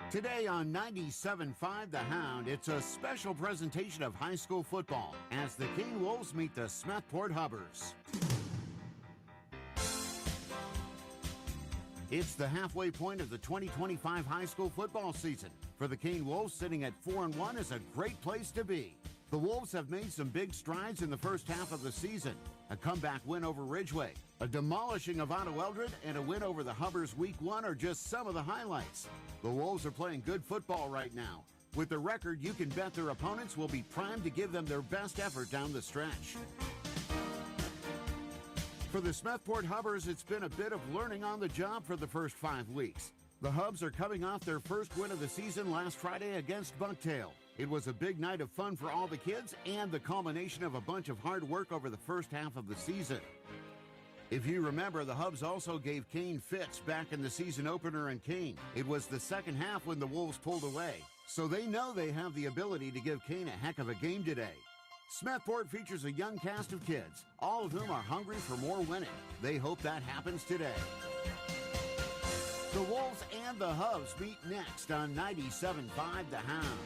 Today on 97.5 The Hound, it's a special presentation of high school football as the Kane Wolves meet the Smethport Hubbers. It's the halfway point of the 2025 high school football season. For the Kane Wolves, sitting at 4-1 is a great place to be. The Wolves have made some big strides in the first half of the season. A comeback win over Ridgeway, a demolishing of Otto Eldred, and a win over the Hubbers Week 1 are just some of the highlights. The Wolves are playing good football right now. With the record, you can bet their opponents will be primed to give them their best effort down the stretch. For the Smethport Hubbers, it's been a bit of learning on the job for the first 5 weeks. The Hubs are coming off their first win of the season last Friday against Bucktail. It was a big night of fun for all the kids and the culmination of a bunch of hard work over the first half of the season. If you remember, the Hubs also gave Kane fits back in the season opener in Kane. It was the second half when the Wolves pulled away, so they know they have the ability to give Kane a heck of a game today. Smethport features a young cast of kids, all of whom are hungry for more winning. They hope that happens today. The Wolves and the Hubs meet next on 97.5 The Hound.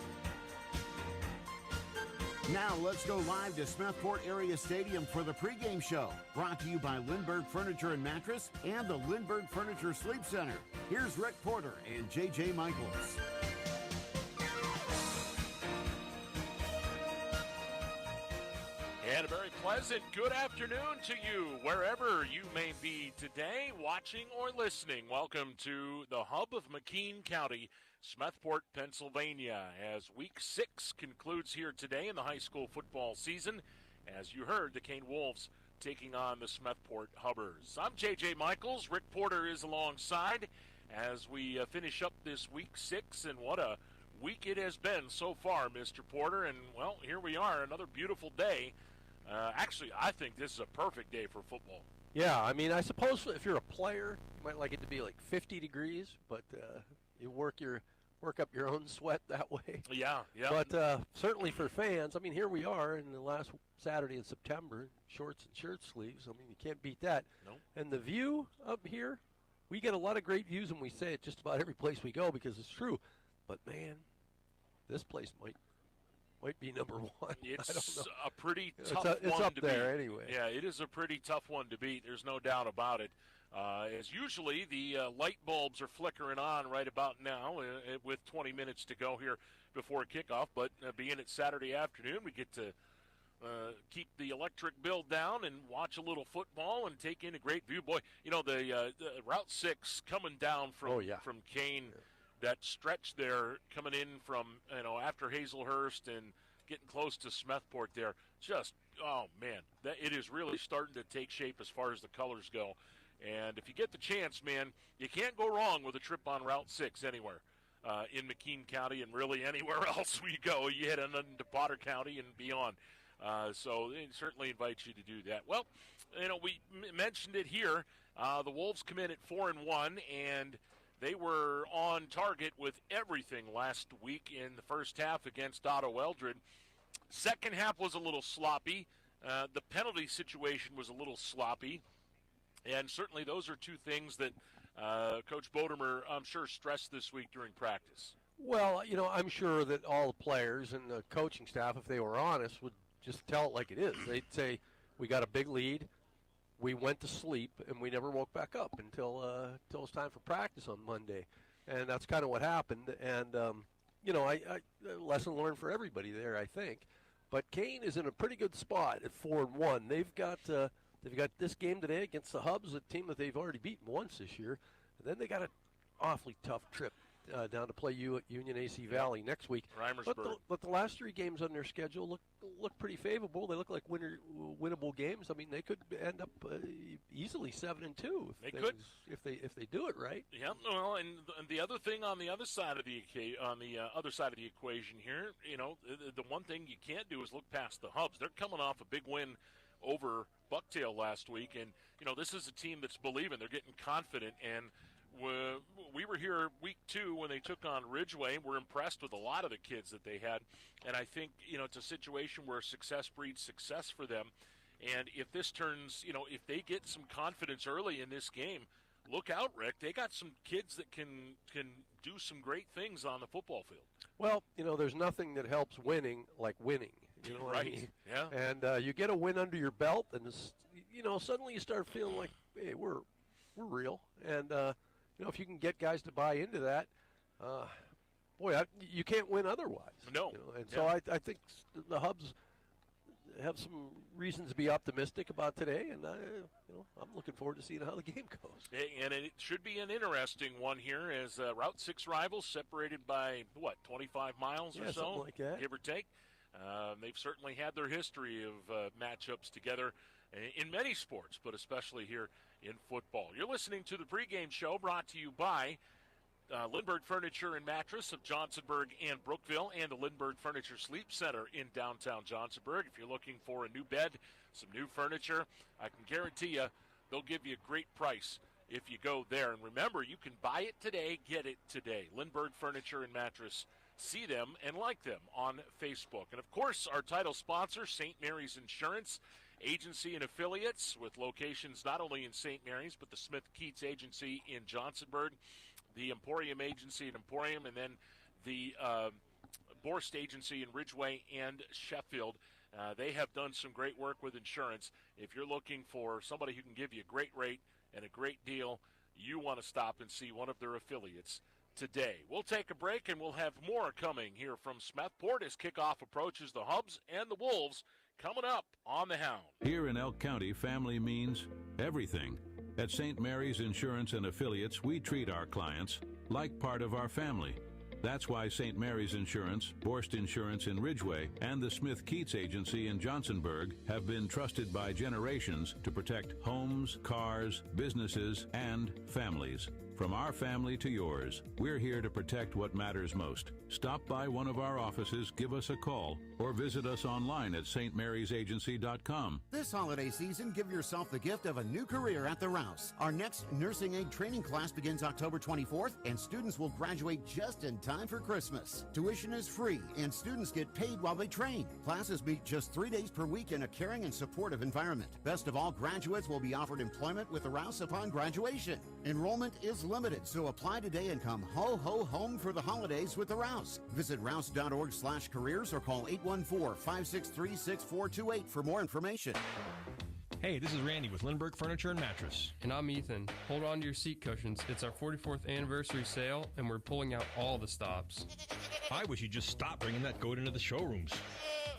Now let's go live to Smethport Area Stadium for the pregame show, brought to you by Lindbergh Furniture and Mattress and the Lindbergh Furniture Sleep Center. Here's Rick Porter and J.J. Michaels. And a very pleasant good afternoon to you, wherever you may be today, watching or listening. Welcome to the hub of McKean County, Smethport, Pennsylvania, as Week 6 concludes here today in the high school football season. As you heard, the Kane Wolves taking on the Smethport Hubbers. I'm J.J. Michaels. Rick Porter is alongside as we finish up this Week 6, and what a week it has been so far, Mr. Porter. And, well, here we are, another beautiful day. Actually, I think this is a perfect day for football. Yeah, I mean, I suppose if you're a player, you might like it to be like 50 degrees, but you work up your own sweat that way. Yeah. But certainly for fans, I mean, here we are in the last Saturday in September, shorts and shirt sleeves. I mean, you can't beat that. Nope. And the view up here, we get a lot of great views, and we say it just about every place we go because it's true. But, man, this place might be number one. It's a pretty tough one to beat. It's up there anyway. Yeah, it is a pretty tough one to beat. There's no doubt about it. As usually, the light bulbs are flickering on right about now with 20 minutes to go here before kickoff. But being it's Saturday afternoon, we get to keep the electric bill down and watch a little football and take in a great view. Boy, you know, the Route 6 coming down from Kane. Yeah. That stretch there coming in from, after Hazelhurst and getting close to Smethport there, just, oh, man, it is really starting to take shape as far as the colors go. And if you get the chance, man, you can't go wrong with a trip on Route 6 anywhere in McKean County and really anywhere else we go. You head into Potter County and beyond. So they certainly invite you to do that. Well, we mentioned it here. The Wolves come in at 4-1, and they were on target with everything last week in the first half against Otto Eldred. Second half was a little sloppy. The penalty situation was a little sloppy. And certainly those are two things that Coach Bodemer, I'm sure, stressed this week during practice. Well, I'm sure that all the players and the coaching staff, if they were honest, would just tell it like it is. They'd say, we got a big lead. We went to sleep, and we never woke back up until it was time for practice on Monday. And that's kind of what happened. And, I lesson learned for everybody there, I think. But Kane is in a pretty good spot at 4-1. They've got this game today against the Hubs, a team that they've already beaten once this year. And then they got an awfully tough trip down to play you at Union AC Valley next week. But the last three games on their schedule look pretty favorable. They look like winnable games. I mean, they could end up easily 7-2 if they do it right. Yeah. Well, and the other thing on the other side of the equation here, the one thing you can't do is look past the Hubs. They're coming off a big win over Bucktail last week, and this is a team that's believing. They're getting confident, and we were here week 2 when they took on Ridgeway. We're impressed with a lot of the kids that they had, and I think it's a situation where success breeds success for them. And if this turns, if they get some confidence early in this game, look out, Rick. They got some kids that can do some great things on the football field. Well, there's nothing that helps winning like winning. You know what I mean? Yeah. And you get a win under your belt, and suddenly you start feeling like, hey, we're real. And if you can get guys to buy into that, you can't win otherwise. No. And so I think the Hubs have some reasons to be optimistic about today, and I'm looking forward to seeing how the game goes. And it should be an interesting one here, as Route 6 rivals separated by 25 miles or so, something like that, give or take. They've certainly had their history of matchups together in many sports, but especially here in football. You're listening to the pregame show, brought to you by Lindbergh Furniture and Mattress of Johnsonburg and Brookville, and the Lindbergh Furniture Sleep Center in downtown Johnsonburg. If you're looking for a new bed, some new furniture, I can guarantee you they'll give you a great price if you go there. And remember, you can buy it today, get it today. Lindbergh Furniture and Mattress. See them and like them on Facebook. And, of course, our title sponsor, St. Mary's Insurance Agency and Affiliates, with locations not only in St. Mary's but the Smith-Keats Agency in Johnsonburg, the Emporium Agency at Emporium, and then the Borst Agency in Ridgeway and Sheffield. They have done some great work with insurance. If you're looking for somebody who can give you a great rate and a great deal, you want to stop and see one of their affiliates today. We'll take a break, and we'll have more coming here from Smethport as kickoff approaches. The Hubs and the Wolves coming up on the Hound. Here in Elk County, family means everything. At St. Mary's Insurance and Affiliates, we treat our clients like part of our family. That's why St. Mary's Insurance, Borst Insurance in Ridgeway, and the Smith-Keats Agency in Johnsonburg have been trusted by generations to protect homes, cars, businesses, and families. From our family to yours, we're here to protect what matters most. Stop by one of our offices, give us a call, or visit us online at stmarysagency.com. This holiday season, give yourself the gift of a new career at the Rouse. Our next nursing aid training class begins October 24th, and students will graduate just in time for Christmas. Tuition is free, and students get paid while they train. Classes meet just 3 days per week in a caring and supportive environment. Best of all, graduates will be offered employment with the Rouse upon graduation. Enrollment is limited, so apply today and come home for the holidays with the Rouse. Visit rouse.org/careers or call 814-563-6428 for more information. Hey, this is Randy with Lindbergh Furniture and Mattress. And I'm Ethan. Hold on to your seat cushions. It's our 44th anniversary sale, and we're pulling out all the stops. I wish you'd just stop bringing that goat into the showrooms.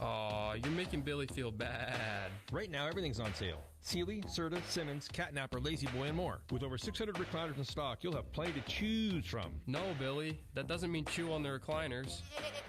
Aw, you're making Billy feel bad. Right now, everything's on sale. Sealy, Serta, Simmons, Catnapper, Lazy Boy, and more. With over 600 recliners in stock, you'll have plenty to choose from. No, Billy, that doesn't mean chew on the recliners.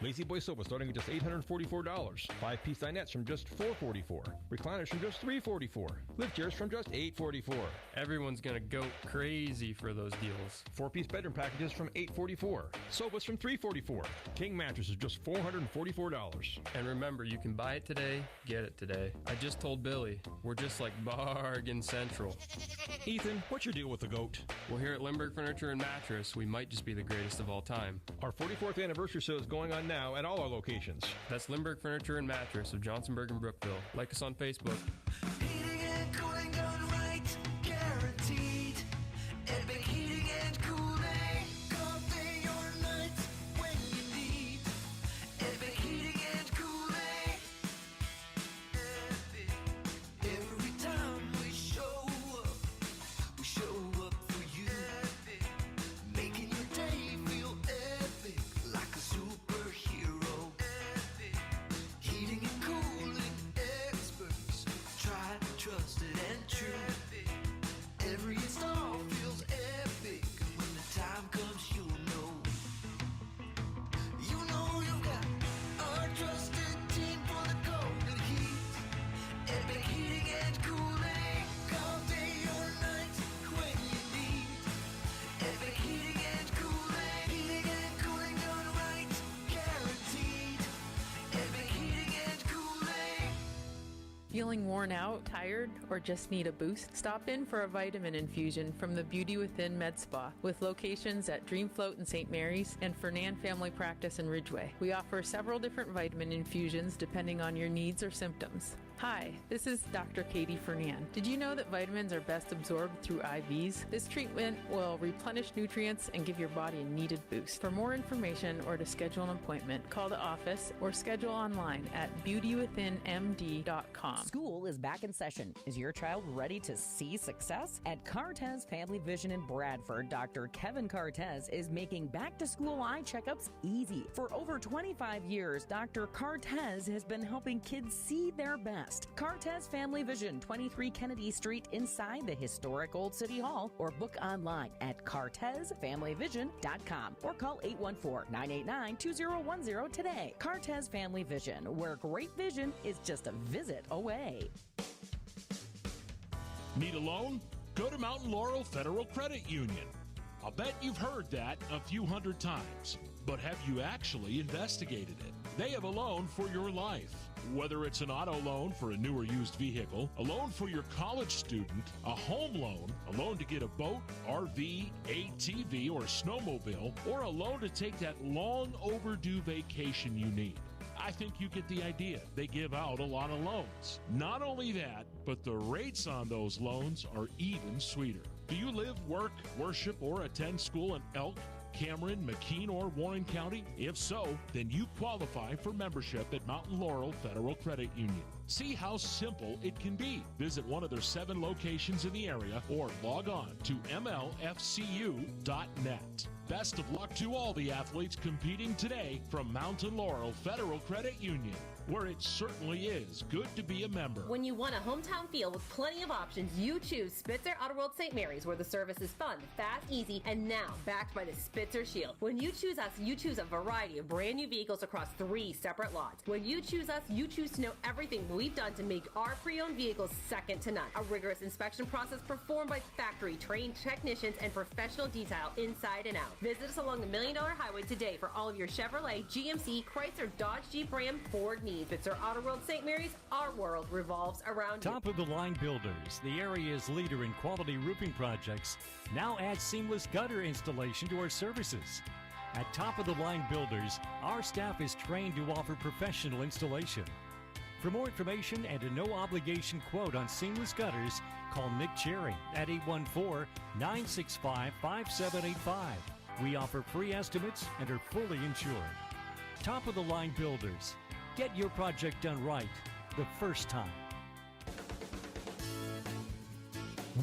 Lazy Boy sofa starting at just $844. 5-piece dinettes from just $444. Recliners from just $344. Lift chairs from just $844. Everyone's gonna go crazy for those deals. 4-piece bedroom packages from $844. Sofas from $344. King mattress is just $444. And remember, you can buy it today, get it today. I just told Billy, we're just like Bargain Central. Ethan, what's your deal with the goat? Well, here at Lindbergh Furniture and Mattress, we might just be the greatest of all time. Our 44th anniversary sale is going on now at all our locations. That's Lindbergh Furniture and Mattress of Johnsonburg and Brookville. Like us on Facebook. Heating and cooling done right, guaranteed. Epic heating and cooling, comfy your nights when you need. Epic heating and cooling. Epic. Every time we show up for you. Epic. Making your day feel epic, like a superhero. Epic. Heating and cooling experts, tried, trusted, and true. Epic. Every install feels epic. When the time comes, you'll know. You know you've got our trusted team for the golden heat. Epic heating and cooling, comfy your nights when you need. Epic heating and cooling done right, guaranteed. Epic heating and cooling. Feeling worn out, tired, or just need a boost? Stop in for a vitamin infusion from the Beauty Within Med Spa with locations at Dream Float in St. Mary's and Fernan Family Practice in Ridgeway. We offer several different vitamin infusions depending on your needs or symptoms. Hi, this is Dr. Katie Fernan. Did you know that vitamins are best absorbed through IVs? This treatment will replenish nutrients and give your body a needed boost. For more information or to schedule an appointment, call the office or schedule online at beautywithinmd.com. School is back in session. Is your child ready to see success? At Cartez Family Vision in Bradford, Dr. Kevin Cartez is making back-to-school eye checkups easy. For over 25 years, Dr. Cartez has been helping kids see their best. Cartez Family Vision, 23 Kennedy Street inside the historic Old City Hall, or book online at cartezfamilyvision.com or call 814-989-2010 today. Cartez Family Vision, where great vision is just a visit away. Need a loan? Go to Mountain Laurel Federal Credit Union. I'll bet you've heard that a few hundred times, but have you actually investigated it? They have a loan for your life. Whether it's an auto loan for a new or used vehicle, a loan for your college student, a home loan, a loan to get a boat, RV, ATV, or a snowmobile, or a loan to take that long overdue vacation you need. I think you get the idea. They give out a lot of loans. Not only that, but the rates on those loans are even sweeter. Do you live, work, worship, or attend school in Elk, Cameron, McKean, or Warren County? If so, then you qualify for membership at Mountain Laurel Federal Credit Union. See how simple it can be. Visit one of their 7 locations in the area or log on to mlfcu.net. Best of luck to all the athletes competing today from Mountain Laurel Federal Credit Union, where it certainly is good to be a member. When you want a hometown feel with plenty of options, you choose Spitzer Auto World St. Mary's, where the service is fun, fast, easy, and now backed by the Spitzer Shield. When you choose us, you choose a variety of brand new vehicles across 3 separate lots. When you choose us, you choose to know everything we've done to make our pre-owned vehicles second to none. A rigorous inspection process performed by factory-trained technicians and professional detail inside and out. Visit us along the $1 Million Highway today for all of your Chevrolet, GMC, Chrysler, Dodge, Jeep, Ram, Ford needs. Spitzer Auto World St. Mary's, our world revolves around you. Top of the line builders, the area's leader in quality roofing projects, now add seamless gutter installation to our services. At Top of the Line Builders, our staff is trained to offer professional installation. For more information and a no-obligation quote on seamless gutters, call Nick Cherry at 814-965-5785. We offer free estimates and are fully insured. Top of the Line Builders. Get your project done right the first time.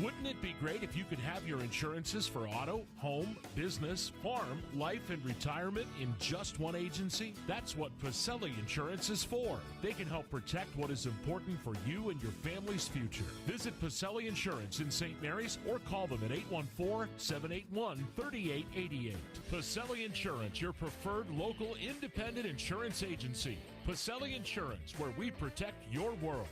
Wouldn't it be great if you could have your insurances for auto, home, business, farm, life, and retirement in just one agency? That's what Pacelli Insurance is for. They can help protect what is important for you and your family's future. Visit Pacelli Insurance in St. Mary's or call them at 814-781-3888. Pacelli Insurance, your preferred local independent insurance agency. Pacelli Insurance, where we protect your world.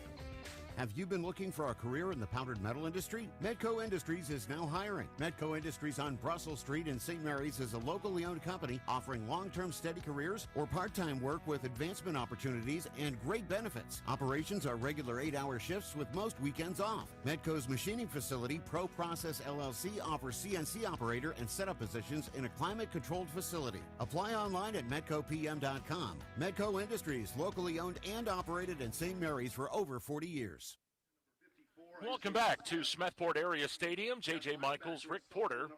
Have you been looking for a career in the powdered metal industry? Medco Industries is now hiring. Medco Industries on Brussels Street in St. Mary's is a locally owned company offering long-term steady careers or part-time work with advancement opportunities and great benefits. Operations are regular 8-hour shifts with most weekends off. Medco's machining facility, Pro Process LLC, offers CNC operator and setup positions in a climate-controlled facility. Apply online at medcopm.com. Medco Industries, locally owned and operated in St. Mary's for over 40 years. Welcome back to Smethport Area Stadium. J.J. Michaels, Rick Porter,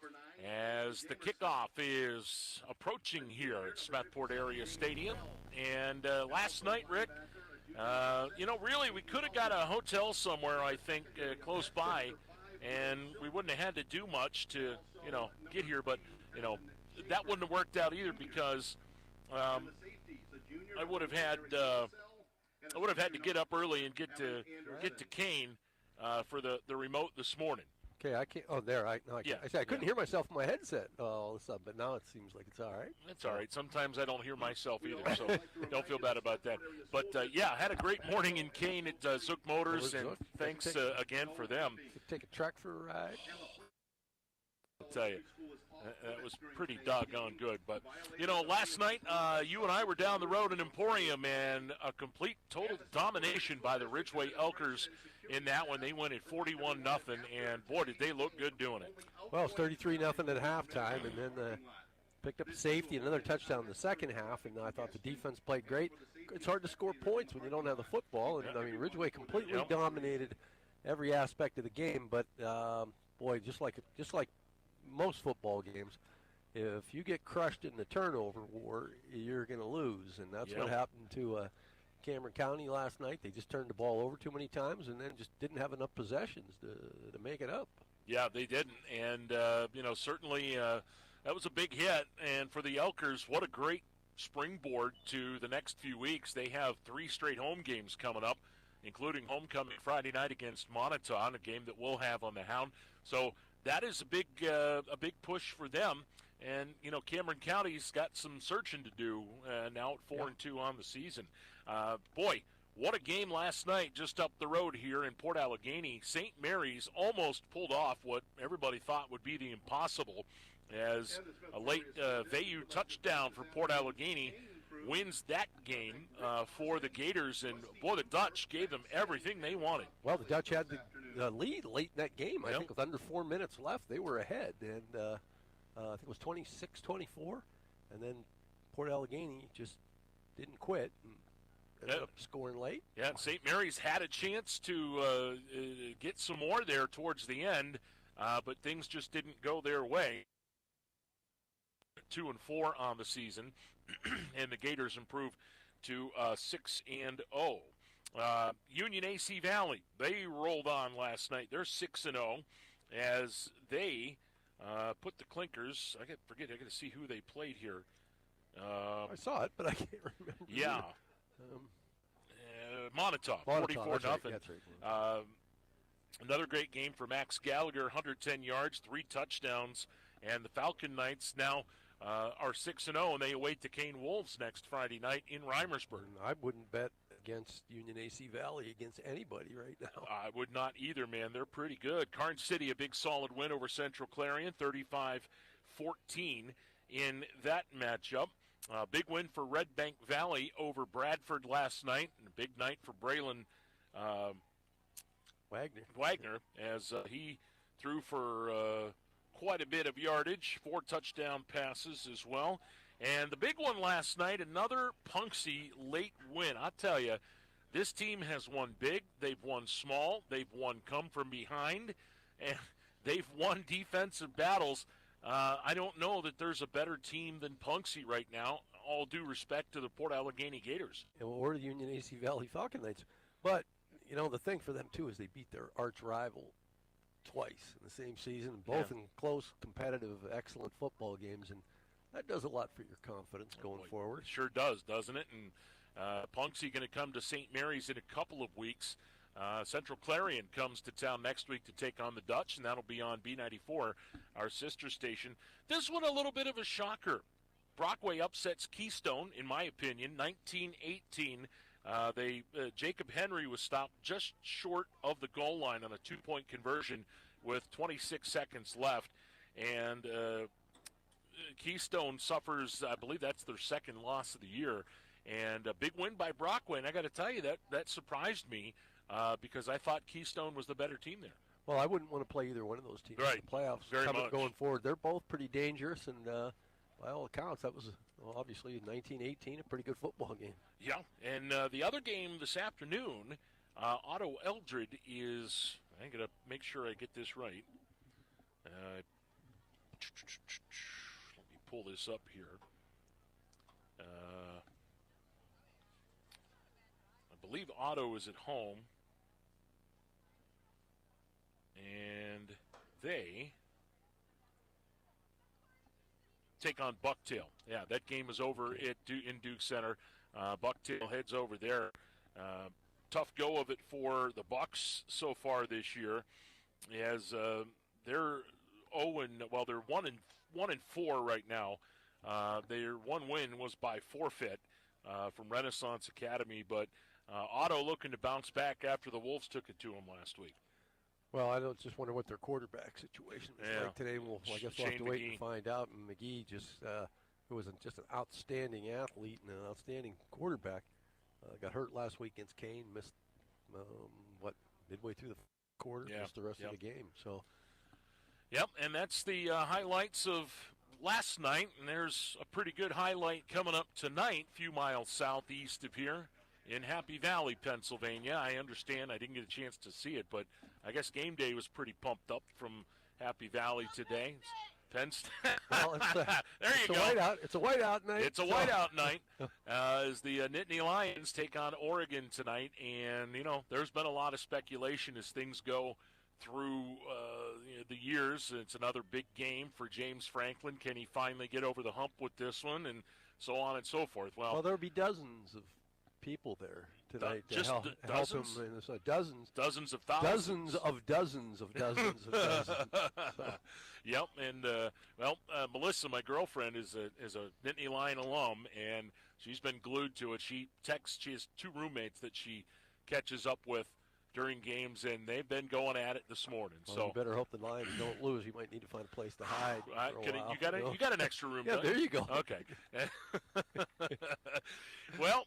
as the kickoff is approaching here at Smethport Area Stadium. And last night, Rick, really we could have got a hotel somewhere, I think, close by, and we wouldn't have had to do much to, get here. But, that wouldn't have worked out either because I would have had to get up early and get to Kane for the remote this morning. Okay, I can't. Oh, there. I couldn't hear myself in my headset all of a sudden, but now it seems like it's all right. It's all right. Sometimes I don't hear myself either, so don't feel bad about that. But, had a great morning in Kane at Zook Motors, and thanks again for them. Take a truck for a ride. I'll tell you. That was pretty doggone good. But, last night you and I were down the road in Emporium, and a complete, total domination by the Ridgeway Elkers in that one. They went at 41-0, and, boy, did they look good doing it. Well, it's 33-0 at halftime, and then picked up safety, another touchdown in the second half, and I thought the defense played great. It's hard to score points when you don't have the football, and I mean Ridgeway completely dominated every aspect of the game. But boy, just like most football games, if you get crushed in the turnover war, you're going to lose, and that's what happened to Cameron County last night. They just turned the ball over too many times, and then just didn't have enough possessions to make it up. Yeah, they didn't, and certainly that was a big hit. And for the Elkers, what a great springboard to the next few weeks. They have 3 straight home games coming up, including homecoming Friday night against Montauk, a game that we'll have on the Hound. So that is a big push for them. And Cameron County's got some searching to do now at 4-2 on the season. Boy, what a game last night just up the road here in Port Allegany. St. Mary's almost pulled off what everybody thought would be the impossible, as a late Vayu touchdown for Port Allegany wins that game for the Gators. And, boy, the Dutch gave them everything they wanted. Well, the Dutch had the lead late in that game. I think with under 4 minutes left, they were ahead. And I think it was 26-24. And then Port Allegany just didn't quit and ended up scoring late. Yeah, St. Mary's had a chance to get some more there towards the end, but things just didn't go their way. 2-4 on the season, and the Gators improved to 6-0. Union AC Valley, they rolled on last night. They're 6-0 as they put the clinkers. I got to see who they played here. I saw it, but I can't remember. Yeah. Montauk, 44-0. That's right. Another great game for Max Gallagher, 110 yards, 3 touchdowns, and the Falcon Knights now are 6-0, and they await the Kane Wolves next Friday night in Reimersburg. I wouldn't bet against Union AC Valley against anybody right now. I would not either, man. They're pretty good. Karn City, a big solid win over Central Clarion, 35-14 in that matchup. Big win for Red Bank Valley over Bradford last night, and a big night for Braylon Wagner as he threw for quite a bit of yardage, 4 touchdown passes as well. And the big one last night, another Punxsutawney late win. I tell you, this team has won big, they've won small, they've won come from behind, and they've won defensive battles. I don't know that there's a better team than Punxsutawney right now, all due respect to the Port Allegany Gators. Or the Union AC Valley Falcon Knights. But, the thing for them, too, is they beat their arch rival twice in the same season, both in close, competitive, excellent football games, and that does a lot for your confidence going forward. It sure does, doesn't it? And Punxsutawney going to come to St. Mary's in a couple of weeks. Central Clarion comes to town next week to take on the Dutch, and that'll be on B94, our sister station. This one a little bit of a shocker. Brockway upsets Keystone, in my opinion, 19-18. Jacob Henry was stopped just short of the goal line on a 2-point conversion with 26 seconds left. And Keystone suffers, I believe that's their second loss of the year. And a big win by Brockway. And I got to tell you, that surprised me because I thought Keystone was the better team there. Well, I wouldn't want to play either one of those teams in the playoffs. Very much. Going forward. They're both pretty dangerous, and by all accounts, that was obviously 1918, a pretty good football game. Yeah, and the other game this afternoon, Otto Eldred is, I'm going to make sure I get this right. Let me pull this up here. I believe Otto is at home, and they take on Bucktail. Yeah, that game is over in Duke Center. Bucktail heads over there. Tough go of it for the Bucks so far this year, as they're 0-1 and 4 right now. Their one win was by forfeit from Renaissance Academy, but Otto looking to bounce back after the Wolves took it to him last week. Well, I don't just wonder what their quarterback situation is like today. I guess we'll have to wait and find out. And McGee who was just an outstanding athlete and an outstanding quarterback, got hurt last week against Kane, missed midway through the quarter, missed the rest of the game. So, and that's the highlights of last night, and there's a pretty good highlight coming up tonight, a few miles southeast of here in Happy Valley, Pennsylvania. I understand I didn't get a chance to see it, but I guess game day was pretty pumped up from Happy Valley today. Penn State. Well, there you go. It's a whiteout night. It's a whiteout night as the Nittany Lions take on Oregon tonight. And, there's been a lot of speculation as things go through the years. It's another big game for James Franklin. Can he finally get over the hump with this one? And so on and so forth. Well, there'll be dozens of people there tonight to help him. Dozens of thousands. Dozens of dozens. So. Yep, and Melissa, my girlfriend, is a Nittany Lion alum, and she's been glued to it. She has 2 roommates that she catches up with during games, and they've been going at it this morning. Well, so you better hope the Lions don't lose. You might need to find a place to hide. You got an extra room. Yeah, there you go. Okay. Well,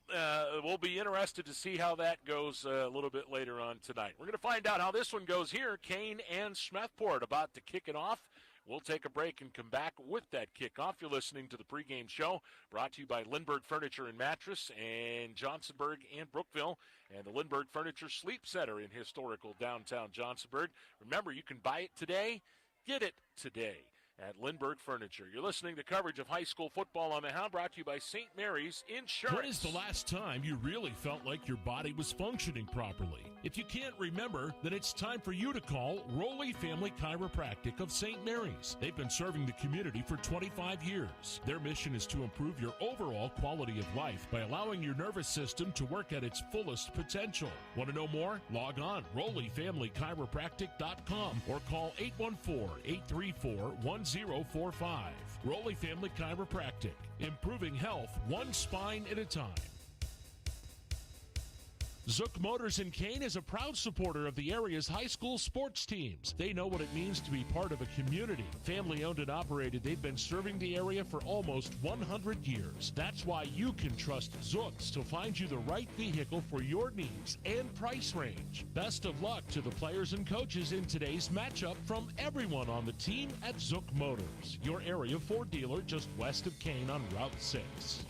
we'll be interested to see how that goes a little bit later on tonight. We're going to find out how this one goes here. Kane and Smethport about to kick it off. We'll take a break and come back with that kickoff. You're listening to the pregame show brought to you by Lindbergh Furniture and Mattress and Johnsonburg and Brookville and the Lindbergh Furniture Sleep Center in historical downtown Johnsonburg. Remember, you can buy it today, get it today at Lindbergh Furniture. You're listening to coverage of high school football on the Hound, brought to you by St. Mary's Insurance. When is the last time you really felt like your body was functioning properly? If you can't remember, then it's time for you to call Rowley Family Chiropractic of St. Mary's. They've been serving the community for 25 years. Their mission is to improve your overall quality of life by allowing your nervous system to work at its fullest potential. Want to know more? Log on RowleyFamilyChiropractic.com or call 814-834-1045. Rowley Family Chiropractic, improving health one spine at a time. Zook Motors in Kane is a proud supporter of the area's high school sports teams. They know what it means to be part of a community. Family owned and operated, they've been serving the area for almost 100 years. That's why you can trust Zooks to find you the right vehicle for your needs and price range. Best of luck to the players and coaches in today's matchup from everyone on the team at Zook Motors, your area Ford dealer just west of Kane on Route 6.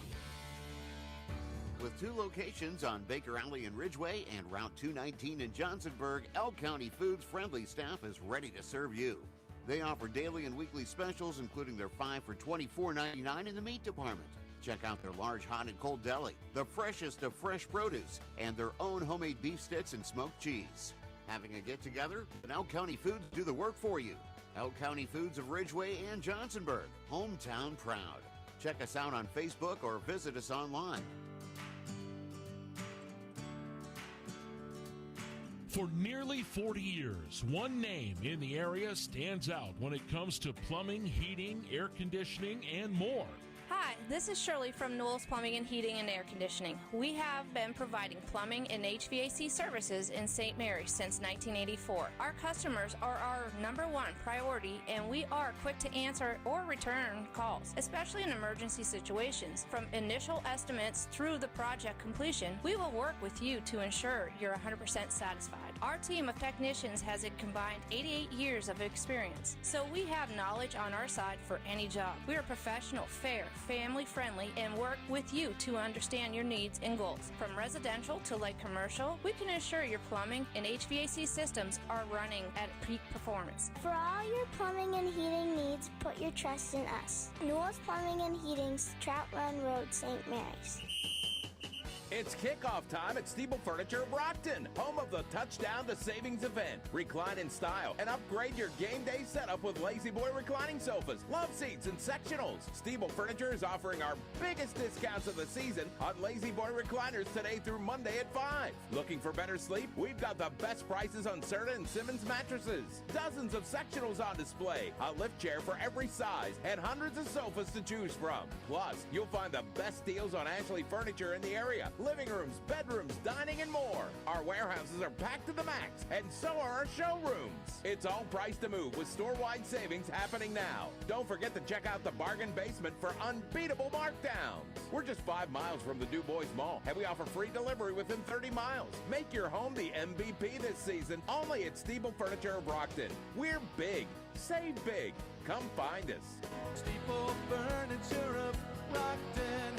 With 2 locations on Baker Alley in Ridgeway and Route 219 in Johnsonburg, Elk County Foods' friendly staff is ready to serve you. They offer daily and weekly specials, including their 5 for $24.99 in the meat department. Check out their large hot and cold deli, the freshest of fresh produce, and their own homemade beef sticks and smoked cheese. Having a get-together? Then Elk County Foods do the work for you. Elk County Foods of Ridgeway and Johnsonburg, hometown proud. Check us out on Facebook or visit us online. For nearly 40 years, one name in the area stands out when it comes to plumbing, heating, air conditioning, and more. Hi, this is Shirley from Newell's Plumbing and Heating and Air Conditioning. We have been providing plumbing and HVAC services in St. Mary's since 1984. Our customers are our #1 priority, and we are quick to answer or return calls, especially in emergency situations. From initial estimates through the project completion, we will work with you to ensure you're 100% satisfied. Our team of technicians has a combined 88 years of experience, so we have knowledge on our side for any job. We are professional, fair, family-friendly, and work with you to understand your needs and goals. From residential to light commercial, we can ensure your plumbing and HVAC systems are running at peak performance. For all your plumbing and heating needs, put your trust in us. Newell's Plumbing and Heating's Trout Run Road, St. Mary's. It's kickoff time at Stiebel Furniture of Brockton, home of the Touchdown to Savings event. Recline in style and upgrade your game day setup with Lazy Boy reclining sofas, love seats, and sectionals. Stiebel Furniture is offering our biggest discounts of the season on Lazy Boy recliners today through Monday at 5. Looking for better sleep? We've got the best prices on Serta and Simmons mattresses. Dozens of sectionals on display, a lift chair for every size, and hundreds of sofas to choose from. Plus, you'll find the best deals on Ashley Furniture in the area. Living rooms, bedrooms, dining, and more. Our warehouses are packed to the max, and so are our showrooms. It's all price to move with store-wide savings happening now. Don't forget to check out the bargain basement for unbeatable markdowns. We're just 5 miles from the Du Bois Mall, and we offer free delivery within 30 miles. Make your home the MVP this season, only at Stiebel Furniture of Brockton. We're big. Save big. Come find us. Steeple Furniture of Brockton.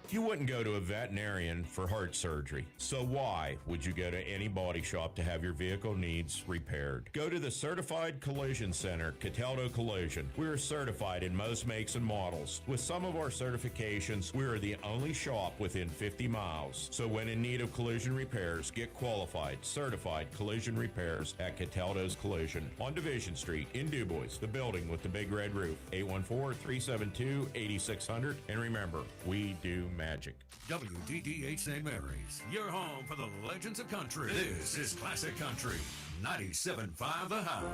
You wouldn't go to a veterinarian for heart surgery, so why would you go to any body shop to have your vehicle needs repaired? Go to the Certified Collision Center, Cataldo Collision. We are certified in most makes and models. With some of our certifications, we are the only shop within 50 miles. So when in need of collision repairs, get qualified, certified collision repairs at Cataldo's Collision on Division Street in DuBois, the building with the big red roof. 814-372-8600. And remember, we do magic. WDDH St. Mary's, your home for the legends of country. This is Classic Country, 97.5 The Hound.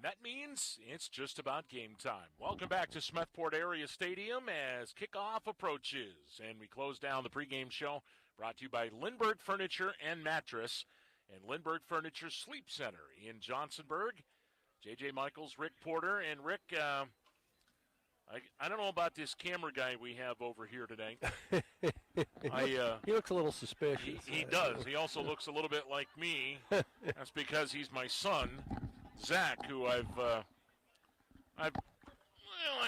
That means it's just about game time. Welcome back to Smethport Area Stadium as kickoff approaches. And we close down the pregame show brought to you by Lindbergh Furniture and Mattress and Lindbergh Furniture Sleep Center in Johnsonburg. J.J. Michaels, Rick Porter. And Rick, I don't know about this camera guy we have over here today. He looks a little suspicious. He does. He also looks a little bit like me. That's because he's my son, Zach, who I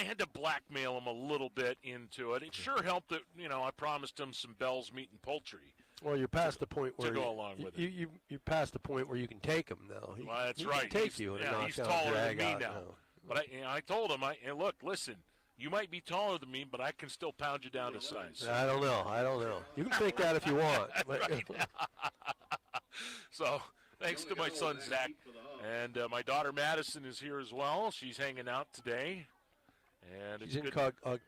had to blackmail him a little bit into it. It sure helped that, I promised him some Bell's Meat and Poultry. Well, you're past the point where to go along with it. You're past the point where you can take him now. Well, that's right. Can take you and knock he's down, taller than drag me out now. But I told him, look, listen, you might be taller than me, but I can still pound you down to size. I don't know. You can think that if you want. So, thanks to my son, Zach. And my daughter, Madison, is here as well. She's hanging out today. And she's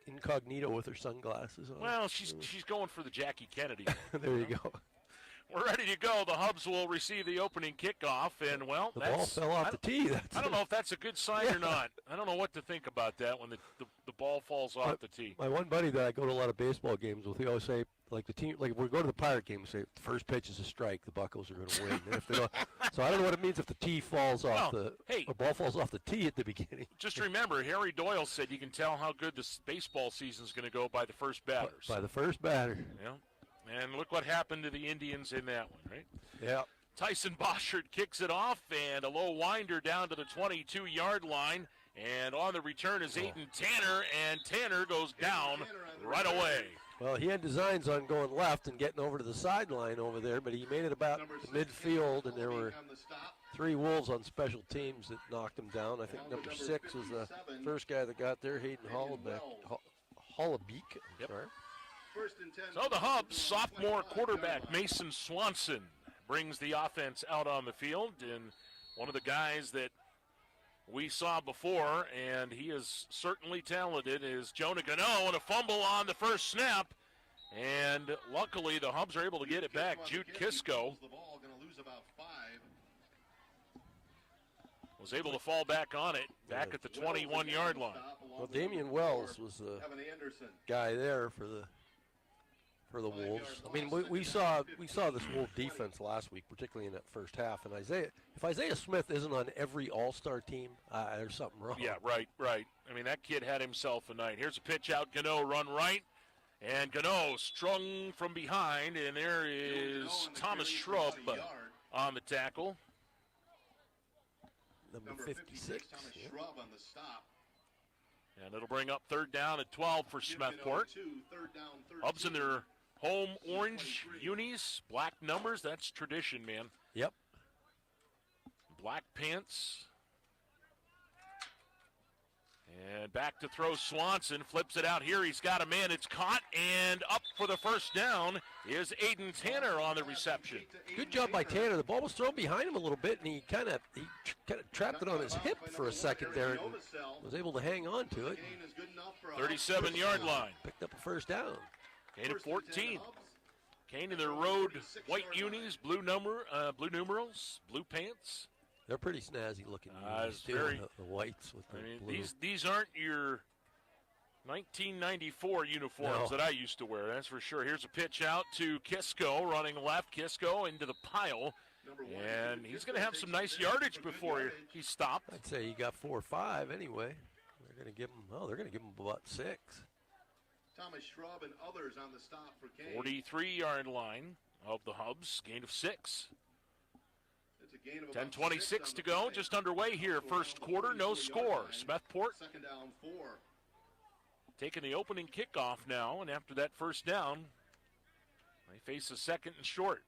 incognito with her sunglasses on. Well, she's going for the Jackie Kennedy. There you go. We're ready to go. The Hubs will receive the opening kickoff, and, well, the ball fell off the tee. I don't know if that's a good sign or not. I don't know what to think about that when the ball falls off the tee. My one buddy that I go to a lot of baseball games with, he always say, like the team, like if we go to the Pirate game, say the first pitch is a strike, the Buccos are going to win. And if they don't, so I don't know what it means if the tee falls off the ball falls off the tee at the beginning. Just remember, Harry Doyle said you can tell how good this baseball season is going to go by the first batters. By the first batter. Yeah. And look what happened to the Indians in that one, right? Yeah. Tyson Boschert kicks it off, and a low winder down to the 22-yard line. And on the return is Aiden Tanner, and Tanner goes down right away. Well, he had designs on going left and getting over to the sideline over there, but he made it about midfield, and there were three Wolves on special teams that knocked him down. I think number 6 was the first guy that got there, Hayden Hollabeek. Yep. Sorry. So the Hubs sophomore quarterback Mason Swanson brings the offense out on the field, and one of the guys that we saw before, and he is certainly talented, is Jonah Gano, and a fumble on the first snap, and luckily the Hubs are able to get it back. Jude Kisco was able to fall back on it, back at the 21-yard line. Well, Damian Wells was the guy there for the Wolves. I mean, we saw this Wolf defense last week, particularly in that first half. And if Isaiah Smith isn't on every All-Star team, there's something wrong. Yeah, right. I mean, that kid had himself a night. Here's a pitch out, Gano run right, and Gano strung from behind, and there is Thomas Shrub on the tackle. Number 56. Shrub on the stop. And it'll bring up third down at 12 for Smethport. Hubs in their home orange unis, black numbers. That's tradition, man. Yep. black pants. And back to throw Swanson, flips it out here. He's got a man, it's caught, and up for the first down is Aiden Tanner on the reception. Good job by Tanner. The ball was thrown behind him a little bit, and he kind of trapped it on his hip for a second there and was able to hang on to it. 37-yard line. Picked up a first down. Kane at 14. Kane in their road white unis, blue numerals, blue pants. They're pretty snazzy looking. The whites with the blue. These aren't your 1994 uniforms that I used to wear, that's for sure. Here's a pitch out to Kisko, running left. Kisko into the pile, and he's going to have some nice yardage before he stopped. I'd say he got 4 or 5 anyway. They're going to give him about 6. Thomas Schrubb and others on the stop for Kane. 43-yard line of the Hubs, gain of 6. 10:26 to go, just underway here. First quarter, no score. Smethport second down 4. Taking the opening kickoff now, and after that first down, they face a second and short.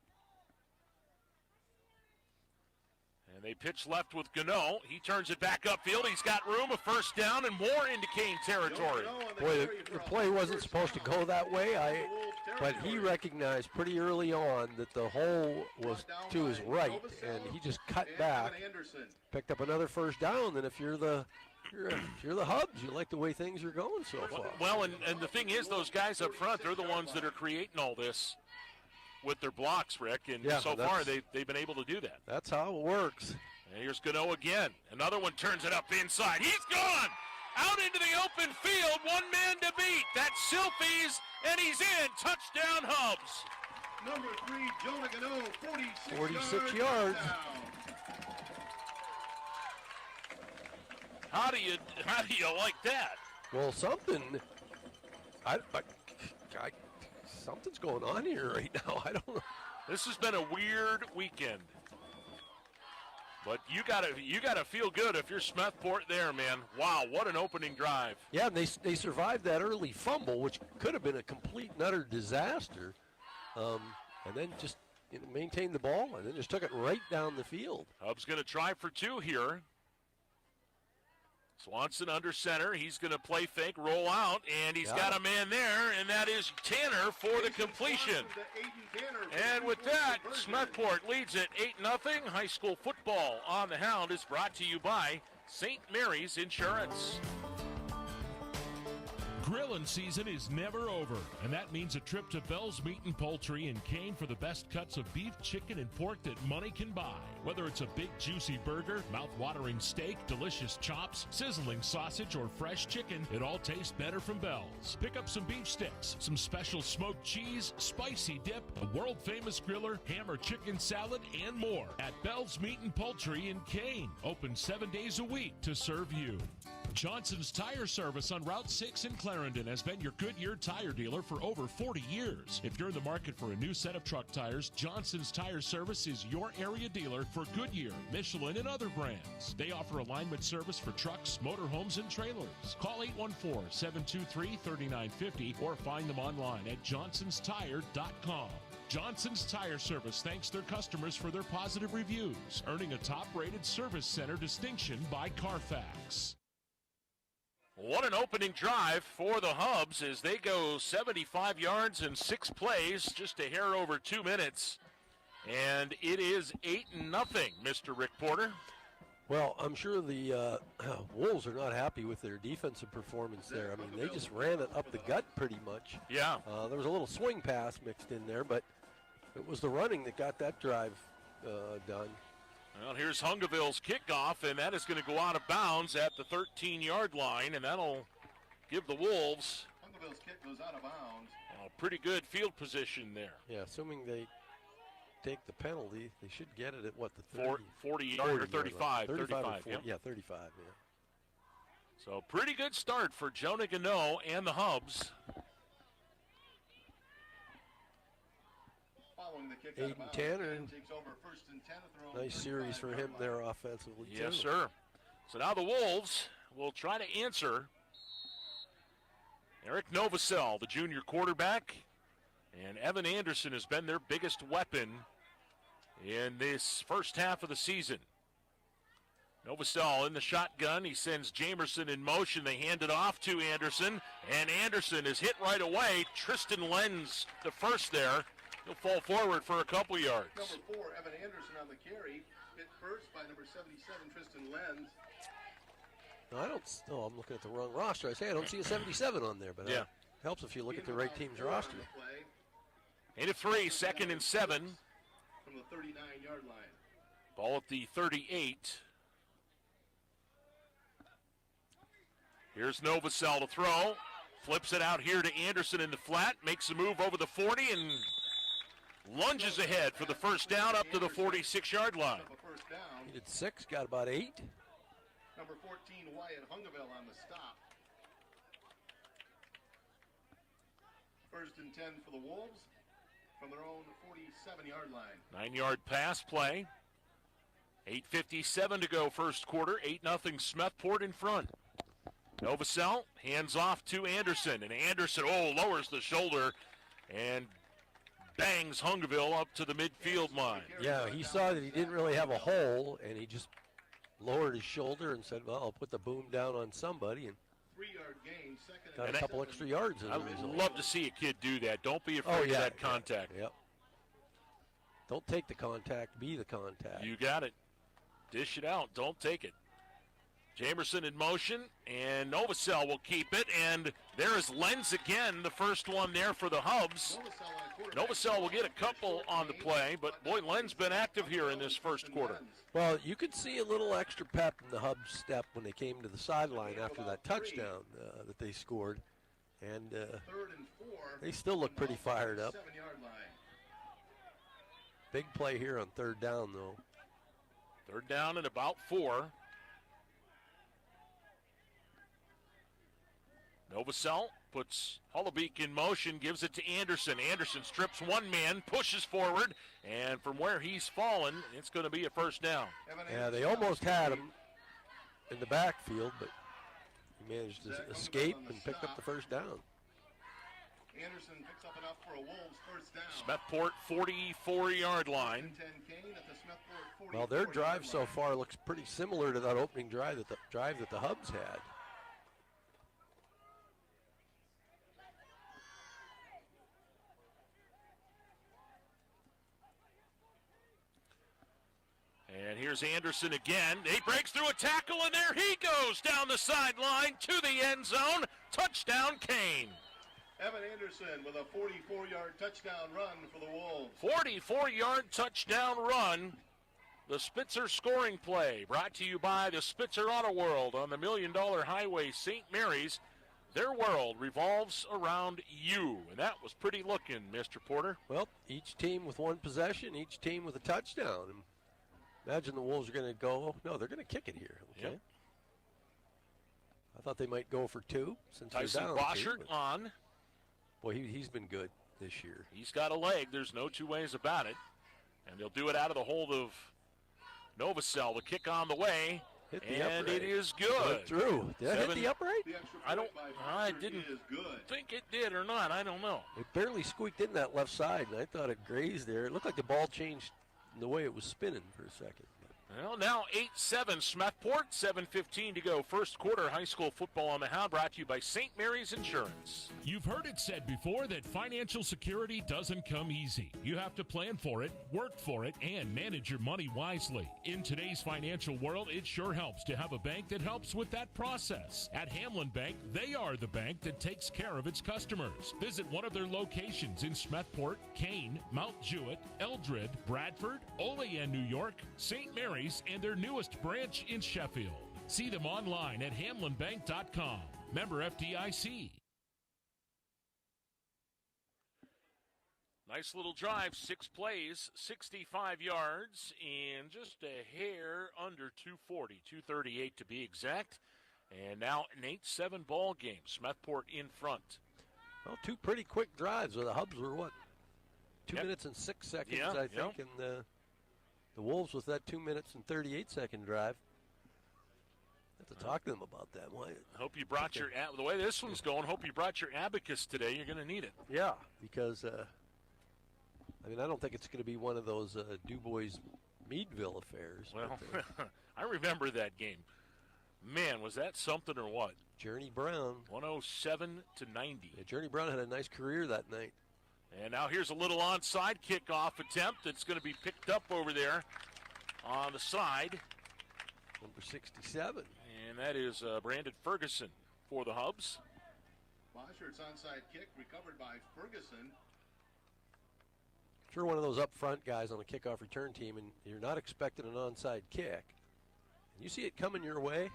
And they pitch left with Gano. He turns it back upfield. He's got room, a first down, and more into Kane territory. Boy, the play wasn't supposed to go that way, but he recognized pretty early on that the hole was to his right, and he just cut back, picked up another first down. And if you're the Hubs, you like the way things are going so far. Well, and the thing is, those guys up front, they're the ones that are creating all this with their blocks, Rick, and so far they've been able to do that. That's how it works. And here's Gano again. Another one turns it up inside. He's gone! Out into the open field, one man to beat. That's Silfies, and he's in. Touchdown, Hubs. Number 3, Jonah Gano, 46 yards. How do you like that? Well, something. Something's going on here right now. I don't know. This has been a weird weekend. But you gotta feel good if you're Smethport there, man. Wow, what an opening drive. Yeah, and they survived that early fumble, which could have been a complete and utter disaster. And then just maintained the ball and then just took it right down the field. Hub's going to try for 2 here. Swanson under center. He's going to play fake, roll out, and he's got a man there, and that is Tanner for the completion. And with that, Smethport leads it 8-0. High school football on the Hound is brought to you by St. Mary's Insurance. Grilling season is never over, and that means a trip to Bell's Meat and Poultry in Kane for the best cuts of beef, chicken, and pork that money can buy. Whether it's a big juicy burger, mouth-watering steak, delicious chops, sizzling sausage, or fresh chicken, it all tastes better from Bell's. Pick up some beef sticks, some special smoked cheese, spicy dip, a world-famous griller, ham or chicken salad, and more at Bell's Meat and Poultry in Kane. Open 7 days a week to serve you. Johnson's Tire Service on Route 6 in Clarendon has been your Goodyear tire dealer for over 40 years. If you're in the market for a new set of truck tires, Johnson's Tire Service is your area dealer for Goodyear, Michelin, and other brands. They offer alignment service for trucks, motorhomes, and trailers. Call 814-723-3950 or find them online at johnsonstire.com. Johnson's Tire Service thanks their customers for their positive reviews, earning a top-rated service center distinction by Carfax. What an opening drive for the Hubs as they go 75 yards in 6 plays, just a hair over 2 minutes. And it is 8-0, Mr. Rick Porter. Well, I'm sure the Wolves are not happy with their defensive performance there. I mean, they just ran it up the gut pretty much. Yeah. There was a little swing pass mixed in there, but it was the running that got that drive done. Well, here's Hungaville's kickoff, and that is going to go out of bounds at the 13-yard line, and that'll give the Wolves Hungaville's kick goes out of bounds. A pretty good field position there. Yeah, assuming they take the penalty, they should get it at what, the 30? 40 or 35. 35, yeah, 35, yeah. So pretty good start for Jonah Gano and the Hubs. Aiden Tanner, nice series for him there offensively, too. Yes, sir. So now the Wolves will try to answer. Eric Novosel, the junior quarterback, and Evan Anderson has been their biggest weapon in this first half of the season. Novosel in the shotgun. He sends Jamerson in motion. They hand it off to Anderson, and Anderson is hit right away. Tristan Lenz, the first there. He'll fall forward for a couple yards. Number 4, Evan Anderson on the carry. Hit first by number 77, Tristan Lenz. No, I'm looking at the wrong roster. I say I don't see a 77 on there, but yeah, helps if you look at the right team's roster. 8 of 3, 2nd and 7. From the 39-yard line. Ball at the 38. Here's Novosel to throw. Flips it out here to Anderson in the flat. Makes a move over the 40 and lunges ahead for the first down up to the 46-yard line. He did 6, got about 8. Number 14, Wyatt Hungaville on the stop. First and 10 for the Wolves from their own 47-yard line. 9-yard pass play. 8:57 to go first quarter. 8-0 Smethport in front. Novosel hands off to Anderson, and Anderson, lowers the shoulder and bangs Hungaville up to the midfield line. Yeah, he saw that he didn't really have a hole, and he just lowered his shoulder and said, well, I'll put the boom down on somebody, and 3-yard gain, second got a couple extra yards. I'd love to see a kid do that. Don't be afraid of that contact. Yep. Don't take the contact, be the contact. You got it. Dish it out. Don't take it. Jamerson in motion, and Novosel will keep it, and there is Lenz again, the first one there for the Hubs. Novosel will get a couple on the play, but boy, Lenz been active here in this first quarter. Well, you could see a little extra pep in the Hubs step when they came to the sideline after that touchdown that they scored, and they still look pretty fired up. Big play here on 3rd down, though. 3rd down and about 4. Novosel puts Hollebeek in motion, gives it to Anderson. Anderson strips one man, pushes forward, and from where he's fallen, it's going to be a first down. Yeah, they almost had him in the backfield, but he managed to escape and picked up the first down. Anderson picks up enough for a Wolves first down. Smethport 44-yard line. Well, their drive so far looks pretty similar to that opening drive that the Hubs had. And here's Anderson again. He breaks through a tackle, and there he goes down the sideline to the end zone. Touchdown, Kane. Evan Anderson with a 44-yard touchdown run for the Wolves. 44-yard touchdown run. The Spitzer scoring play brought to you by the Spitzer Auto World on the $1 Million Highway, St. Mary's. Their world revolves around you, and that was pretty looking, Mr. Porter. Well, each team with one possession, each team with a touchdown. Imagine the Wolves are going to go. No, they're going to kick it here. Okay. Yep. I thought they might go for 2 since Tyson they're down. Boschert on. Boy, he's been good this year. He's got a leg. There's no two ways about it. And they'll do it out of the hold of Novosel. The kick on the way. Hit the and upright. it is good. Went through. Did it hit the upright? I didn't think it did or not. I don't know. It barely squeaked in that left side, and I thought it grazed there. It looked like the ball changed the way it was spinning for a second. Well, now 8-7 Smethport, 7:15 to go. First quarter high school football on the Hound brought to you by St. Mary's Insurance. You've heard it said before that financial security doesn't come easy. You have to plan for it, work for it, and manage your money wisely. In today's financial world, it sure helps to have a bank that helps with that process. At Hamlin Bank, they are the bank that takes care of its customers. Visit one of their locations in Smethport, Kane, Mount Jewett, Eldred, Bradford, Olean, New York, St. Mary's, and their newest branch in Sheffield. See them online at hamlinbank.com. Member FDIC. Nice little drive, 6 plays, 65 yards, and just a hair under 240, 238 to be exact. And now an 8-7 ball game. Smethport in front. Well, 2 pretty quick drives. The Hubs were, 2 minutes and 6 seconds, I think, and the Wolves with that 2 minutes and 38-second drive. Have to talk to them about that. Hope you brought the way this one's going, hope you brought your abacus today. You're going to need it. Yeah, because, I don't think it's going to be one of those Du Bois Meadville affairs. Well, I remember that game. Man, was that something or what? Journey Brown. 107 to 90. Yeah, Journey Brown had a nice career that night. And now here's a little onside kickoff attempt that's going to be picked up over there on the side. Number 67. And that is Brandon Ferguson for the Hubs. Boshert's onside kick recovered by Ferguson. If you're one of those up front guys on a kickoff return team and you're not expecting an onside kick, and you see it coming your way,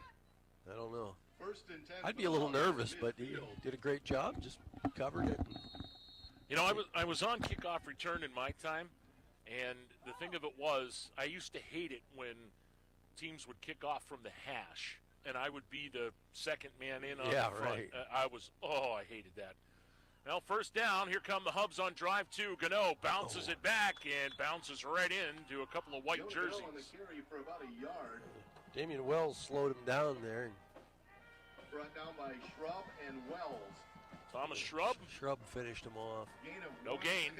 I don't know. First and 10. I'd be a little nervous, but he did a great job, just covered it. You know, I was on kickoff return in my time, and the thing of it was, I used to hate it when teams would kick off from the hash, and I would be the second man in on the front. Right. I hated that. Well, first down, here come the Hubs on drive two. Gano bounces it back and bounces right into a couple of white jerseys. On the carry for about a yard. Damian Wells slowed him down there. Brought down by Shrub and Wells. Thomas Shrub? Shrub finished him off. No gain.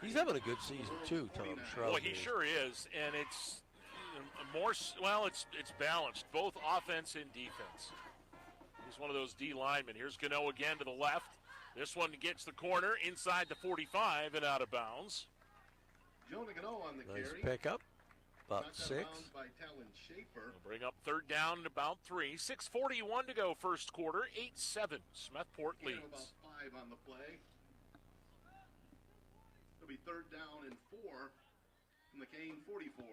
He's having a good season, too, Tom Shrub. Boy, he sure is. And it's it's balanced, both offense and defense. He's one of those D linemen. Here's Gano again to the left. This one gets the corner inside the 45 and out of bounds. Jonah Gano on the nice carry. pickup. About 6. By Talon Schaefer. We'll bring up third down and about 3. 6:41 to go first quarter. 8-7. Smethport leads. About 5 on the play. It'll be third down and 4 from the Kane 44.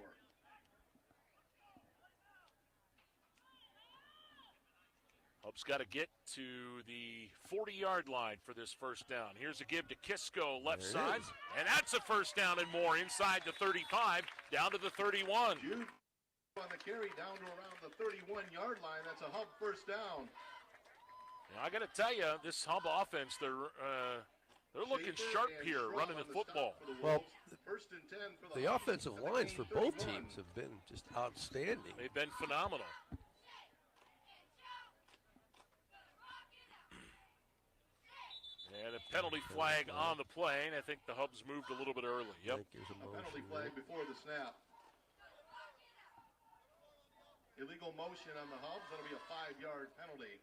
Hub's got to get to the 40-yard line for this first down. Here's a give to Kisco, left side. And that's a first down and more inside the 35, down to the 31. Jude on the carry down to around the 31-yard line. That's a Hub first down. Now, I got to tell you, this Hub offense, they're looking sharp here running the football. Well, first and 10 for the offensive lines for both teams have been just outstanding. They've been phenomenal. And a penalty flag on the play, and I think the Hubs moved a little bit early. Yep. A penalty flag before the snap. Illegal motion on the Hubs. That'll be a 5-yard penalty.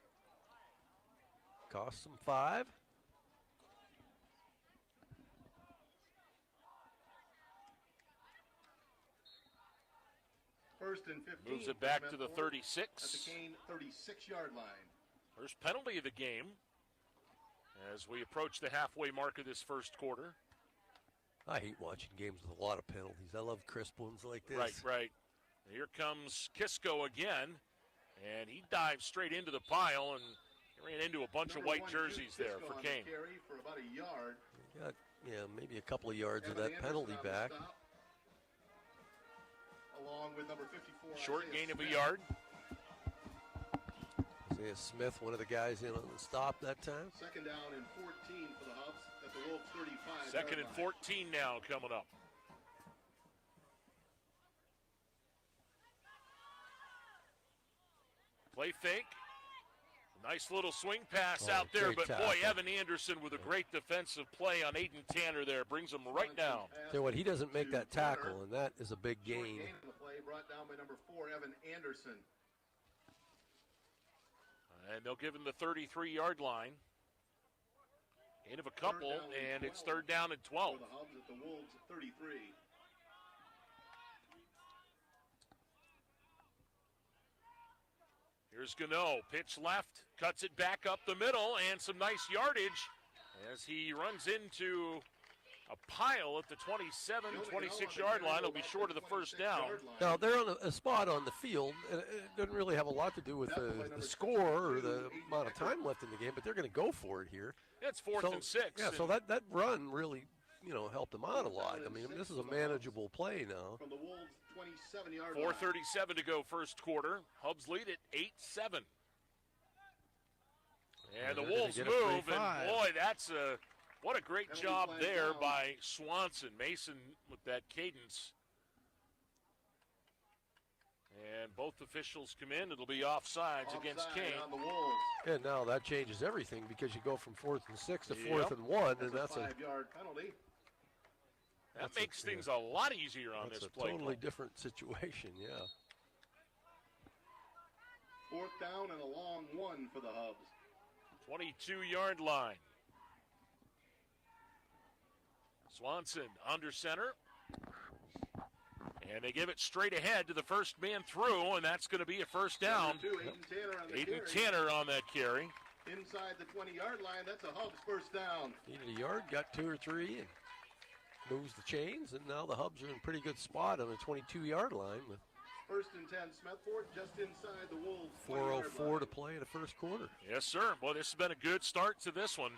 Cost them 5. First and 15. Moves it back to the 36. At the Kane 36-yard line. First penalty of the game as we approach the halfway mark of this first quarter. I hate watching games with a lot of penalties. I love crisp ones like this. Right. Here comes Kisco again, and he dives straight into the pile and ran into a bunch of white jerseys there for Kane. Carry for about a yard. Got, maybe a couple of yards of that penalty back. Along with number 54. Short gain of a yard. Isaiah Smith, one of the guys in on the stop that time. Second down and 14 for the Hubs at the Wolves 35. Second and 14 now coming up. Play fake. Nice little swing pass out there, but tackle. boy, Evan Anderson with a great defensive play on Aiden Tanner there brings him right down. Tell you what, he doesn't make that tackle, and that is a big gain. Short gain on the play brought down by number 4, Evan Anderson. And they'll give him the 33-yard line. Gain of a couple, and it's third down and 12. For the Hubs at the Wolves 33. Here's Gano, pitch left, cuts it back up the middle, and some nice yardage as he runs into a pile at the 27, 26-yard line. He'll be short of the first down. Now, they're on a spot on the field. And it doesn't really have a lot to do with the score or the amount of time left in the game, but they're going to go for it here. Yeah, it's fourth and 6. Yeah, so that run really, helped them out a lot. I mean, this is a manageable play now. From the Wolves 27-yard line. 4:37 to go first quarter. Hubs lead at 8-7. And the Wolves move, and boy, what a great job there by Swanson. Mason with that cadence. And both officials come in. It'll be offsides against Kane. On the Wolves. And now that changes everything because you go from 4th and 6 to 4th and 1, and that's a 5-yard penalty. That makes things a lot easier on this play. That's a totally different situation, yeah. Fourth down and a long one for the Hubs. 22-yard line. Swanson under center. And they give it straight ahead to the first man through, and that's going to be a first down. Aiden Tanner on that carry. Inside the 20-yard line, that's a Hubs first down. Needed a yard, got 2 or 3, and moves the chains, and now the Hubs are in a pretty good spot on the 22-yard line with First and 10, Smethport just inside the Wolves. 4:04 to play in the first quarter. Yes, sir. Boy, this has been a good start to this one.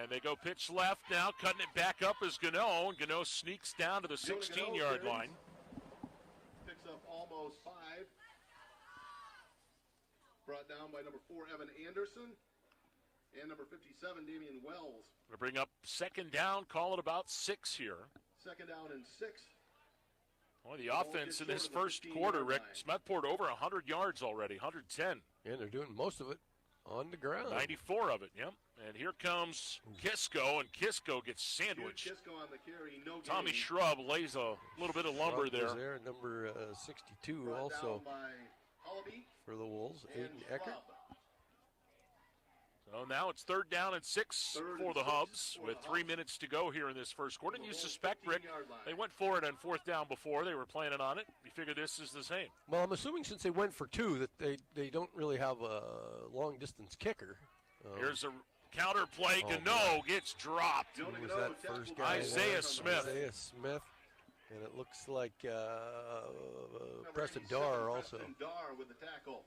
And they go pitch left now, cutting it back up is Gano, and Gano sneaks down to the 16-yard line. Picks up almost 5. Brought down by number 4, Evan Anderson, and number 57, Damian Wells. Going to bring up second down, call it about 6 here. Second down and 6. Well, the offense in this first quarter, Rick, Smethport over 100 yards already, 110. And they're doing most of it on the ground. 94 of it, yep. And here comes Kisco, and Kisco gets sandwiched. Kisco on the carry, no Tommy gain. Shrub lays a little bit of lumber Shrub there. was number 62 Brought also down by Hullaby for the Wolves, and Aiden Eckert. Schwab. So now it's third down and 6 for the Hubs with 3 minutes to go here in this first quarter. And you suspect, Rick, they went for it on fourth down before. They were planning on it. You figure this is the same. Well, I'm assuming since they went for 2 that they don't really have a long-distance kicker. Here's a counter play. Gano gets dropped. Who was that first guy? Isaiah Smith. Isaiah Smith. And it looks like Preston Darr also. Preston Darr with the tackle.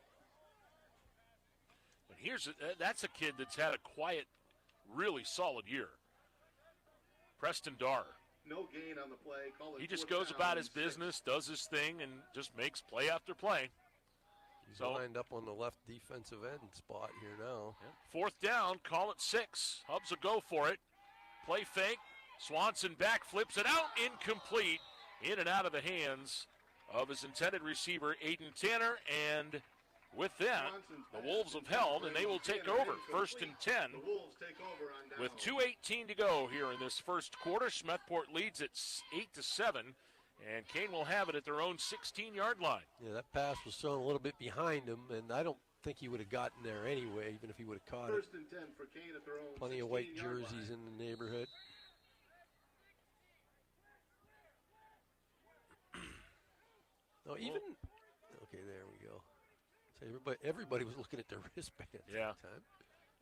And that's a kid that's had a quiet, really solid year. Preston Darr. No gain on the play. Call it He just fourth goes down about and his 6. business, does his thing, and just makes play after play. He's lined up on the left defensive end spot here now. Fourth down, call it 6. Hubs will go for it. Play fake. Swanson back, flips it out, incomplete. In and out of the hands of his intended receiver, Aiden Tanner. And with that, the Wolves have held, and they will take over. First and 10 The Wolves take over on down. with 2:18 to go here in this first quarter. Smethport leads at 8-7, and Kane will have it at their own 16-yard line. Yeah, that pass was thrown a little bit behind him, and I don't think he would have gotten there anyway, even if he would have caught First it. and 10 for Kane at their own Plenty of white 16-yard jerseys line. in the neighborhood. No, even okay. There we go. So everybody was looking at their wristbands Yeah. at the time.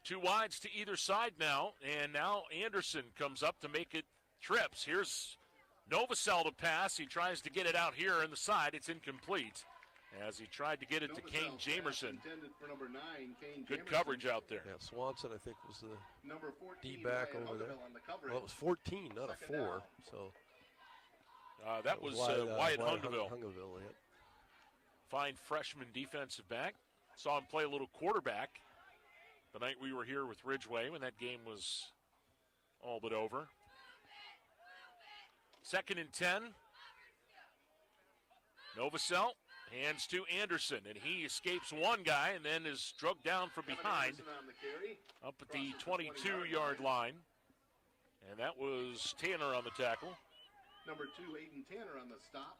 2 wides to either side now, and now Anderson comes up to make it trips. Here's Novosel to pass. He tries to get it out here in the side. It's incomplete as he tried to get it to Kane Jamerson. Intended for number 9, Kane Good Jamerson. coverage out there. Yeah, Swanson, I think, was the Number 14, D-back Ryan over there. Hugaville on the coverage. Well, it was 14, not a Second 4. down. So That was Wyatt Hungaville. Hungaville, yeah. Fine freshman defensive back. Saw him play a little quarterback the night we were here with Ridgeway when that game was all but over. Second and 10. Novosel hands to Anderson, and he escapes one guy and then is drugged down from behind Anderson on the carry. up at the 22-yard line. And that was Tanner on the tackle. Number 2, Aiden Tanner on the stop.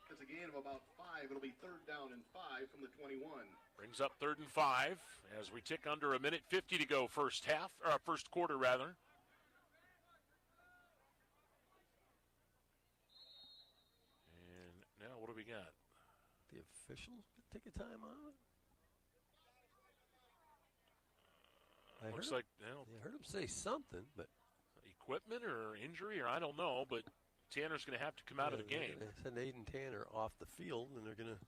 That's a gain of about 5. It'll be third down and 5 from the 21. Brings up 3rd and 5 as we tick under 1:50 to go first quarter rather. And now what do we got? The officials take a timeout. Looks like I heard him say something, but equipment or injury or I don't know, but Tanner's going to have to come out of the game. They send Aiden Tanner off the field, and they're going to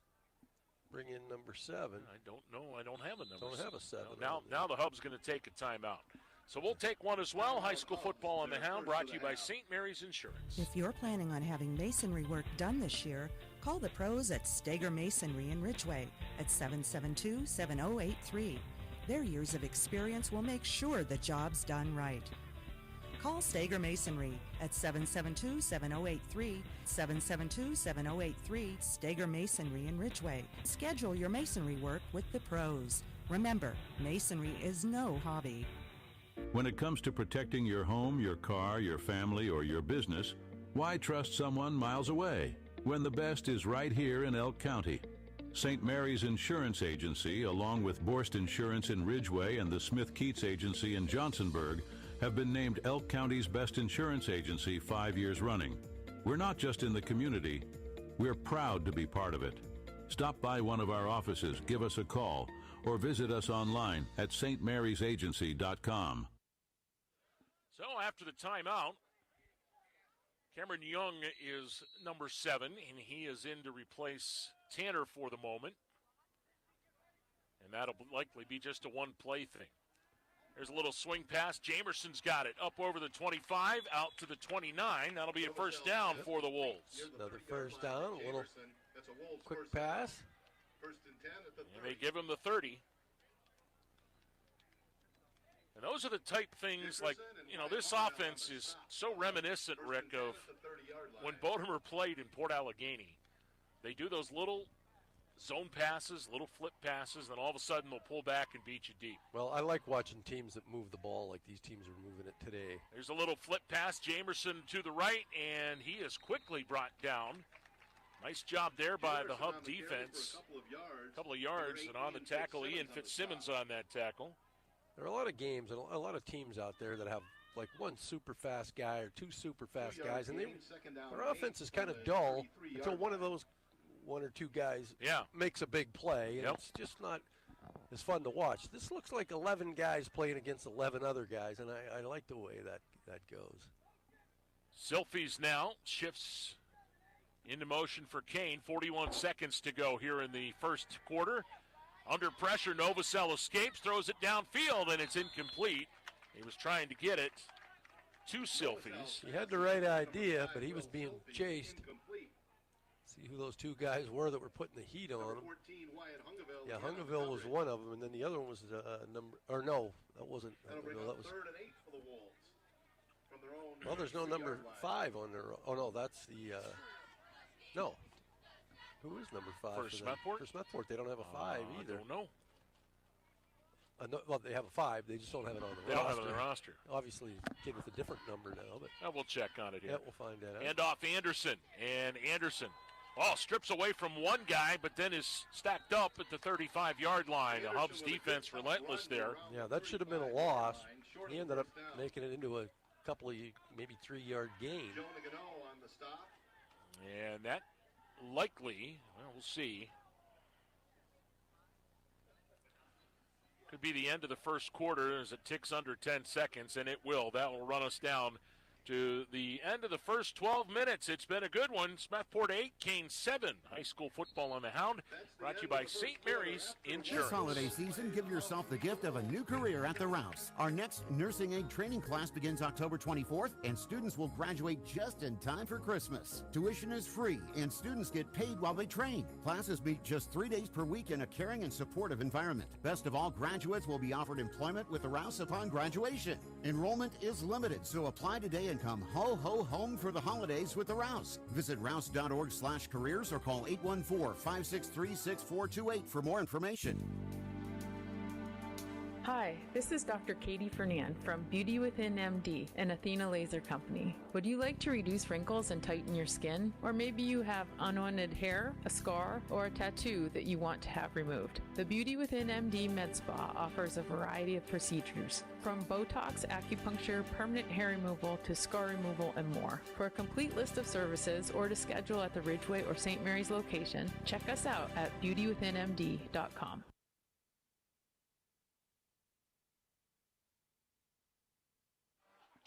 bring in number 7. I don't know. I don't have a number. Don't have a 7. Now the Hub's going to take a timeout. So we'll take one as well. High school football on the Hound brought to you by St. Mary's Insurance. If you're planning on having masonry work done this year, call the pros at Steger Masonry in Ridgeway at 772-7083. Their years of experience will make sure the job's done right. Call Steger Masonry at 772-7083, 772-7083, Steger Masonry in Ridgeway. Schedule your masonry work with the pros. Remember, masonry is no hobby. When it comes to protecting your home, your car, your family, or your business, why trust someone miles away when the best is right here in Elk County? St. Mary's Insurance Agency, along with Borst Insurance in Ridgeway and the Smith Keats Agency in Johnsonburg, have been named Elk County's best insurance agency 5 years running. We're not just in the community, we're proud to be part of it. Stop by one of our offices, give us a call, or visit us online at stmariesagency.com. So after the timeout, Cameron Young is number 7, and he is in to replace Tanner for the moment. And that'll likely be just a one-play thing. There's a little swing pass. Jamerson's got it up over the 25, out to the 29. That'll be a first down for the Wolves. Another first down, a little quick pass. And they give him the 30. And those are the type things like, this offense is so reminiscent, Rick, of when Baltimore played in Port Allegheny. They do those little zone passes, little flip passes, then all of a sudden they'll pull back and beat you deep. Well, I like watching teams that move the ball like these teams are moving it today. There's a little flip pass, Jamerson to the right, and he is quickly brought down. Nice job there by the Hub defense. A couple of yards, and on the tackle, Ian Fitzsimmons on that tackle. There are a lot of games and a lot of teams out there that have like one super fast guy or two super fast guys, and their offense is kind of dull until one of those one or two guys makes a big play, and it's just not as fun to watch. This looks like 11 guys playing against 11 other guys, and I like the way that goes. Silfies now shifts into motion for Kane. 41 seconds to go here in the first quarter. Under pressure, Novosel escapes, throws it downfield, and it's incomplete. He was trying to get it to Silfies. He had the right idea, but he was being chased. See who those two guys were that were putting the heat on him. Yeah, Hungerville was one of them, and then the other one was no, that wasn't Hungerville. That was. Well, there's no number 5 on there. Oh no, that's the no. Who is number 5 for Smethport? For Smethport, they don't have a 5 either. I don't know. No, well, they have a 5. They just don't have it on the roster. They don't have it on the roster. Obviously, kid with a different number now. But we'll check on it here. Yeah, we'll find that out. Hand off Anderson. And Anderson, strips away from one guy, but then is stacked up at the 35-yard line. The Hub's defense relentless there. Yeah, that should have been a loss. He ended up making it into a couple of maybe 3-yard gain. And that likely, we'll see, could be the end of the first quarter as it ticks under 10 seconds, and it will. That will run us down to the end of the first 12 minutes. It's been a good one. Smethport 8, Kane 7. High school football on the Hound. Brought to you by St. Mary's Insurance. This holiday season, give yourself the gift of a new career at the Rouse. Our next nursing aid training class begins October 24th, and students will graduate just in time for Christmas. Tuition is free, and students get paid while they train. Classes meet just 3 days per week in a caring and supportive environment. Best of all, graduates will be offered employment with the Rouse upon graduation. Enrollment is limited, so apply today and come home for the holidays with the Rouse. Visit rouse.org/careers or call 814-563-6428 for more information. Hi, this is Dr. Katie Fernand from Beauty Within MD and Athena Laser Company. Would you like to reduce wrinkles and tighten your skin? Or maybe you have unwanted hair, a scar, or a tattoo that you want to have removed? The Beauty Within MD Med Spa offers a variety of procedures, from Botox, acupuncture, permanent hair removal, to scar removal, and more. For a complete list of services or to schedule at the Ridgeway or St. Mary's location, check us out at beautywithinmd.com.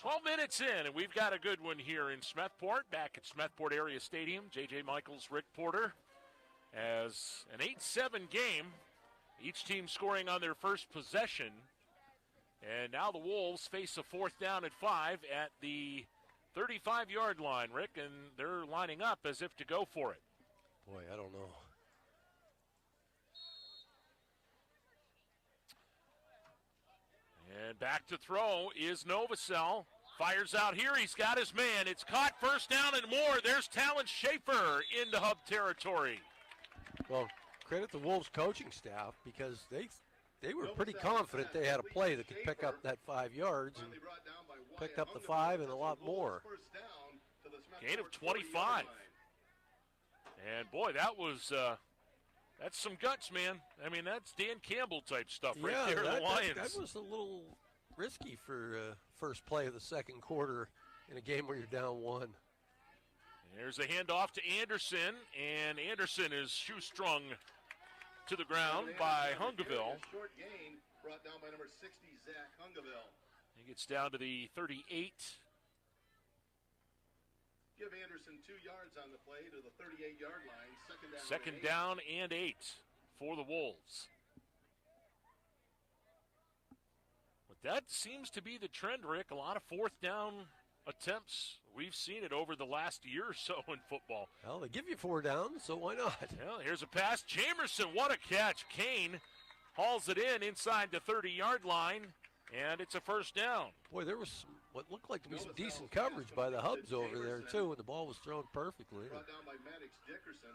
12 minutes in, and we've got a good one here in Smethport, back at Smethport Area Stadium. J.J. Michaels, Rick Porter, as an 8-7 game, each team scoring on their first possession. And now the Wolves face a 4th down and 5 at the 35-yard line, Rick, and they're lining up as if to go for it. Boy, I don't know. And back to throw is Novosel. Fires out here. He's got his man. It's caught, first down and more. There's Talon Schaefer into Hub territory. Well, credit the Wolves coaching staff because they they were pretty confident they had a play that could pick up that 5 yards, and picked up the 5 and a lot more. Gain of 25. And, boy, that was that's some guts, man. I mean, that's Dan Campbell type stuff right there, the Lions. That was a little risky for first play of the second quarter in a game where you're down 1. There's a handoff to Anderson, and Anderson is shoestrung to the ground by Hungaville. Short gain brought down by number 60, Zach Hungaville. He gets down to the 38. Give Anderson 2 yards on the play to the 38-yard line. Second down and 8 for the Wolves. But that seems to be the trend, Rick. A lot of fourth down attempts. We've seen it over the last year or so in football. Well, they give you 4 downs, so why not? Well, here's a pass. Jamerson, what a catch. Kane hauls it in inside the 30-yard line, and it's a first down. Boy, there was what looked like to be some decent coverage by the Hubs over there, too, and the ball was thrown perfectly. Brought down by Maddox Dickerson.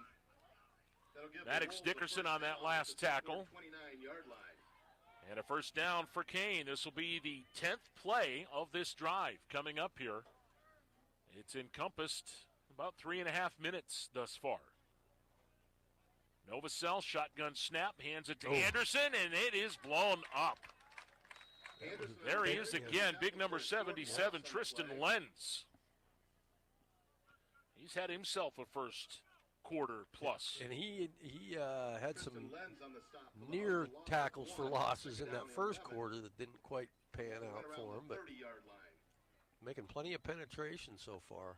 Maddox Dickerson on that last tackle. 29-yard line. And a first down for Kane. This will be the 10th play of this drive coming up here. It's encompassed about 3.5 minutes thus far. Novosel, shotgun snap, hands it to Anderson, and it is blown up. There he is again, big number 77, Tristan Lenz. He's had himself a first quarter plus. And he had some near tackles for losses in that first quarter that didn't quite pan out for him, but making plenty of penetration so far.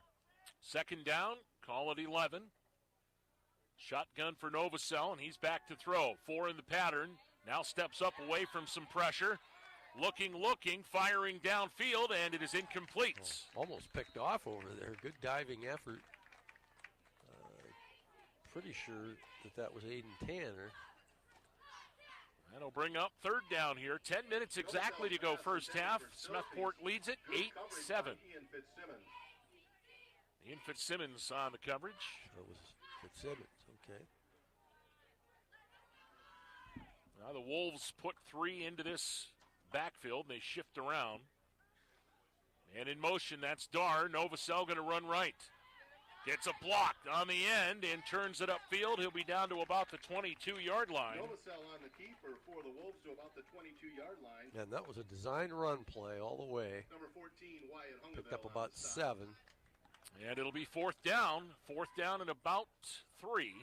Second down, call it 11. Shotgun for Novosel, and he's back to throw. 4 in the pattern, now steps up away from some pressure. Looking, firing downfield, and it is incomplete. Almost picked off over there. Good diving effort. Pretty sure that was Aiden Tanner. That'll bring up third down here. 10 minutes exactly to go first half. Smethport leads it 8-7. Ian Fitzsimmons on the coverage. That was Fitzsimmons, okay. Now the Wolves put 3 into this backfield, and they shift around. And in motion, that's Dar. Novosel going to run right. Gets a block on the end and turns it upfield. He'll be down to about the 22-yard line. Novosel on the keeper for the Wolves to about the 22-yard line. And that was a design run play all the way. Number 14, Wyatt Hungaville. Picked up about 7. And it'll be fourth down. Fourth down and about 3.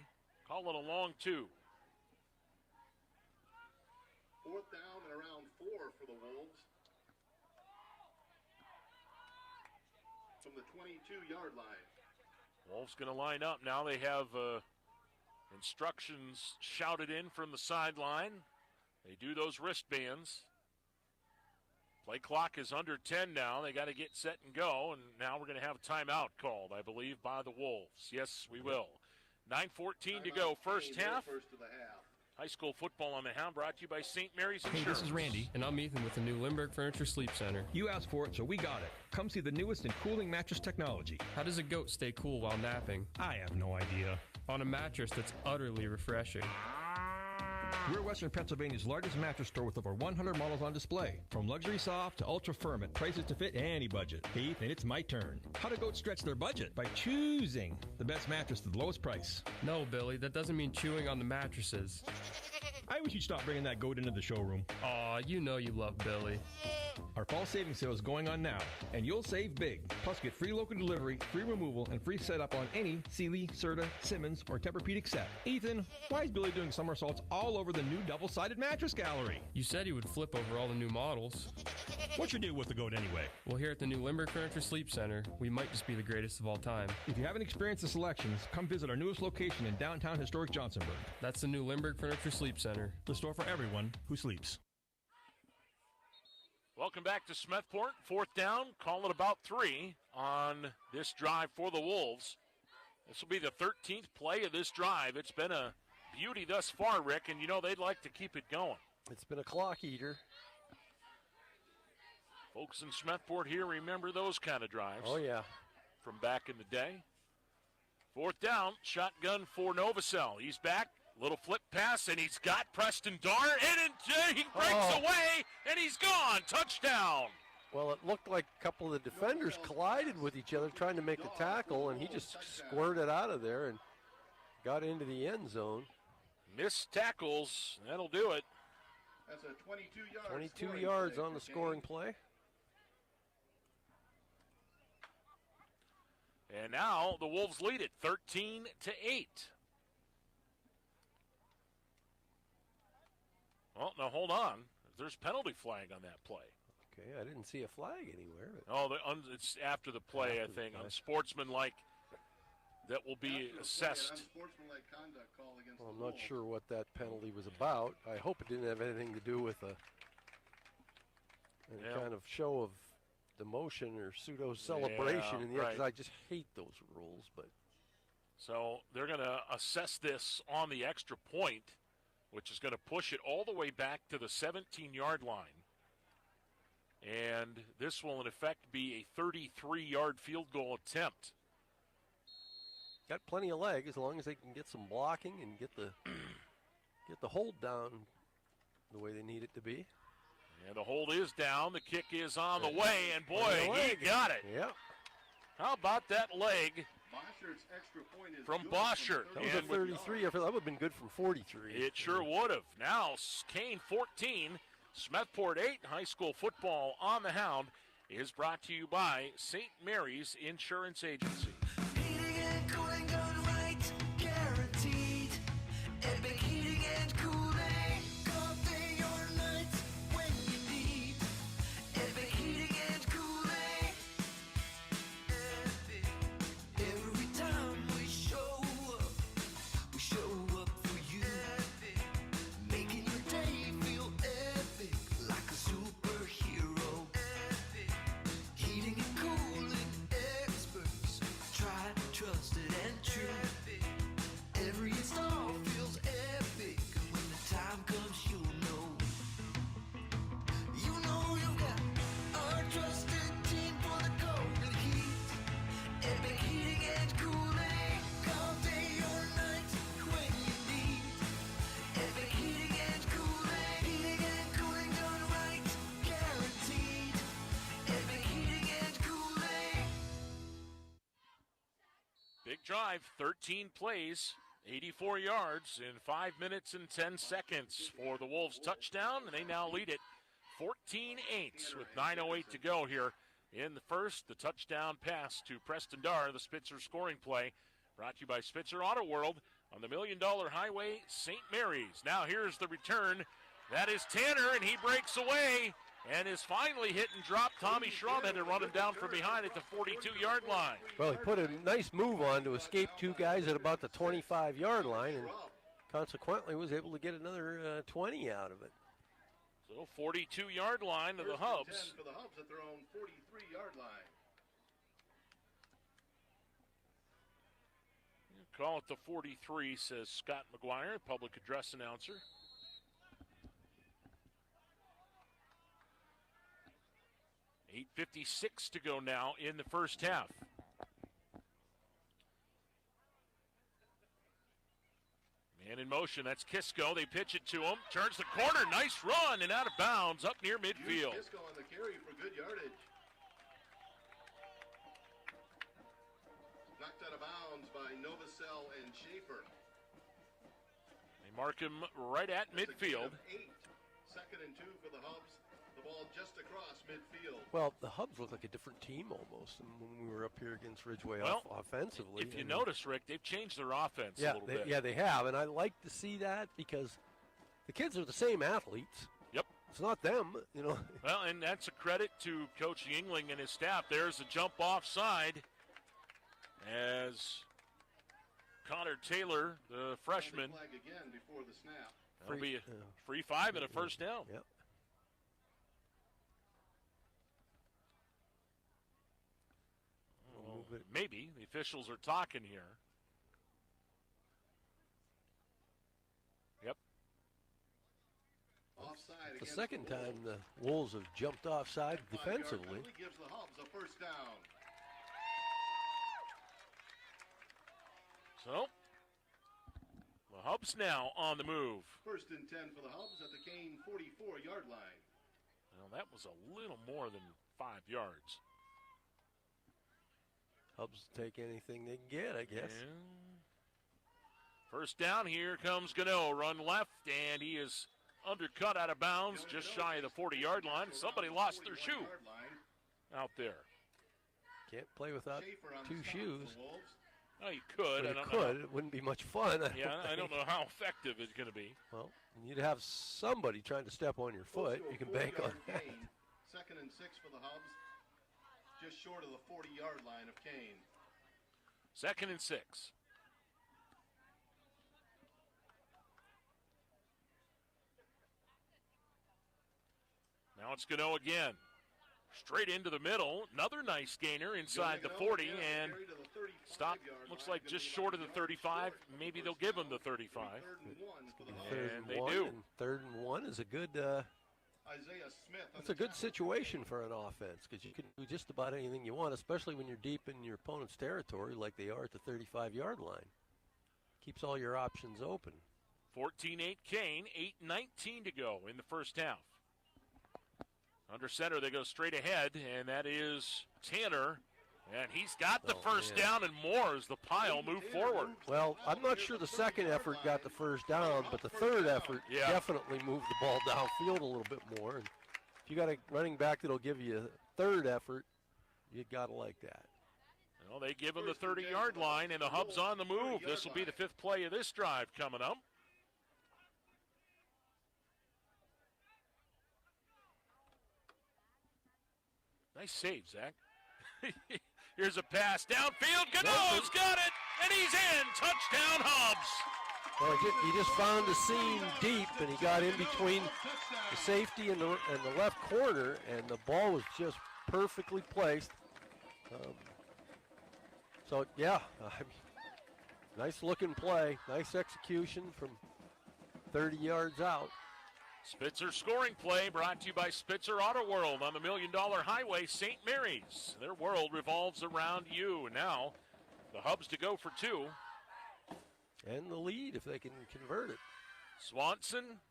Call it a long 2. Fourth down and around 4 for the Wolves. From the 22-yard line. Wolves going to line up. Now they have instructions shouted in from the sideline. They do those wristbands. Play clock is under 10 now. They got to get set and go, and now we're going to have a timeout called, I believe, by the Wolves. Yes, we will. 9:14 to go, first half. High school football on the Hound brought to you by St. Mary's Insurance. Hey, this is Randy, and I'm Ethan with the new Lindbergh Furniture Sleep Center. You asked for it, so we got it. Come see the newest in cooling mattress technology. How does a goat stay cool while napping? I have no idea. On a mattress that's utterly refreshing. We're Western Pennsylvania's largest mattress store with over 100 models on display. From luxury soft to ultra firm at prices to fit any budget. Hey, Ethan, it's my turn. How do goats stretch their budget? By choosing the best mattress at the lowest price. No, Billy, that doesn't mean chewing on the mattresses. I wish you'd stop bringing that goat into the showroom. Aw, you know you love Billy. Our fall savings sale is going on now, and you'll save big. Plus, get free local delivery, free removal, and free setup on any Sealy, Serta, Simmons, or Tempur-Pedic set. Ethan, why is Billy doing somersaults all over the new double-sided mattress gallery? You said he would flip over all the new models. What's your deal with the goat anyway? Well, here at the new Lindbergh Furniture Sleep Center, we might just be the greatest of all time. If you haven't experienced the selections, come visit our newest location in downtown historic Johnsonburg. That's the new Lindbergh Furniture Sleep Center. The store for everyone who sleeps. Welcome back to Smethport. Fourth down, call it about 3 on this drive for the Wolves. This will be the 13th play of this drive. It's been a beauty thus far, Rick, and you know they'd like to keep it going. It's been a clock eater. Folks in Smethport here remember those kind of drives. Oh, yeah. From back in the day. Fourth down, shotgun for Novosel. He's back, Little flip pass, and he's got Preston Dar, and he breaks away, and he's gone. Touchdown. Well, it looked like a couple of the defenders collided with each other trying to make a tackle, and he just squirted out of there and got into the end zone. Missed tackles, that'll do it. That's a 22-yard 22 yards on the scoring play. And now the Wolves lead it 13-8. Well, now hold on. There's penalty flag on that play. Okay, I didn't see a flag anywhere. It's after the play, I think. Unsportsmanlike, that will be assessed. Unsportsmanlike conduct call against Well, I'm the not sure what that penalty was about. I hope it didn't have anything to do with any kind of show of demotion or pseudo-celebration in the end, because I just hate those rules. But so they're going to assess this on the extra point, which is going to push it all the way back to the 17-yard line. And this will, in effect, be a 33-yard field goal attempt. Got plenty of leg as long as they can get some blocking and get the hold down the way they need it to be. And the hold is down. The kick is on the way, and boy, he got it. Yep. How about that leg Boshert's extra point is from Boschert? That was a 33. That would have been good from 43. It sure would have. Now, Kane 14, Smethport 8. High school football on the Hound is brought to you by St. Mary's Insurance Agency. Heating and cooling done right, guaranteed. Epic heating and cooling, all day or night when you need. Epic heating and cooling. Epic. Every time we show up for you. Epic. Making your day feel epic, like a superhero. Epic. Heating and cooling experts, tried, trusted, and true. Epic. Every install feels epic, and when the time comes, you'll know. You know you've got our trusted team for the golden heat. Epic heating and cooling, all day or night when you need. Epic heating and cooling done right, guaranteed. Epic heating and cooling. Big drive, 13 plays, 84 yards in 5 minutes and 10 seconds for the Wolves touchdown, and they now lead it 14-8 with 9:08 to go here in the first. The touchdown pass to Preston Dar, the Spitzer scoring play, brought to you by Spitzer Auto World on the $1 Million Highway, St. Mary's. Now here's the return. That is Tanner, and he breaks away and is finally hit and dropped. Tommy Schramm had to run him down from behind at the 42-yard line. Well, he put a nice move on to escape two guys at about the 25-yard line, and consequently was able to get another 20 out of it. So 42-yard line to the Hubs. For the Hubs at their own 43-yard line. Call it the 43, says Scott McGuire, public address announcer. $8:56 to go now in the first half. Man in motion, that's Kisco. They pitch it to him, turns the corner, nice run, and out of bounds up near midfield. Kisco on the carry for good yardage. Knocked out of bounds by Novacell and Schaefer. They mark him right at That's a gain midfield. of 8. 2nd and 2 for the Hubs. The ball just across midfield. Well, the Hubs look like a different team almost than when we were up here against Ridgeway offensively. If you notice, Rick, they've changed their offense a little bit. Yeah, they have, and I like to see that because the kids are the same athletes. Yep. It's not them, you know. Well, and that's a credit to Coach Yingling and his staff. There's a jump offside as Connor Taylor, the freshman, Flag again before the snap. that'll be a free 5 and a first down. Yep. Well, maybe. The officials are talking here. Yep. Offside The against second the time Wolves. the Wolves have jumped offside 5-yard defensively. penalty gives the Hubs a first down. So, the Hubs Hubs now on the move. 1st and 10 for the Hubs at the Kane 44-yard line. Well, that was a little more than 5 yards. Hubs take anything they can get, I guess. And first down, here comes Gano. Run left, and he is undercut out of bounds, just shy of the 40-yard line. Somebody lost their shoe out there. Can't play without 2 shoes. Oh, you could. But it wouldn't be much fun. I don't know how effective it's going to be. Well, you'd have somebody trying to step on your foot. You can bank on that. 2nd and 6 for the Hubs, just short of the 40-yard line of Kane. 2nd and 6. Now it's Gano again. Straight into the middle. Another nice gainer inside the 40, and stop. Looks like just short of the 35. Maybe they'll give him the 35. And they do. 3rd and 1 is a good. That's a good situation for an offense because you can do just about anything you want, especially when you're deep in your opponent's territory, like they are at the 35-yard line. Keeps all your options open. 14-8 Kane. 8:19 to go in the first half. Under center, they go straight ahead, and that is Tanner. And he's got the first down and more as the pile move forward. Well, I'm not sure the second effort got the first down, but the third effort definitely moved the ball downfield a little bit more. And if you got a running back that'll give you a third effort, you got to like that. Well, they give him the 30-yard line, and the Hubs on the move. This will be the 5th play of this drive coming up. Nice save, Zach. Here's a pass downfield. Gano's got it, and he's in. Touchdown, Hubs. Well, he just found the seam deep, and he got in between the safety and the left corner, and the ball was just perfectly placed. Nice-looking play. Nice execution from 30 yards out. Spitzer scoring play brought to you by Spitzer Auto World on the $1 Million Highway, St. Mary's. Their world revolves around you. Now, the Hubs to go for 2. And the lead if they can convert it. Swanson,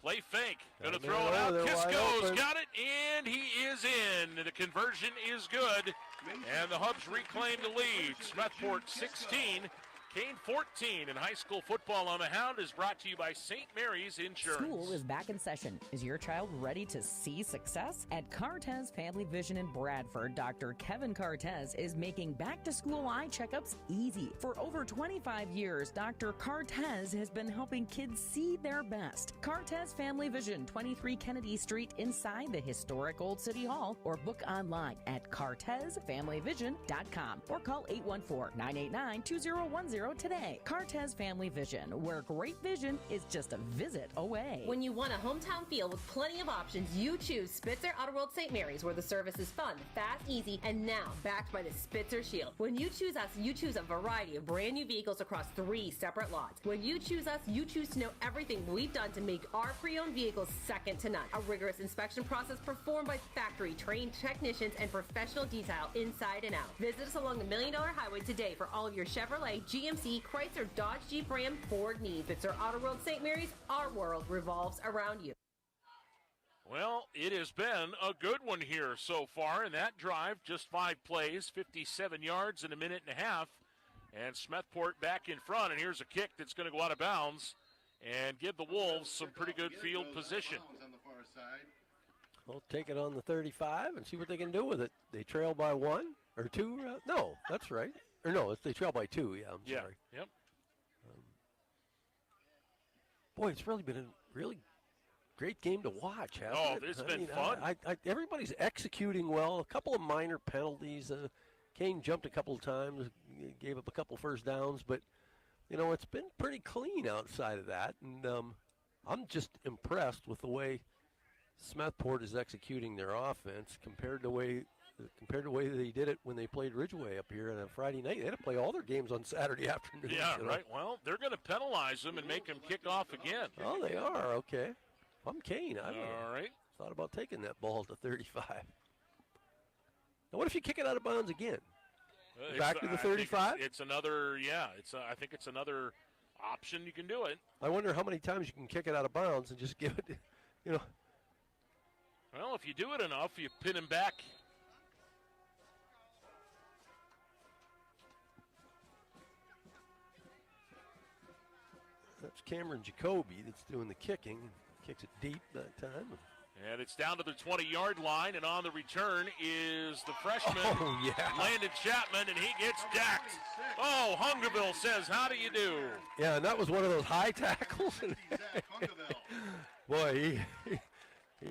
play fake. Going to throw it out. Kisco's got it, and he is in. The conversion is good, and the Hubs reclaim the lead. Smethport 16. Kane 14, and high school football on the Hound is brought to you by St. Mary's Insurance. School is back in session. Is your child ready to see success? At Cartez Family Vision in Bradford, Dr. Kevin Cartez is making back-to-school eye checkups easy. For over 25 years, Dr. Cartez has been helping kids see their best. Cartez Family Vision, 23 Kennedy Street inside the historic Old City Hall, or book online at cartezfamilyvision.com or call 814-989-2010 today. Cartez Family Vision, where great vision is just a visit away. When you want a hometown feel with plenty of options, you choose Spitzer Auto World St. Mary's, where the service is fun, fast, easy, and now backed by the Spitzer Shield. When you choose us, you choose a variety of brand new vehicles across 3 separate lots. When you choose us, you choose to know everything we've done to make our pre-owned vehicles second to none. A rigorous inspection process performed by factory trained technicians and professional detail inside and out. Visit us along the $1 Million Highway today for all of your Chevrolet, GMC, Chrysler, Dodge, Jeep, Ram, Ford needs. It's our Auto World St. Mary's. Our world revolves around you. Well, it has been a good one here so far in that drive. Just 5 plays, 57 yards in a minute and a half. And Smethport back in front. And here's a kick that's going to go out of bounds and give the Wolves some pretty good field position. We'll take it on the 35 and see what they can do with it. They trail by 1 or 2. No, that's right. Or no, they trail by 2. Yeah, I'm sorry. Yep. Boy, it's really been a really great game to watch, hasn't it? It's been fun. Everybody's executing well. A couple of minor penalties. Kane jumped a couple of times, gave up a couple first downs, but it's been pretty clean outside of that. And I'm just impressed with the way Smethport is executing their offense compared to the way they did it when they played Ridgeway up here on a Friday night. They had to play all their games on Saturday afternoon. Yeah, right. Well, they're going to penalize them and make them kick off again. Oh, they are. Okay. I'm Kane. I all right. Thought about taking that ball to 35. Now, what if you kick it out of bounds again? Back to the 35? It's another, I think it's another option, you can do it. I wonder how many times you can kick it out of bounds and just give it, Well, if you do it enough, you pin him back. That's Cameron Jacoby that's doing the kicking. Kicks it deep that time. And it's down to the 20-yard line, and on the return is the freshman, Landon Chapman, and he gets decked. Oh, Hungerville says, how do you do? Yeah, and that was one of those high tackles. Boy,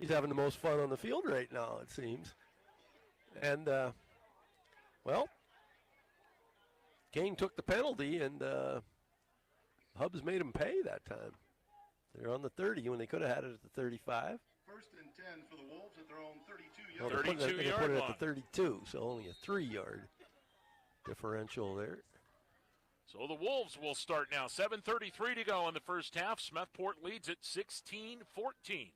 he's having the most fun on the field right now, it seems. And, Kane took the penalty, and Hubs made him pay that time. They're on the 30 when they could have had it at the 35. First and 10 for the Wolves at their own 32 Well, yard line. they put it at the 32, so only a 3-yard differential there. So the Wolves will start now. 7:33 to go in the first half. Smethport leads at 16-14.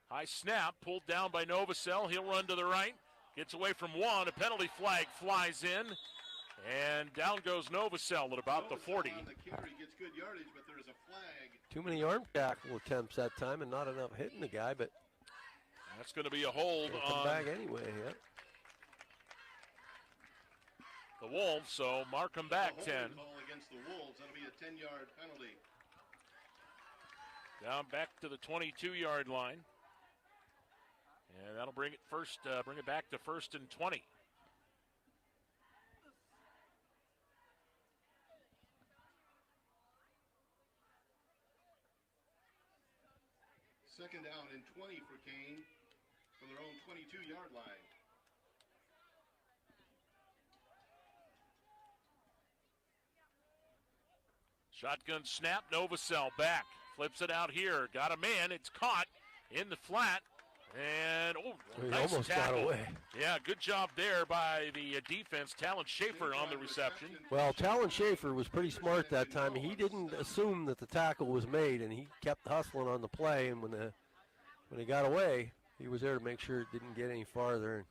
High snap, pulled down by Novacell. He'll run to the right. Gets away from one. A penalty flag flies in. And down goes Novacell at about the 40. On the carry gets good yardage, but there's a flag. Too many arm tackle attempts that time and not enough hitting the guy, but that's going to be a hold come on back anyway. Yeah. The Wolves, so mark them back 10. Call against the Wolves. That'll be a 10-yard penalty. Down back to the 22-yard line. And that'll bring it back to 1st and 20. Second down and 20 for Kane from their own 22-yard line. Shotgun snap, Novacell back. Flips it out here. Got a man. It's caught in the flat. And, he nice almost tackle. got away. Yeah, good job there by the defense. Talon Schaefer on the reception. Well, Talon Schaefer was pretty smart that time. He didn't assume that the tackle was made, and he kept hustling on the play. And when he got away, he was there to make sure it didn't get any farther.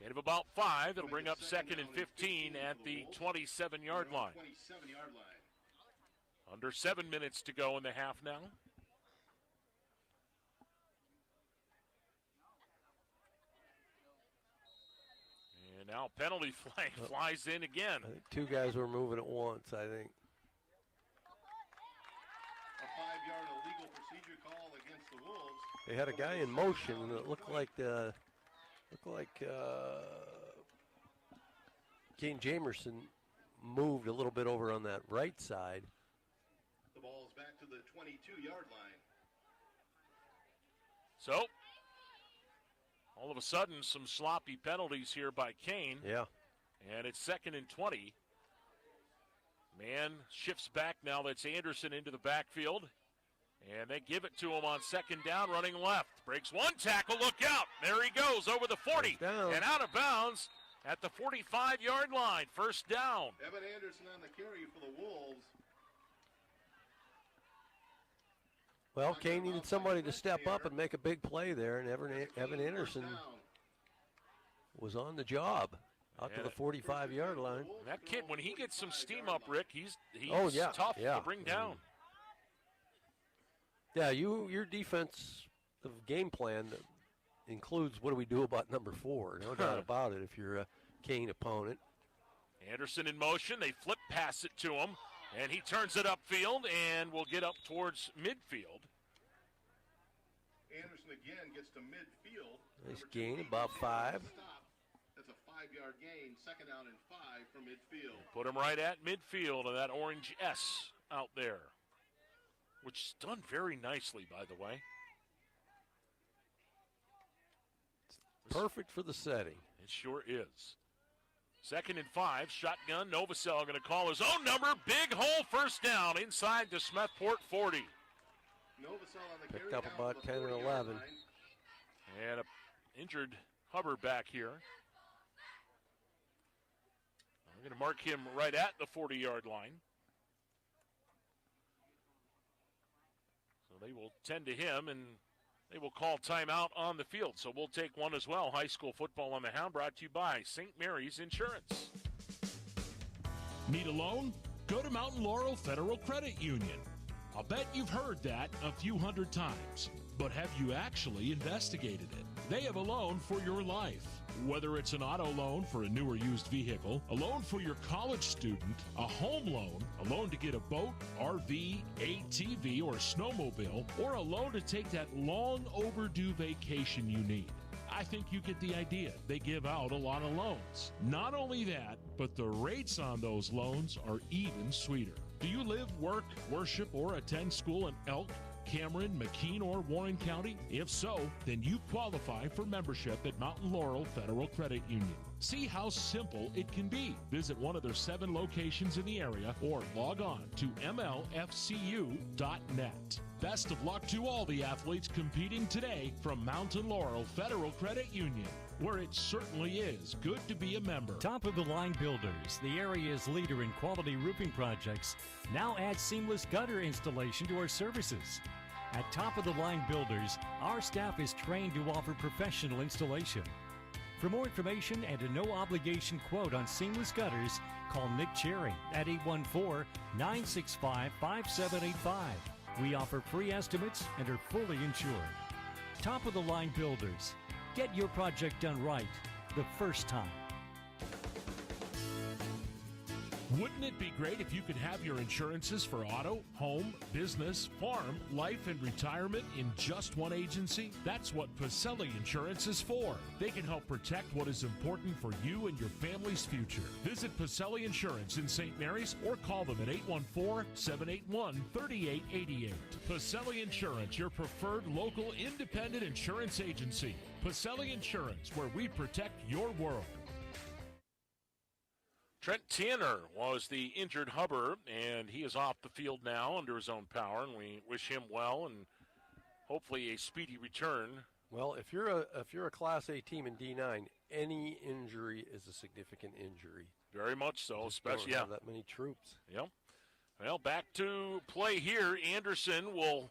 Gain of about 5. It'll bring up 2nd and 15 at the 27-yard line. Under 7 minutes to go in the half now. And now penalty flag flies in again. I think 2 guys were moving at once, I think. A 5-yard illegal procedure call against the Wolves. They had a guy in motion, and it looked like Kane Jamerson moved a little bit over on that right side. The ball's back to the 22-yard line. So, all of a sudden, some sloppy penalties here by Kane. Yeah. And it's 2nd and 20. Man shifts back now. That's Anderson into the backfield. And they give it to him on 2nd down, running left. Breaks one tackle, look out. There he goes over the 40. And out of bounds at the 45-yard line. 1st down. Evan Anderson on the carry for the Wolves. Well, Kane needed somebody to step up and make a big play there, and Evan Anderson was on the job out to the 45-yard line. And that kid, when he gets some steam up, Rick, he's tough to bring down. Yeah, your defensive game plan includes what do we do about number 4. No doubt about it if you're a Kane opponent. Anderson in motion. They flip pass it to him. And he turns it upfield and will get up towards midfield. Anderson again gets to midfield. Nice gain, about 5. That's a 5-yard gain. 2nd down and 5 from midfield. Put him right at midfield of that orange S out there, which is done very nicely, by the way. Perfect for the setting. It sure is. 2nd and 5, shotgun. Novacell going to call his own number. Big hole, 1st down inside the Smethport 40. Novacell on the Picked up about 10 or 11. And an injured Hubbard back here. I'm going to mark him right at the 40-yard line. So they will tend to him, and they will call timeout on the field. So we'll take one as well. High school football on the Hound brought to you by St. Mary's Insurance. Need a loan? Go to Mountain Laurel Federal Credit Union. I'll bet you've heard that a few hundred times, but have you actually investigated it? They have a loan for your life. Whether it's an auto loan for a new or used vehicle, a loan for your college student, a home loan, a loan to get a boat, RV, ATV, or snowmobile, or a loan to take that long overdue vacation you need. I think you get the idea. They give out a lot of loans. Not only that, but the rates on those loans are even sweeter. Do you live, work, worship, or attend school in Elk, Cameron, McKean, or Warren County? If so, then you qualify for membership at Mountain Laurel Federal Credit Union. See how simple it can be. Visit one of their 7 locations in the area or log on to mlfcu.net. Best of luck to all the athletes competing today from Mountain Laurel Federal Credit Union, where it certainly is good to be a member. Top of the line builders, the area's leader in quality roofing projects, now add seamless gutter installation to our services. At Top of the Line Builders, our staff is trained to offer professional installation. For more information and a no-obligation quote on seamless gutters, call Nick Cherry at 814-965-5785. We offer free estimates and are fully insured. Top of the Line Builders. Get your project done right the first time. Wouldn't it be great if you could have your insurances for auto, home, business, farm, life, and retirement in just one agency? That's what Pacelli Insurance is for. They can help protect what is important for you and your family's future. Visit Pacelli Insurance in St. Mary's or call them at 814-781-3888. Pacelli Insurance, your preferred local independent insurance agency. Pacelli Insurance, where we protect your world. Trent Tanner was the injured Hubber, and he is off the field now under his own power, and we wish him well and hopefully a speedy return. Well, if you're a Class A team in D9, any injury is a significant injury. Very much so, Just especially don't have that many troops. Yep. Well, back to play here. Anderson will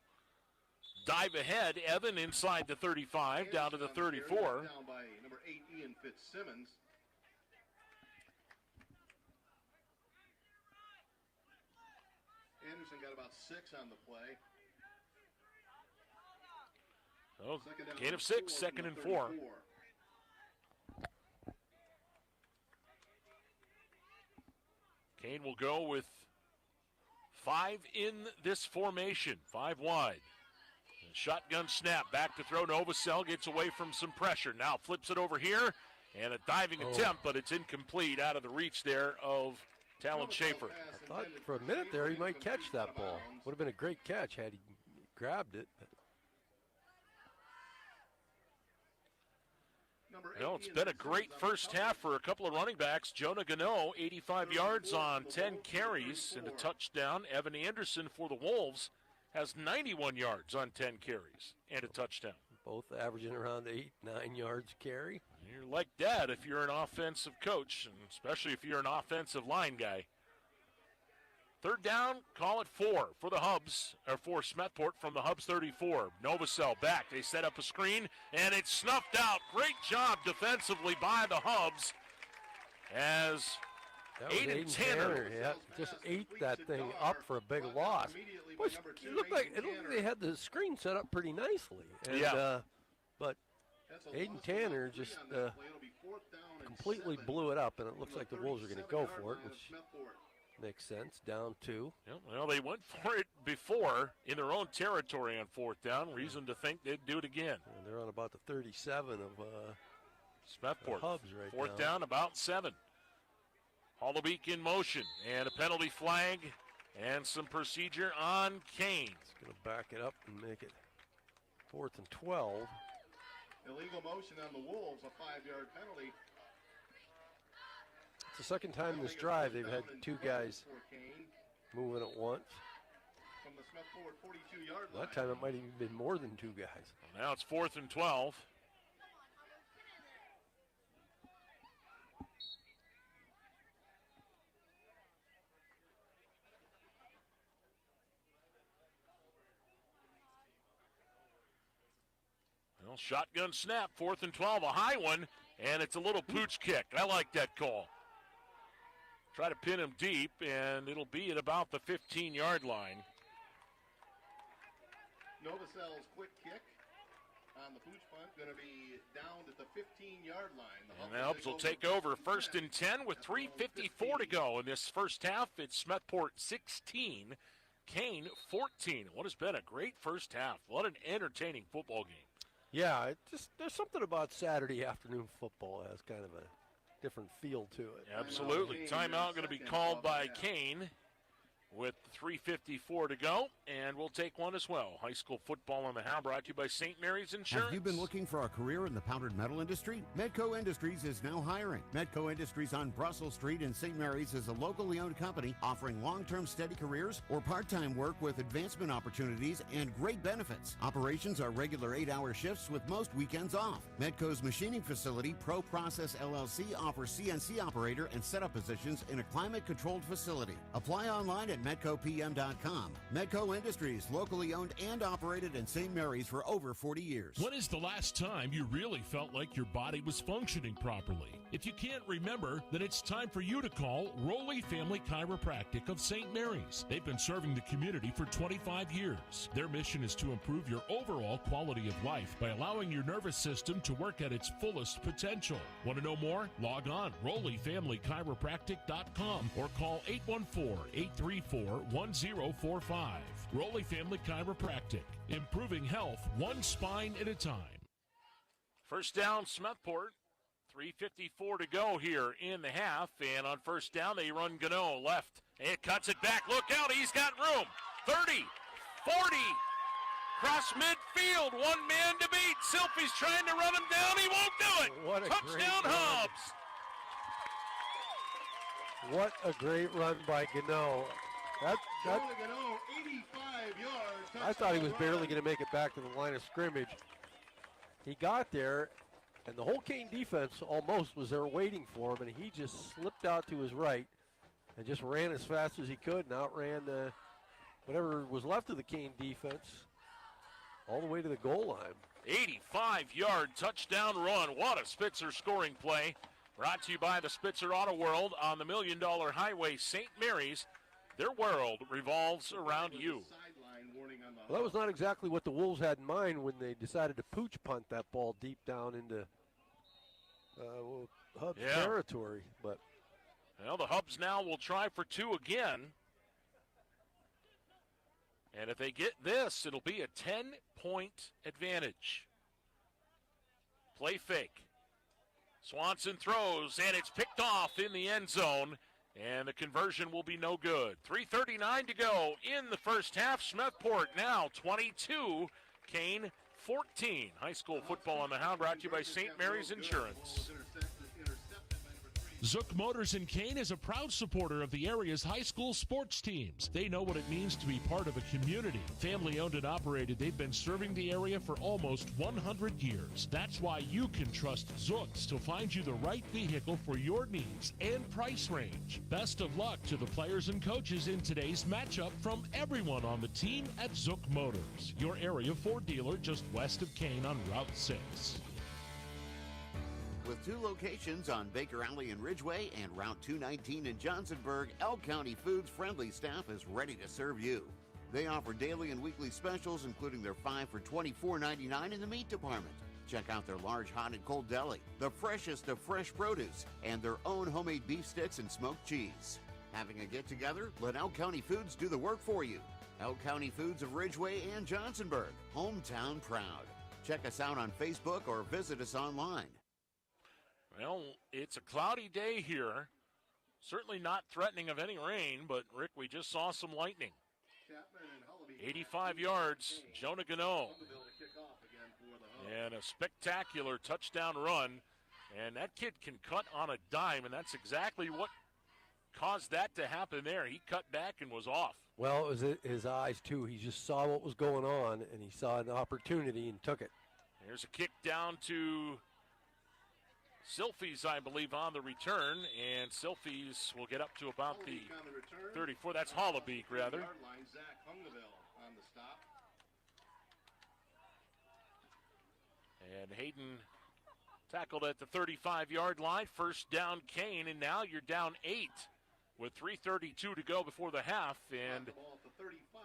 dive ahead. Evan inside the 35, down to the 34. Down by number 8, Ian Fitzsimmons. Anderson got about 6 on the play. So, gain of 6, second and 4. Kane will go with 5 in this formation, 5 wide. Shotgun snap, back to throw. Novosel gets away from some pressure. Now flips it over here, and a diving attempt, but it's incomplete out of the reach there of Talon Schaefer. I thought for a minute there he might catch that ball. Would have been a great catch had he grabbed it. Well, it's been a great first half for a couple of running backs. Jonah Gano, 85 yards on 10 carries and a touchdown. Evan Anderson for the Wolves has 91 yards on 10 carries and a touchdown. Both averaging around 8-9 yards carry. You're like that if you're an offensive coach, and especially if you're an offensive line guy. Third down, call it 4 for the Hubs, or for Smethport from the Hubs 34. Novosel back. They set up a screen, and it's snuffed out. Great job defensively by the Hubs as Aiden Tanner. Yeah, just ate that thing up for a big loss. Which it looked like they had the screen set up pretty nicely. And, but Aiden Tanner just completely blew it up, and it looks like the Wolves are going to go for it, which makes sense. Down 2. Yeah, well, they went for it before in their own territory on 4th down. Reason to think they'd do it again. And they're on about the 37 of Smethport. Hubs right 4th down, about 7. Holobeek in motion, and a penalty flag, and some procedure on Kane. It's going to back it up and make it 4th and 12. Illegal motion on the Wolves, a 5-yard penalty. It's the second time in this drive they've had 2 guys moving at once. From the Smethport 42-yard line. That time it might have even been more than 2 guys. Well, now it's 4th and 12. Well, shotgun snap, 4th and 12, a high one, and it's a little pooch kick. I like that call. try to pin him deep, and it'll be at about the 15-yard line. Novacell's quick kick on the pooch punt going to be down at the 15-yard line. And the Hubs will take over 1st and 10 with 3:54 to go in this first half. It's Smethport 16, Kane 14. What has been a great first half. What an entertaining football game. Yeah, there's something about Saturday afternoon football that has kind of a different feel to it. Absolutely. Timeout going to be called by Kane with 3:54 to go, and we'll take one as well. High school football on the How, brought to you by St. Mary's Insurance. Have you been looking for a career in the powdered metal industry? Medco Industries is now hiring. Medco Industries on Brussels Street in St. Mary's is a locally owned company offering long-term steady careers or part-time work with advancement opportunities and great benefits. Operations are regular 8-hour shifts with most weekends off. Medco's machining facility, Pro Process LLC, offers CNC operator and setup positions in a climate-controlled facility. Apply online at MedcoPM.com. Medco Industries, locally owned and operated in St. Mary's for over 40 years. When is the last time you really felt like your body was functioning properly? If you can't remember, then it's time for you to call Rowley Family Chiropractic of St. Mary's. They've been serving the community for 25 years. Their mission is to improve your overall quality of life by allowing your nervous system to work at its fullest potential. Want to know more? Log on RowleyFamilyChiropractic.com or call 814-834-1045. Rowley Family Chiropractic, improving health one spine at a time. First down, Smethport. 3:54 to go here in the half, and on first down they run Gano left. It cuts it back. Look out, he's got room. 30, 40, cross midfield, one man to beat. Silphy's trying to run him down. He won't do it. What a touchdown, great Hubs. What a great run by Gano. Gano, 85 yards. I thought he was barely going to make it back to the line of scrimmage. He got there, and the whole Kane defense almost was there waiting for him, and he just slipped out to his right and just ran as fast as he could and outran whatever was left of the Kane defense all the way to the goal line. 85-yard touchdown run. What a Spitzer scoring play. Brought to you by the Spitzer Auto World on the $1 Million Highway, St. Mary's. Their world revolves around you. Well, that was not exactly what the Wolves had in mind when they decided to pooch punt that ball deep down into Hubs territory. But well, the Hubs now will try for two again. And if they get this, it'll be a 10-point advantage. Play fake. Swanson throws, and it's picked off in the end zone. And the conversion will be no good. 3:39 to go in the first half. Smethport now 22, Kane 14. High school football on the Hound brought to you by St. Mary's Insurance. Zook Motors in Kane is a proud supporter of the area's high school sports teams. They know what it means to be part of a community. Family owned and operated, they've been serving the area for almost 100 years. That's why you can trust Zooks to find you the right vehicle for your needs and price range. Best of luck to the players and coaches in today's matchup from everyone on the team at Zook Motors, your area Ford dealer just west of Kane on Route 6. With two locations on Baker Alley in Ridgeway and Route 219 in Johnsonburg, Elk County Foods friendly staff is ready to serve you. They offer daily and weekly specials, including their 5 for $24.99 in the meat department. Check out their large hot and cold deli, the freshest of fresh produce, and their own homemade beef sticks and smoked cheese. Having a get-together? Let Elk County Foods do the work for you. Elk County Foods of Ridgeway and Johnsonburg, hometown proud. Check us out on Facebook or visit us online. Well, it's a cloudy day here. Certainly not threatening of any rain, but, Rick, we just saw some lightning. 85 yards, Jonah Gano. And a spectacular touchdown run. And that kid can cut on a dime, and that's exactly what caused that to happen there. He cut back and was off. well, it was his eyes, too. He just saw what was going on, and he saw an opportunity and took it. There's a kick down to Silphy's, I believe, on the return, and Silphy's will get up to about the 34. That's Hollabeek, rather. And Hayden tackled at the 35-yard line. First down, Kane, and now you're down 8 with 3:32 to go before the half, and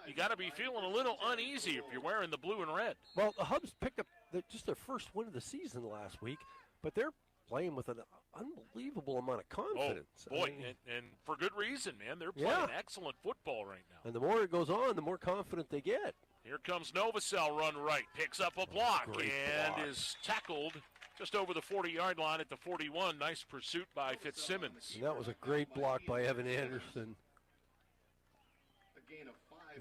you got to be feeling a little uneasy if you're wearing the blue and red. Well, the Hubs picked up just their first win of the season last week, but they're playing with an unbelievable amount of confidence. Oh, boy, and for good reason, man. They're playing excellent football right now. And the more it goes on, the more confident they get. Here comes Novosel, run right, picks up a block, and is tackled just over the 40-yard line at the 41. Nice pursuit by Fitzsimmons. And that was a great block by Evan Anderson.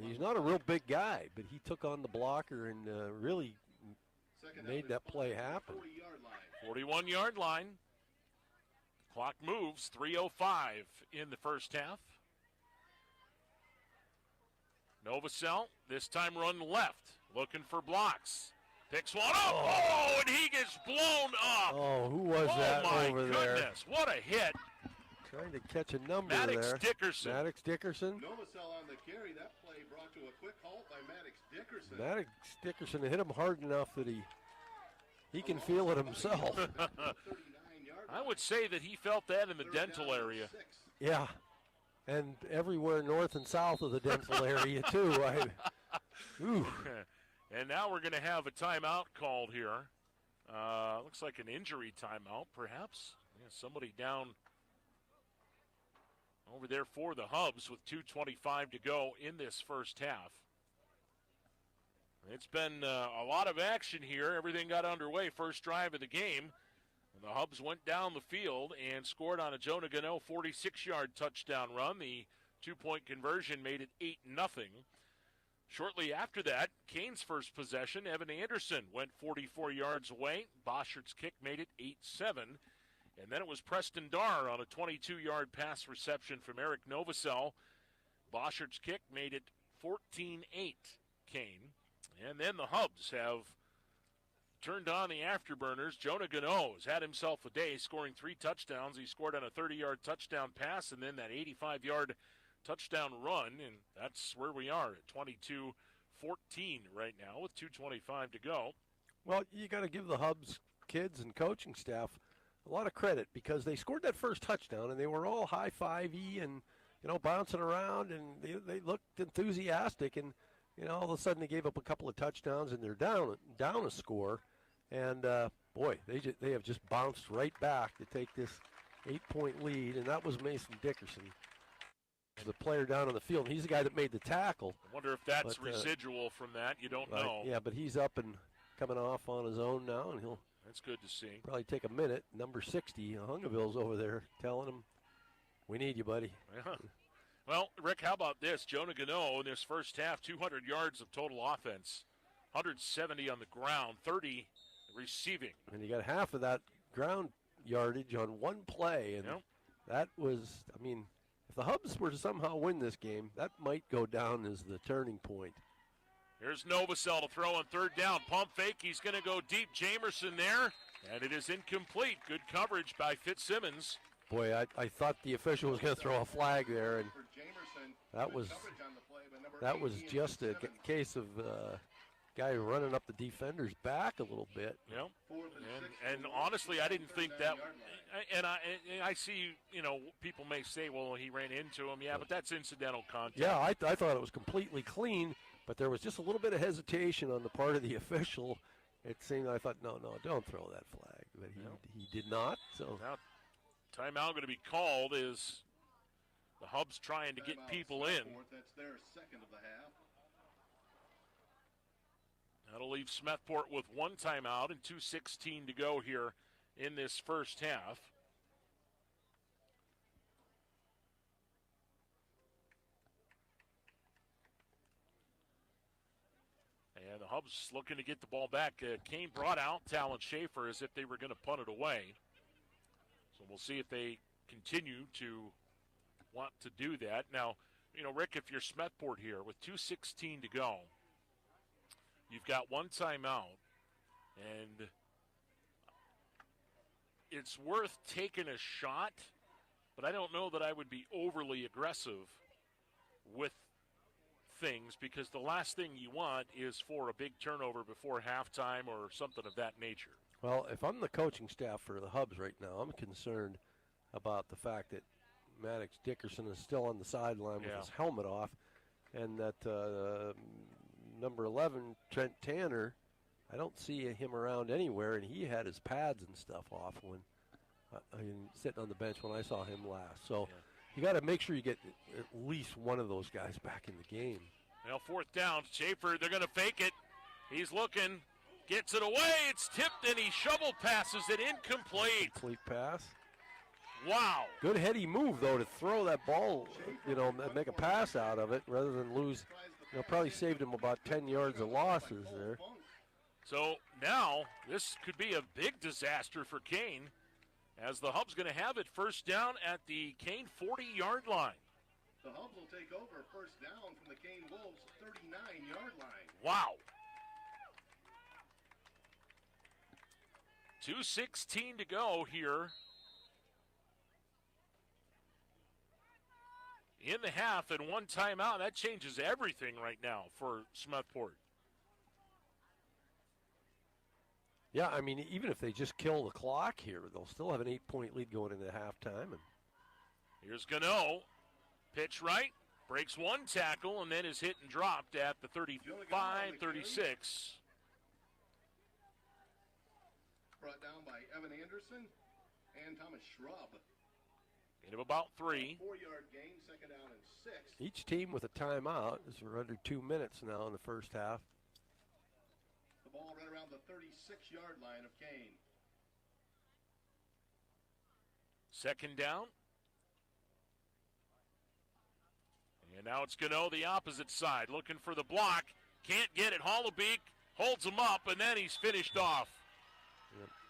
He's not a real big guy, but he took on the blocker and really made that play happen. 41-yard line. Clock moves, 3:05 in the first half. Novosel, this time run left, looking for blocks. Picks one up, and he gets blown up. Oh, who was that over there? Oh, my goodness, what a hit. Trying to catch a number Maddox there. Dickerson. Maddox Dickerson. Novosel on the carry. That play brought to a quick halt by Maddox Dickerson. Maddox Dickerson hit him hard enough that he can feel it himself. I would say that he felt that in the dental area. Yeah, and everywhere north and south of the dental area, too. And now we're going to have a timeout called here. Looks like an injury timeout, perhaps. Yeah, somebody down over there for the Hubs with 2:25 to go in this first half. It's been a lot of action here. Everything got underway. First drive of the game. The Hubs went down the field and scored on a Jonah Gano 46-yard touchdown run. The two-point conversion made it 8-0. Shortly after that, Kane's first possession, Evan Anderson went 44 yards away. Boshert's kick made it 8-7. And then it was Preston Darr on a 22-yard pass reception from Eric Novosel. Boshert's kick made it 14-8, Kane. And then the Hubs have turned on the afterburners. Jonah Gano has had himself a day, scoring 3 touchdowns. He scored on a 30-yard touchdown pass and then that 85-yard touchdown run, and that's where we are at 22-14 right now with 2:25 to go. Well, you got to give the Hubs kids and coaching staff a lot of credit because they scored that first touchdown, and they were all high-five-y and, bouncing around, and they looked enthusiastic, and, all of a sudden they gave up a couple of touchdowns, and they're down a score. And, boy, they have just bounced right back to take this 8-point lead, and that was Mason Dickerson, the player down on the field. He's the guy that made the tackle. I wonder if that's residual from that. You don't know. Yeah, but he's up and coming off on his own now, and that's good to see. Probably take a minute. Number 60, Hungaville's over there telling him, we need you, buddy. Yeah. Well, Rick, how about this? Jonah Gano in this first half, 200 yards of total offense, 170 on the ground, 30 receiving. And you got half of that ground yardage on one play, and that was, if the Hubs were to somehow win this game, that might go down as the turning point. Here's Novosel to throw on third down. Pump fake. He's going to go deep. Jamerson there, and it is incomplete. Good coverage by Fitzsimmons. Boy, I thought the official was going to throw a flag there, and that was just a case of guy running up the defender's back a little bit. Yeah, and honestly, I didn't think that. And I see, people may say, well, he ran into him. Yeah, but that's incidental contact. Yeah, I thought it was completely clean, but there was just a little bit of hesitation on the part of the official. It seemed, I thought, no, don't throw that flag. But he did not. So now, timeout going to be called is the Hubs trying to get people in. That's their second of the half. That'll leave Smethport with one timeout and 2:16 to go here in this first half. And the Hubs looking to get the ball back. Kane brought out Talon Schaefer as if they were going to punt it away. So we'll see if they continue to want to do that. Now, Rick, if you're Smethport here with 2:16 to go, you've got one timeout, and it's worth taking a shot, but I don't know that I would be overly aggressive with things because the last thing you want is for a big turnover before halftime or something of that nature. Well, if I'm the coaching staff for the Hubs right now, I'm concerned about the fact that Maddox Dickerson is still on the sideline with his helmet off, and that number 11, Trent Tanner, I don't see him around anywhere, and he had his pads and stuff off when sitting on the bench when I saw him last. So you got to make sure you get at least one of those guys back in the game. Now 4th down, Schaefer, they're going to fake it. He's looking, gets it away, it's tipped, and he shovel passes it incomplete. Complete pass. Wow. Good heady move, though, to throw that ball, make a pass out of it rather than lose. Probably saved him about 10 yards of losses there. So now this could be a big disaster for Kane, as the Hub's going to have it 1st down at the Kane 40-yard line. The Hubs will take over 1st down from the Kane Wolves 39-yard line. Wow. 2:16 to go here in the half, and 1 timeout. That changes everything right now for Smethport. Yeah, I mean, even if they just kill the clock here, they'll still have an 8-point lead going into halftime. And here's Gano. Pitch right, breaks 1 tackle, and then is hit and dropped at the 35-36. Brought down by Evan Anderson and Thomas Schrubb. Gain of about 3. 4-yard gain, 2nd down and 6. Each team with a timeout, as we're under 2 minutes now in the first half. The ball right around the 36-yard line of Kane. 2nd down. And now it's Gano, the opposite side, looking for the block. Can't get it. Hollebeek holds him up, and then he's finished off.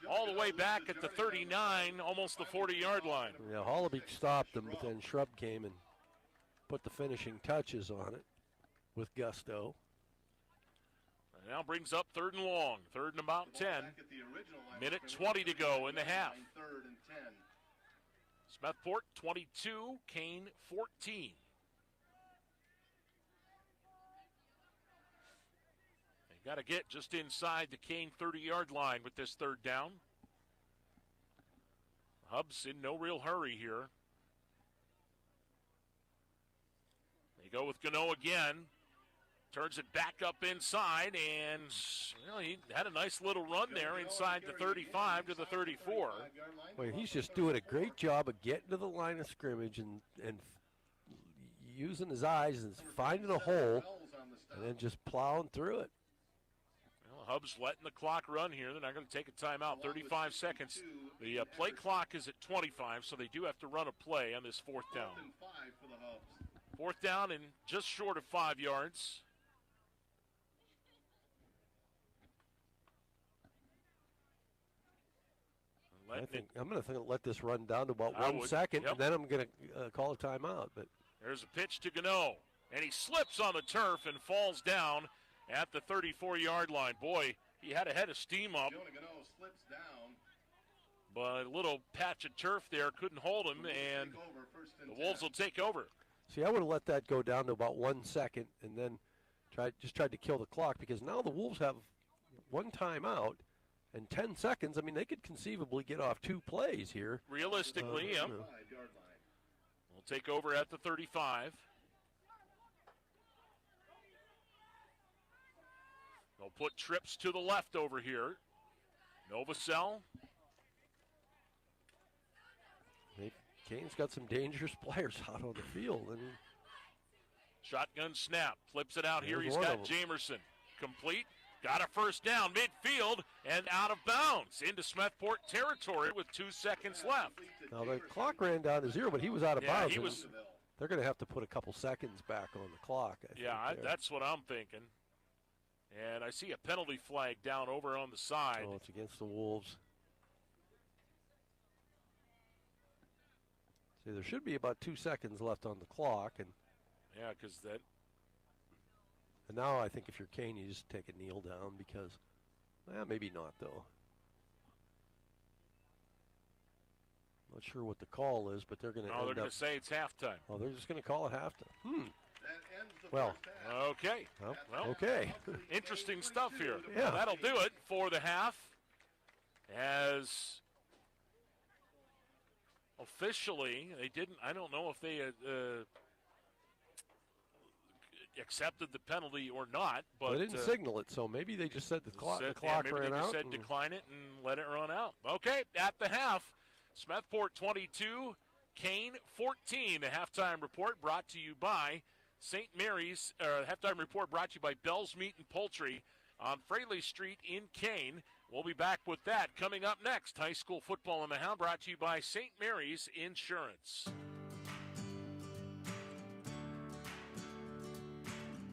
All the way back at the 39, almost the 40-yard line. Yeah, Hollebeek stopped him, but then Schrubb came and put the finishing touches on it with gusto. And now brings up 3rd and long, 3rd and about 10. Minute 20 to go in the half. 3rd and 10. Smethport 22, Kane 14. Got to get just inside the Kane 30-yard line with this 3rd down. Hubs in no real hurry here. They go with Gano again. Turns it back up inside, and he had a nice little run there inside the 35 to the 34. Well, he's just doing a great job of getting to the line of scrimmage and using his eyes and finding a hole and then just plowing through it. Hubs letting the clock run here. They're not going to take a timeout. 35 seconds. The play clock is at 25, so they do have to run a play on this 4th down. 4th down and just short of 5 yards. I'm going to let this run down to about 1 second, and then I'm going to call a timeout. But there's a pitch to Gano, and he slips on the turf and falls down at the 34-yard line. Boy, he had a head of steam up. Slips down. But a little patch of turf there couldn't hold him, and the Wolves will take over. See, I would have let that go down to about 1 second and then tried to kill the clock, because now the Wolves have 1 timeout and 10 seconds. I mean, they could conceivably get off 2 plays here. Realistically, yeah. We'll take over at the 35. They'll put trips to the left over here. Novacell. Kane's got some dangerous players out on the field. And shotgun snap. Flips it out here. He's got Jamerson. Complete. Got a 1st down midfield and out of bounds into Smethport territory with 2 seconds left. Now the clock ran down to 0, but he was out of bounds. He was, they're going to have to put a couple seconds back on the clock. I think that's what I'm thinking. And I see a penalty flag down over on the side. Oh, it's against the Wolves. See, there should be about 2 seconds left on the clock. And because that. And now I think if you're Kane, you just take a kneel down because, maybe not, though. Not sure what the call is, but they're going to they're going to say it's halftime. Oh, they're just going to call it halftime. Well, okay. Well, okay. Interesting stuff here. Yeah. Well, that'll do it for the half as officially, they didn't. I don't know if they accepted the penalty or not. But they didn't signal it, so maybe they just said the clock maybe ran they out. just said decline it and let it run out. Okay, at the half, Smethport 22, Kane 14. The halftime report brought to you by St. Mary's. Halftime report brought to you by Bell's Meat and Poultry on Fraley Street in Kane. We'll be back with that coming up next. High school football in the Hound brought to you by St. Mary's Insurance.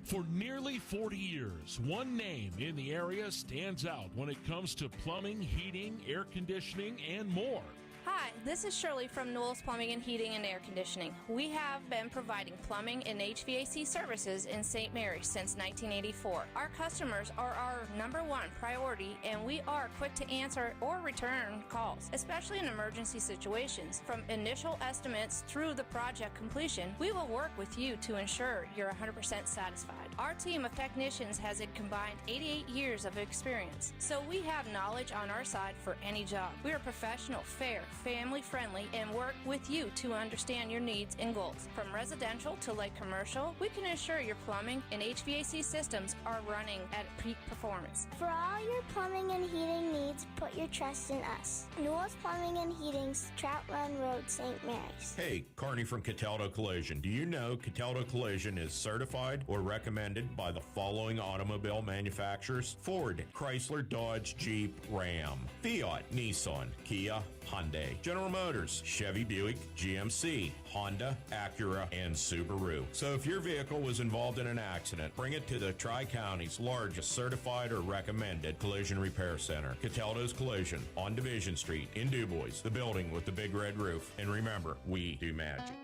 For nearly 40 years, one name in the area stands out when it comes to plumbing, heating, air conditioning, and more. Hi, this is Shirley from Newell's Plumbing and Heating and Air Conditioning. We have been providing plumbing and HVAC services in St. Mary's since 1984. Our customers are our number one priority, and we are quick to answer or return calls, especially in emergency situations. From initial estimates through the project completion, we will work with you to ensure you're 100% satisfied. Our team of technicians has a combined 88 years of experience, so we have knowledge on our side for any job. We are professional, fair, family-friendly, and work with you to understand your needs and goals. From residential to light commercial, we can ensure your plumbing and HVAC systems are running at peak performance. For all your plumbing and heating needs, put your trust in us. Newell's Plumbing and Heating's Trout Run Road, St. Mary's. Hey, Carney from Cataldo Collision. Do you know Cataldo Collision is certified or recommended by the following automobile manufacturers? Ford, Chrysler, Dodge, Jeep, Ram, Fiat, Nissan, Kia, Hyundai, General Motors, Chevy, Buick, GMC, Honda, Acura, and Subaru. So if your vehicle was involved in an accident, bring it to the Tri-County's largest certified or recommended collision repair center, Cataldo's Collision, on Division Street in DuBois, the building with the big red roof. And remember, we do magic.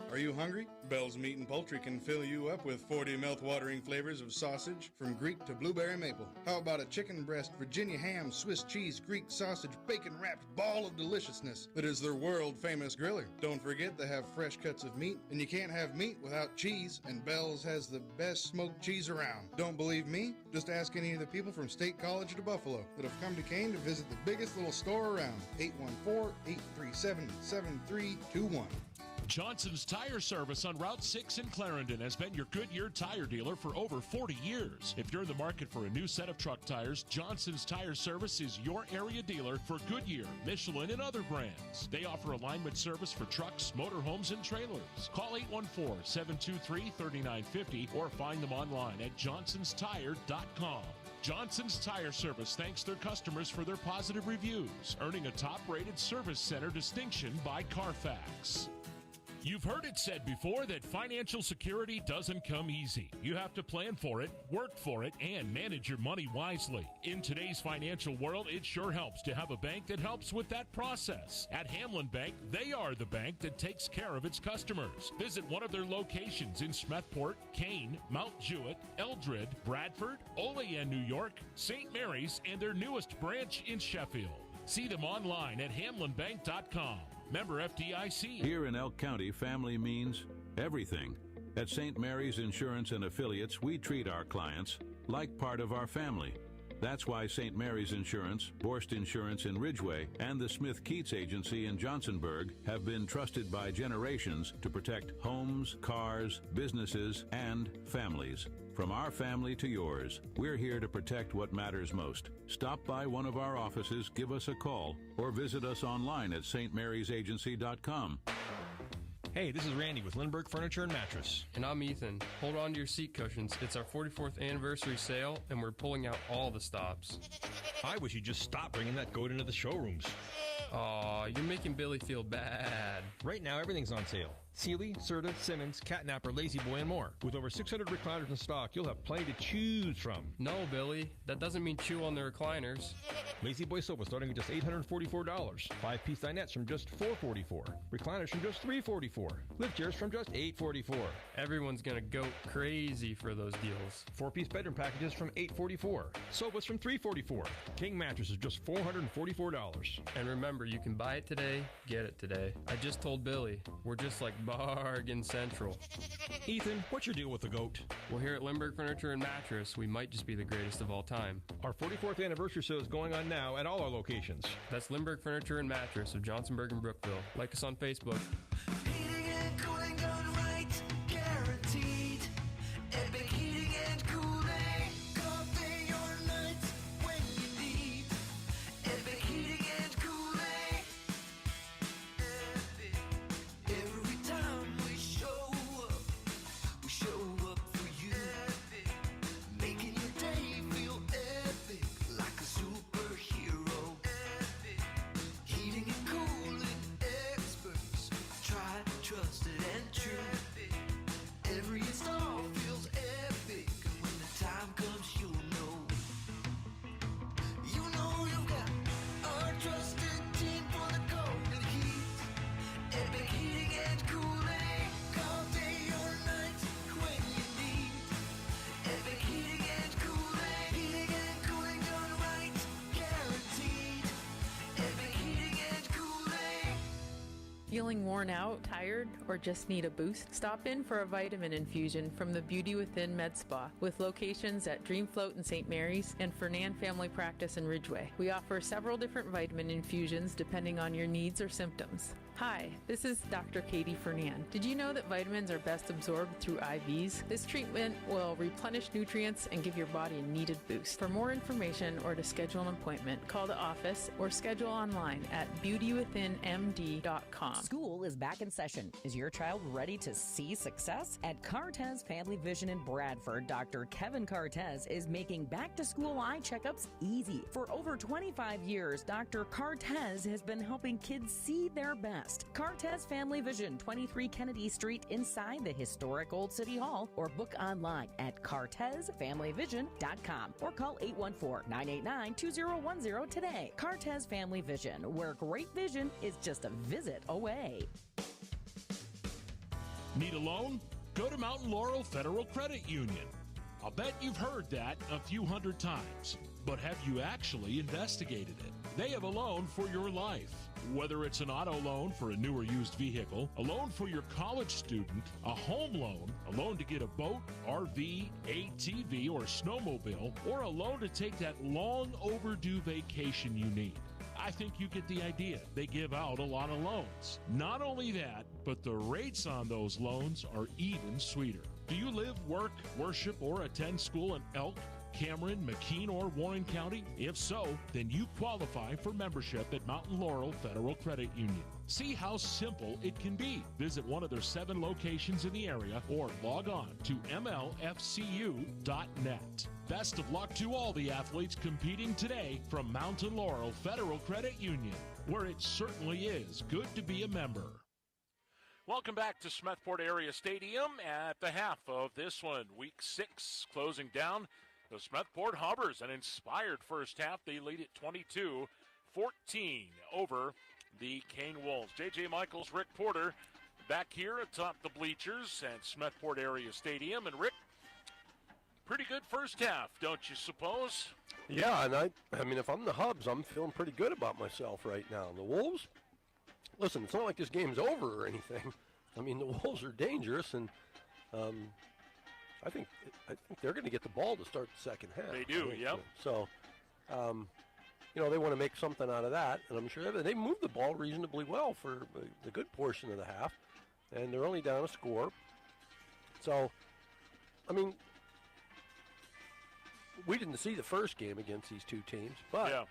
Are you hungry? Bell's Meat and Poultry can fill you up with 40 mouth-watering flavors of sausage, from Greek to blueberry maple. How about a chicken breast, Virginia ham, Swiss cheese, Greek sausage, bacon-wrapped ball of deliciousness that is their world-famous griller? Don't forget they have fresh cuts of meat, and you can't have meat without cheese, and Bell's has the best smoked cheese around. Don't believe me? Just ask any of the people from State College to Buffalo that have come to Kane to visit the biggest little store around. 814-837-7321. Johnson's Tire Service on Route 6 in Clarendon has been your Goodyear tire dealer for over 40 years. If you're in the market for a new set of truck tires, Johnson's Tire Service is your area dealer for Goodyear, Michelin, and other brands. They offer alignment service for trucks, motorhomes, and trailers. Call 814-723-3950 or find them online at johnsonstire.com. Johnson's Tire Service thanks their customers for their positive reviews, earning a top-rated service center distinction by Carfax. You've heard it said before that financial security doesn't come easy. You have to plan for it, work for it, and manage your money wisely. In today's financial world, it sure helps to have a bank that helps with that process. At Hamlin Bank, they are the bank that takes care of its customers. Visit one of their locations in Smethport, Kane, Mount Jewett, Eldred, Bradford, Olean, New York, St. Mary's, and their newest branch in Sheffield. See them online at hamlinbank.com. Member FDIC. Here in Elk County, family means everything. At St. Mary's Insurance and Affiliates, we treat our clients like part of our family. That's why St. Mary's Insurance, Borst Insurance in Ridgeway, and the Smith Keats Agency in Johnsonburg have been trusted by generations to protect homes, cars, businesses, and families. From our family to yours, we're here to protect what matters most. Stop by one of our offices, give us a call, or visit us online at stmarysagency.com. Hey, this is Randy with Lindbergh Furniture and Mattress. And I'm Ethan. Hold on to your seat cushions. It's our 44th anniversary sale, and we're pulling out all the stops. I wish you'd just stop bringing that goat into the showrooms. Aw, you're making Billy feel bad. Right now, everything's on sale. Sealy, Serta, Simmons, Catnapper, Lazy Boy, and more. With over 600 recliners in stock, you'll have plenty to choose from. No, Billy. That doesn't mean chew on the recliners. Lazy Boy sofa starting at just $844. 5-piece dinettes from just $444. Recliners from just $344. Lift chairs from just $844. Everyone's gonna go crazy for those deals. 4-piece bedroom packages from $844. Sofas from $344. King mattress is just $444. And remember, you can buy it today, get it today. I just told Billy, we're just like Bargain Central. Ethan, what's your deal with the goat? Well, here at Lindbergh Furniture and Mattress, we might just be the greatest of all time. Our 44th anniversary sale is going on now at all our locations. That's Lindbergh Furniture and Mattress of Johnsonburg and Brookville. Like us on Facebook. Heating and cooling done right, guaranteed. Epic heating and cooling, all day or night when you need. Epic heating and cooling. Epic. Every time we show up for you. Epic. Making your day feel epic, like a superhero. Epic. Heating and cooling experts, tried, trusted, and true. Every install feels epic. When the time comes, you'll know. You know you've got our trusted team for the cold and heat. Epic heating and cooling, all day or night when you need. Epic heating and cooling, heating and cooling done right, guaranteed. Epic heating and cooling. Feeling worn out, tired, or just need a boost? Stop in for a vitamin infusion from the Beauty Within Med Spa with locations at Dream Float in St. Mary's and Fernan Family Practice in Ridgeway. We offer several different vitamin infusions depending on your needs or symptoms. Hi, this is Dr. Katie Fernan. Did you know that vitamins are best absorbed through IVs? This treatment will replenish nutrients and give your body a needed boost. For more information or to schedule an appointment, call the office or schedule online at beautywithinmd.com. School is back in session. Is your child ready to see success? At Cartez Family Vision in Bradford, Dr. Kevin Cartez is making back-to-school eye checkups easy. For over 25 years, Dr. Cartez has been helping kids see their best. Cartez Family Vision, 23 Kennedy Street inside the historic Old City Hall, or book online at cartezfamilyvision.com or call 814-989-2010 today. Cartez Family Vision, where great vision is just a visit away. Need a loan? Go to Mountain Laurel Federal Credit Union. I'll bet you've heard that a few hundred times, but have you actually investigated it? They have a loan for your life. Whether it's an auto loan for a new or used vehicle, a loan for your college student, a home loan, a loan to get a boat, RV, ATV, or snowmobile, or a loan to take that long overdue vacation you need. I think you get the idea. They give out a lot of loans. Not only that, but the rates on those loans are even sweeter. Do you live, work, worship, or attend school in Elk, Cameron, McKean, or Warren County? If so, then you qualify for membership at Mountain Laurel Federal Credit Union. See how simple it can be. Visit one of their 7 locations in the area or log on to mlfcu.net. Best of luck to all the athletes competing today from Mountain Laurel Federal Credit Union, where it certainly is good to be a member. Welcome back to Smethport Area Stadium at the half of this one. Week 6 closing down. The Smethport Hubbers, an inspired first half. They lead at 22-14 over the Kane Wolves. J.J. Michaels, Rick Porter back here atop the bleachers at Smethport Area Stadium. And Rick, pretty good first half, don't you suppose? Yeah, and I mean, if I'm the Hubs, I'm feeling pretty good about myself right now. The Wolves, listen, it's not like this game's over or anything. I mean, the Wolves are dangerous, and I think they're going to get the ball to start the second half. They do, yep. So, they want to make something out of that, and I'm sure they moved the ball reasonably well for the good portion of the half, and they're only down a score. So, I mean, we didn't see the first game against these two teams, but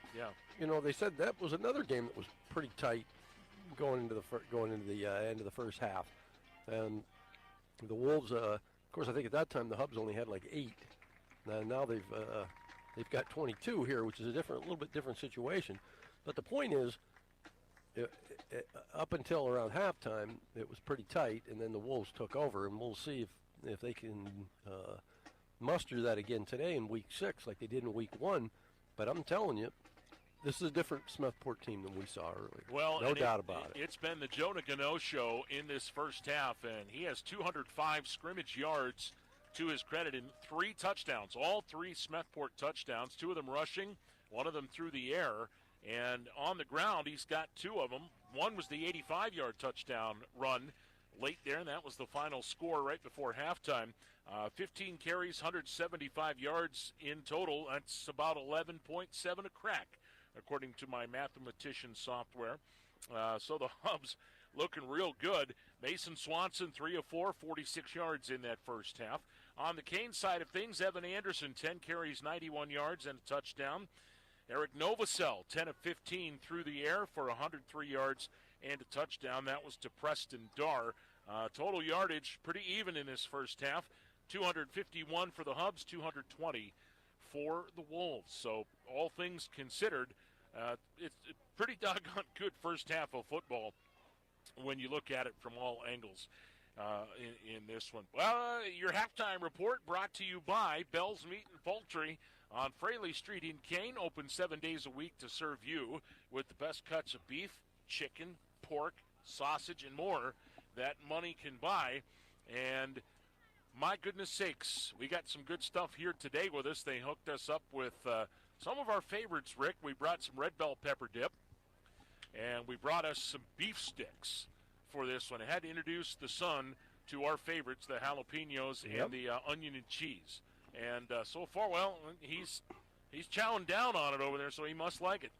they said that was another game that was pretty tight going into the end of the first half, and the Wolves. Of course, I think at that time the Hubs only had like 8. Now they've got 22 here, which is a little bit different situation. But the point is, up until around halftime, it was pretty tight, and then the Wolves took over, and we'll see if they can muster that again today in Week 6, like they did in Week 1. But I'm telling you, this is a different Smethport team than we saw earlier. Well, no doubt about it. It's been the Jonah Gano show in this first half, and he has 205 scrimmage yards to his credit and 3 touchdowns, all 3 Smethport touchdowns, 2 of them rushing, 1 of them through the air. And on the ground, he's got 2 of them. One was the 85-yard touchdown run, late there, and that was the final score right before halftime. 15 carries, 175 yards in total. That's about 11.7 a crack, according to my mathematician software. So the Hubs looking real good. Mason Swanson, 3 of 4, 46 yards in that first half. On the Kane side of things, Evan Anderson, 10 carries, 91 yards and a touchdown. Eric Novosel, 10 of 15 through the air for 103 yards and a touchdown. That was to Preston Darr. Total yardage pretty even in this first half. 251 for the Hubs, 220 for the Wolves. So all things considered, it's a pretty doggone good first half of football when you look at it from all angles in this one. Well, your halftime report brought to you by Bell's Meat and Poultry on Fraley Street in Kane. Open 7 days a week to serve you with the best cuts of beef, chicken, pork, sausage, and more that money can buy. And my goodness sakes, we got some good stuff here today with us. They hooked us up with some of our favorites, Rick. We brought some red bell pepper dip, and we brought us some beef sticks for this one. I had to introduce the son to our favorites, the jalapenos and the onion and cheese. And so far, well, he's chowing down on it over there, so he must like it.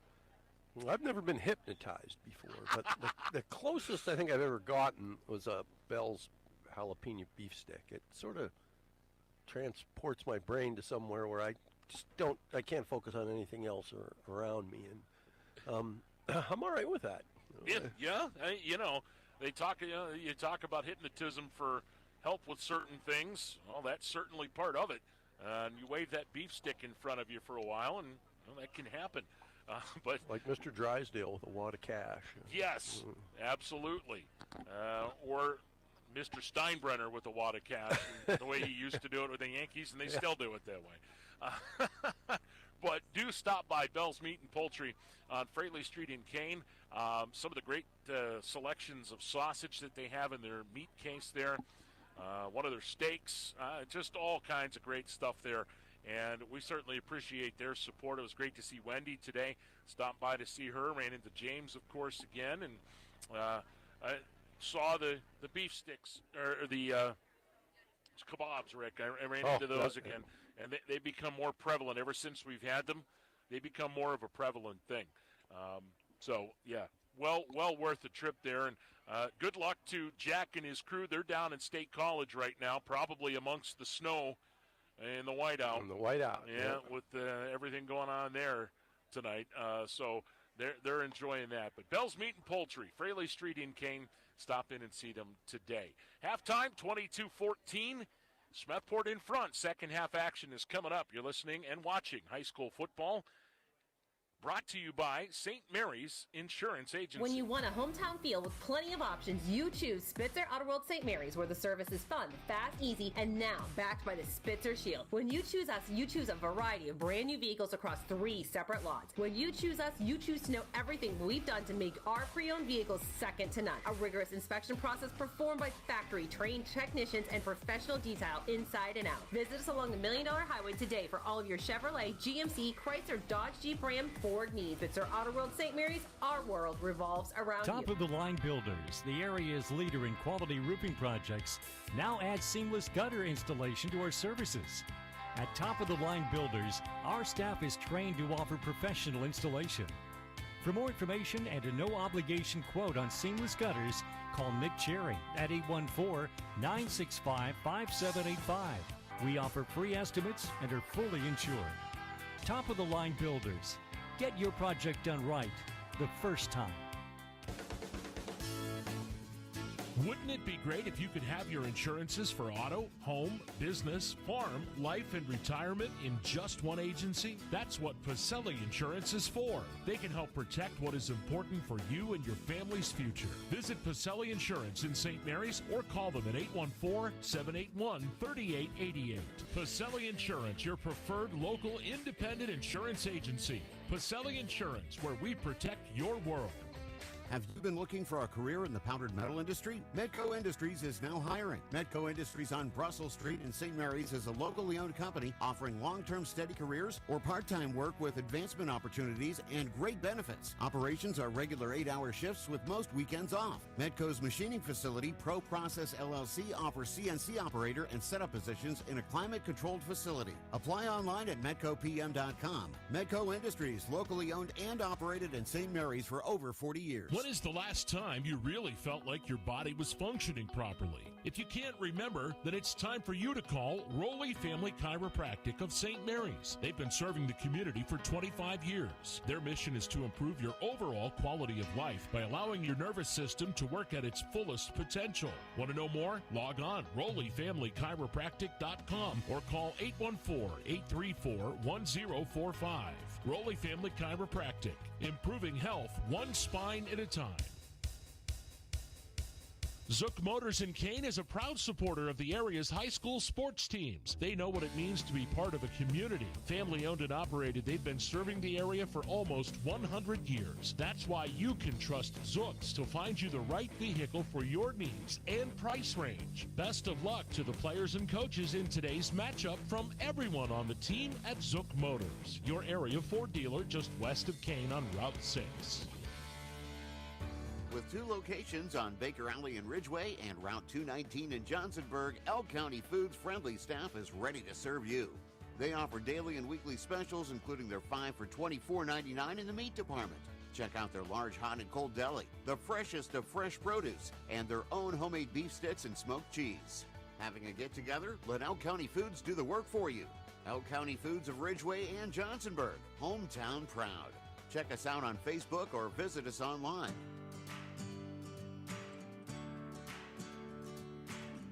Well, I've never been hypnotized before, but the closest I think I've ever gotten was a Bell's jalapeno beef stick. It sort of transports my brain to somewhere where I can't focus on anything else around me, and I'm all right with that. Yeah. They talk. You talk about hypnotism for help with certain things. Well, that's certainly part of it. And you wave that beef stick in front of you for a while, and that can happen. But like Mr. Drysdale with a wad of cash. Yes, absolutely. Or Mr. Steinbrenner with a wad of cash, the way he used to do it with the Yankees, and they still do it that way. But do stop by Bell's Meat and Poultry on Fraley Street in Kane. Some of the great selections of sausage that they have in their meat case there. One of their steaks, just all kinds of great stuff there. And we certainly appreciate their support. It was great to see Wendy today. Stopped by to see her. Ran into James, of course, again. And I saw the beef sticks, or the kebabs, Rick. I ran into those again. And they become more prevalent ever since we've had them. They become more of a prevalent thing. So, yeah, well worth the trip there. And good luck to Jack and his crew. They're down in State College right now, probably amongst the snow in the whiteout. Yeah, with everything going on there tonight. So they're enjoying that. But Bell's Meat and Poultry, Fraley Street in Kane. Stop in and see them today. Halftime, 22-14. Smethport in front. Second half action is coming up. You're listening and watching high school football. Brought to you by St. Mary's Insurance Agency. When you want a hometown feel with plenty of options, you choose Spitzer Auto World St. Mary's, where the service is fun, fast, easy, and now backed by the Spitzer Shield. When you choose us, you choose a variety of brand new vehicles across 3 separate lots. When you choose us, you choose to know everything we've done to make our pre-owned vehicles second to none. A rigorous inspection process performed by factory-trained technicians and professional detail inside and out. Visit us along the $1 Million Highway today for all of your Chevrolet, GMC, Chrysler, Dodge, Jeep, Ram, Ford needs. It's our Auto World St. Mary's. Our world revolves around Top you. of the line builders, the area's leader in quality roofing projects, now adds seamless gutter installation to our services. At Top of the line builders, our staff is trained to offer professional installation. For more information and a no obligation quote on seamless gutters, call Nick Cherry at 814-965-5785. We offer free estimates and are fully insured. Top of the line builders. Get your project done right the first time. Wouldn't it be great if you could have your insurances for auto, home, business, farm, life, and retirement in just one agency? That's what Pacelli Insurance is for. They can help protect what is important for you and your family's future. Visit Pacelli Insurance in St. Mary's or call them at 814-781-3888. Pacelli Insurance, your preferred local independent insurance agency. Pacelli Insurance, where we protect your world. Have you been looking for a career in the powdered metal industry? Medco Industries is now hiring. Medco Industries on Brussels Street in St. Mary's is a locally owned company offering long-term steady careers or part-time work with advancement opportunities and great benefits. Operations are regular 8-hour shifts with most weekends off. Medco's machining facility, Pro Process LLC, offers CNC operator and setup positions in a climate-controlled facility. Apply online at medcopm.com. Medco Industries, locally owned and operated in St. Mary's for over 40 years. When is the last time you really felt like your body was functioning properly? If you can't remember, then it's time for you to call Rowley Family Chiropractic of St. Mary's. They've been serving the community for 25 years. Their mission is to improve your overall quality of life by allowing your nervous system to work at its fullest potential. Want to know more? Log on RowleyFamilyChiropractic.com or call 814-834-1045. Rowley Family Chiropractic, improving health one spine at a time. Zook Motors in Kane is a proud supporter of the area's high school sports teams. They know what it means to be part of a community. Family owned and operated, they've been serving the area for almost 100 years. That's why you can trust Zooks to find you the right vehicle for your needs and price range. Best of luck to the players and coaches in today's matchup from everyone on the team at Zook Motors, your area Ford dealer just west of Kane on Route 6. With 2 locations on Baker Alley in Ridgeway and Route 219 in Johnsonburg, Elk County Foods' friendly staff is ready to serve you. They offer daily and weekly specials, including their 5 for $24.99 in the meat department. Check out their large hot and cold deli, the freshest of fresh produce, and their own homemade beef sticks and smoked cheese. Having a get-together? Let Elk County Foods do the work for you. Elk County Foods of Ridgeway and Johnsonburg, hometown proud. Check us out on Facebook or visit us online.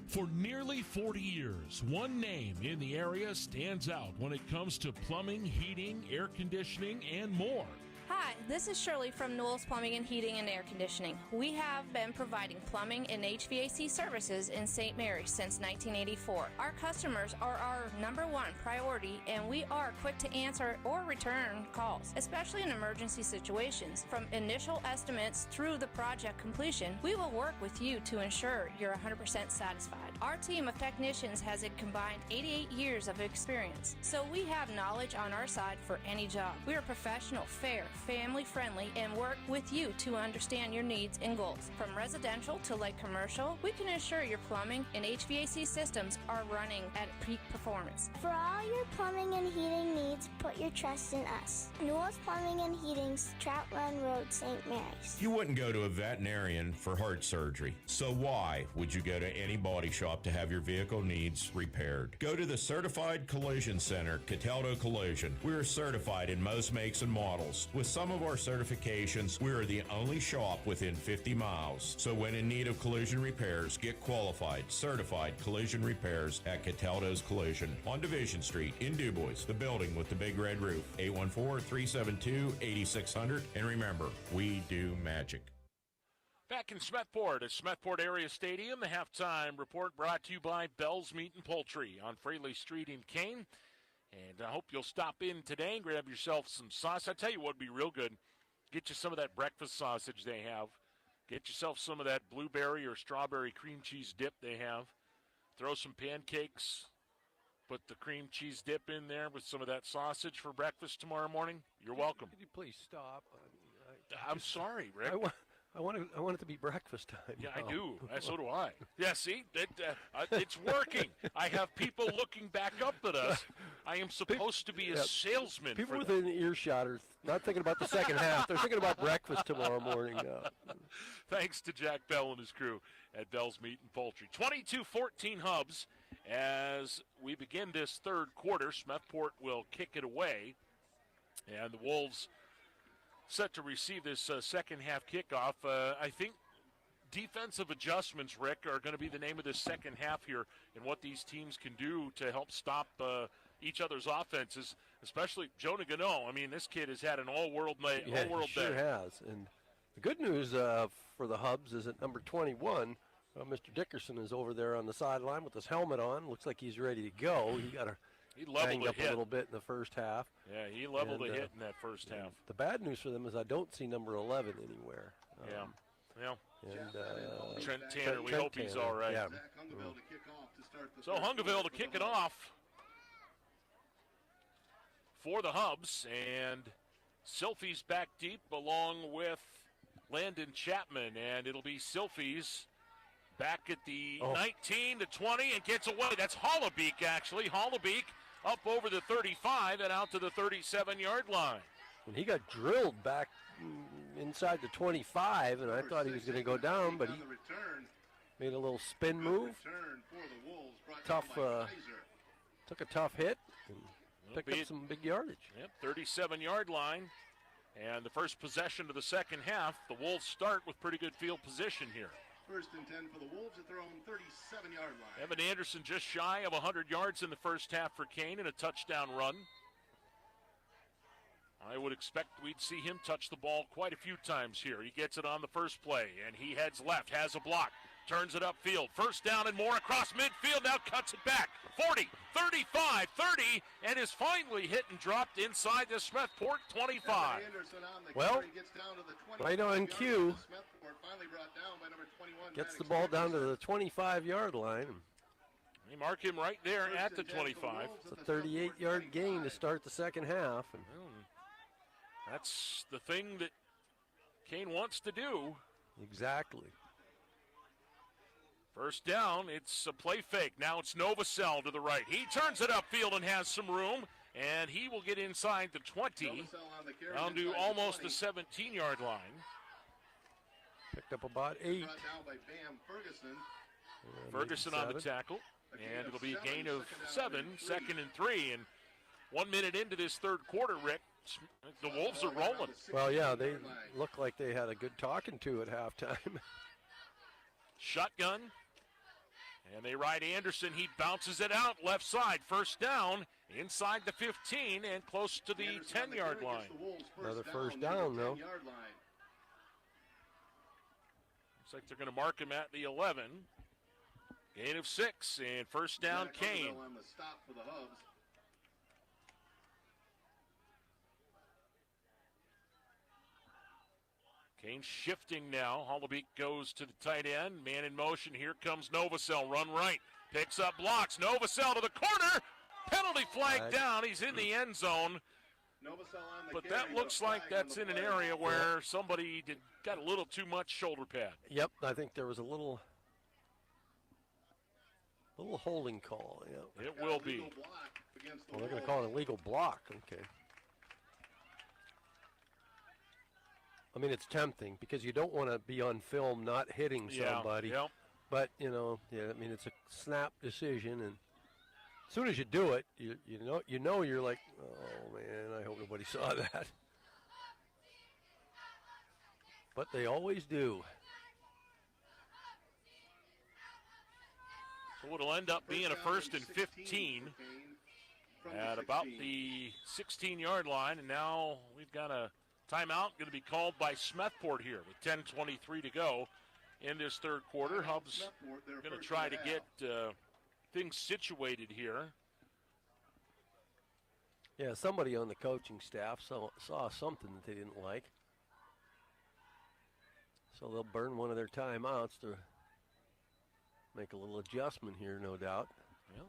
For nearly 40 years, one name in the area stands out when it comes to plumbing, heating, air conditioning, and more. Hi, this is Shirley from Newell's Plumbing and Heating and Air Conditioning. We have been providing plumbing and HVAC services in St. Mary's since 1984. Our customers are our number one priority, and we are quick to answer or return calls, especially in emergency situations. From initial estimates through the project completion, we will work with you to ensure you're 100% satisfied. Our team of technicians has a combined 88 years of experience, so we have knowledge on our side for any job. We are professional, fair, family-friendly, and work with you to understand your needs and goals. From residential to light commercial, we can ensure your plumbing and HVAC systems are running at peak performance. For all your plumbing and heating needs, put your trust in us. Newell's Plumbing and Heating's Trout Run Road, St. Mary's. You wouldn't go to a veterinarian for heart surgery. So why would you go to any body shop to have your vehicle needs repaired? Go to the Certified Collision Center, Cataldo Collision. We are certified in most makes and models. With some of our certifications, we are the only shop within 50 miles. So when in need of collision repairs, get qualified, certified collision repairs at Cataldo's Collision on Division Street in DuBois, the building with the big red roof. 814-372-8600. And remember, we do magic. Back in Smethport at Smethport Area Stadium, the halftime report brought to you by Bell's Meat and Poultry on Fraley Street in Kane. And I hope you'll stop in today and grab yourself some sauce. I tell you what would be real good. Get you some of that breakfast sausage they have. Get yourself some of that blueberry or strawberry cream cheese dip they have. Throw some pancakes. Put the cream cheese dip in there with some of that sausage for breakfast tomorrow morning. You're welcome. Could you please stop? I'm sorry, Rick. I want it to be breakfast time. Yeah, I do. So do I. Yeah, see, it's working. I have people looking back up at us. I am supposed to be a salesman. People for them. within earshot are not thinking about the second half. They're thinking about breakfast tomorrow morning. Thanks to Jack Bell and his crew at Bell's Meat and Poultry. 22-14 Hubs as we begin this third quarter. Smethport will kick it away, and the Wolves set to receive this second half kickoff. I think defensive adjustments, Rick, are going to be the name of this second half here and what these teams can do to help stop each other's offenses, especially Jonah Gano. I mean, this kid has had an all-world night, all-world he sure day. has. And the good news for the Hubs is at number 21, Mr. Dickerson is over there on the sideline with his helmet on. Looks like he's ready to go. He banged up a little bit in the first half. Yeah, he leveled a hit in that first half. The bad news for them is I don't see number 11 anywhere. Yeah. And Trent Tanner, we hope he's all right. Yeah. So Hungaville to kick it off for the Hubs, and Silfies back deep along with Landon Chapman, and it'll be Silfies back at the 19 to 20 and gets away. That's Hollebeek, actually. Hollebeek up over the 35 and out to the 37-yard line. And he got drilled back inside the 25, and I thought he was going to go down, but he made a little spin move. Tough, took a tough hit and picked up some big yardage. Yep, 37-yard line. And the first possession of the second half, the Wolves start with pretty good field position here. 1st and 10 for the Wolves at their own 37-yard line. Evan Anderson just shy of 100 yards in the first half for Kane and a touchdown run. I would expect we'd see him touch the ball quite a few times here. He gets it on the first play, and he heads left, has a block, turns it upfield. First down and more across midfield, now cuts it back. 40, 35, 30, and is finally hit and dropped inside the Smethport 25. Well, right on cue, gets the ball down to the 25-yard line. They mark him right there at the 25. It's a 38-yard gain to start the second half. And that's the thing that Kane wants to do. Exactly. First down, it's a play fake. Now it's Novacell to the right. He turns it upfield and has some room, and he will get inside the 20, down to almost the 17-yard line. Picked up about 8. Ferguson on the tackle, and it'll be a gain of 7, 2nd and 3. And 1 minute into this third quarter, Rick, the Wolves are rolling. Well, yeah, they look like they had a good talking to at halftime. Shotgun, and they ride Anderson. He bounces it out left side. First down inside the 15 and close to the 10-yard line. Another first down, though. Looks like they're going to mark him at the 11. Gain of 6 and first down, Kane. On the stop for the Hubs. Kane shifting now. Hollebeek goes to the tight end. Man in motion. Here comes Novacell. Run right. Picks up blocks. Novacell to the corner. Penalty flag down. He's in the end zone. But that looks like that's in an area where somebody got a little too much shoulder pad. Yep, I think there was a little holding call. Yep. It will be. Well, they're going to call it a legal block. Okay. I mean, it's tempting because you don't want to be on film not hitting somebody. Yeah. But, I mean, it's a snap decision, and as soon as you do it, you know you're like, oh, man, I hope nobody saw that. But they always do. So it'll end up being a 1st and 15 at about the 16-yard line, and now we've got a timeout going to be called by Smethport here with 10:23 to go in this third quarter. Hubs going to try to get things situated here. Yeah, somebody on the coaching staff saw something that they didn't like. So they'll burn one of their timeouts to make a little adjustment here, no doubt. Well,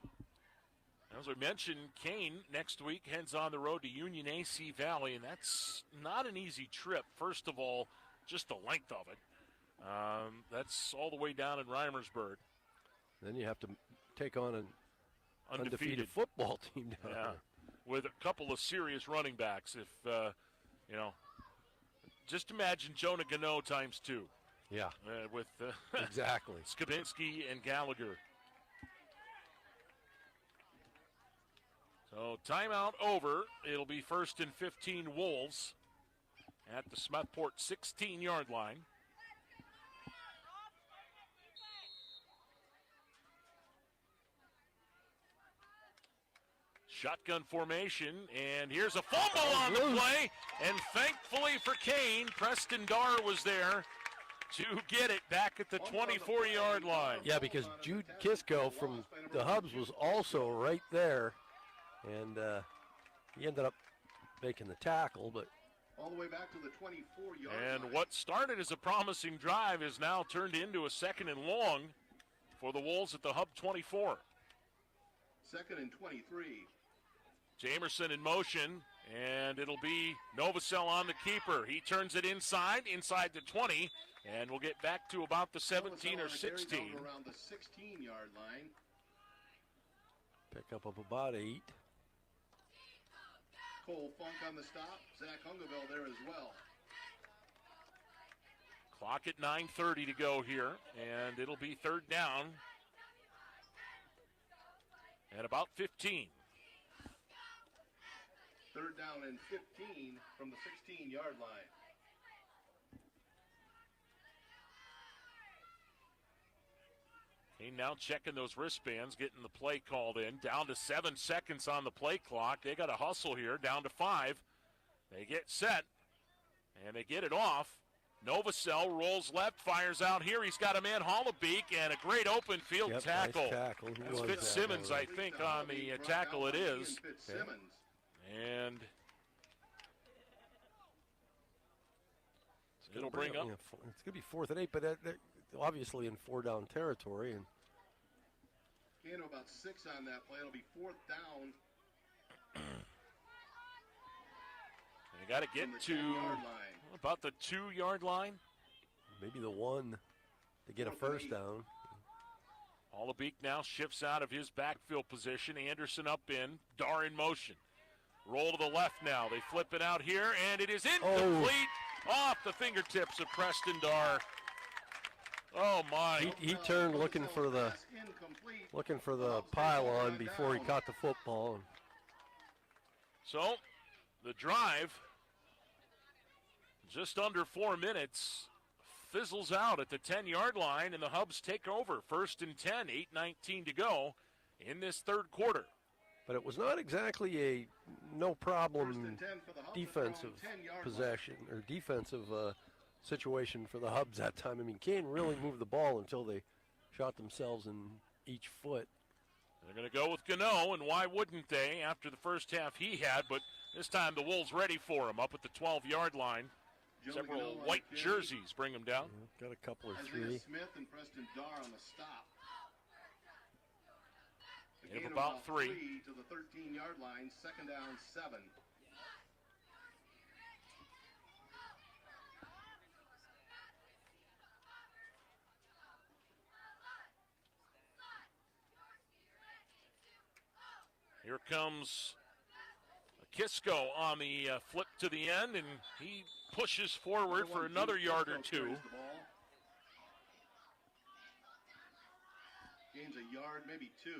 as we mentioned, Kane next week heads on the road to Union AC Valley, and that's not an easy trip. First of all, just the length of it. That's all the way down in Reimersburg. Then you have to take on an undefeated football team down there. With a couple of serious running backs. If, just imagine Jonah Gano times 2. Yeah. With exactly Skabinski and Gallagher. So timeout over. It'll be 1st and 15 Wolves at the Smethport 16-yard line. Shotgun formation, and here's a fumble on the play, and thankfully for Kane, Preston Darr was there to get it back at the 24-yard line. Yeah, because Jude Kisco from the Hubs was also right there, and he ended up making the tackle, but All the way back to the 24-yard And line. what started as a promising drive is now turned into a 2nd and long for the Wolves at the Hub 24. 2nd and 23. Jamerson in motion, and it'll be Novosel on the keeper. He turns it inside the 20, and we'll get back to about the 17 or 16. Around the 16-yard line. Pick up of about 8. Cole Funk on the stop. Zach Hungeville there as well. Clock at 9:30 to go here, and it'll be 3rd down and about 15. 3rd down and 15 from the 16-yard line. He now checking those wristbands, getting the play called in. Down to 7 seconds on the play clock. They got a hustle here, down to 5. They get set, and they get it off. Novosel rolls left, fires out here. He's got a man, Hollabeek, and a great open field tackle. Nice tackle. That's Fitzsimmons, I think, on the tackle it is. And it'll bring up. It's going to be 4th and 8, but they're obviously in 4-down territory. And Gain of about 6 on that play. It'll be 4th down. They got to get to about the 2-yard line. Maybe the 1 to get a 1st down. Hollabeek now shifts out of his backfield position. Anderson up in. Dar in motion. Roll to the left now. They flip it out here, and it is incomplete off the fingertips of Preston Dar. Oh my! He turned looking for the pylon before he caught the football. So the drive, just under 4 minutes, fizzles out at the 10-yard line, and the Hubs take over. 1st and 10, 8:19 to go in this 3rd quarter. But it was not exactly a no-problem defensive possession or defensive situation for the Hubs that time. I mean, Kane really moved the ball until they shot themselves in each foot. They're going to go with Gano, and why wouldn't they after the first half he had? But this time the Wolves ready for him up at the 12-yard line. Several white jerseys bring him down. Got a couple or Isaiah 3. Smith and Preston Dar on the stop. They have about 3. To the 13-yard line, 2nd down, 7. Here comes Kisco on the flip to the end, and he pushes forward for another yard or 2. Gains a yard, maybe 2.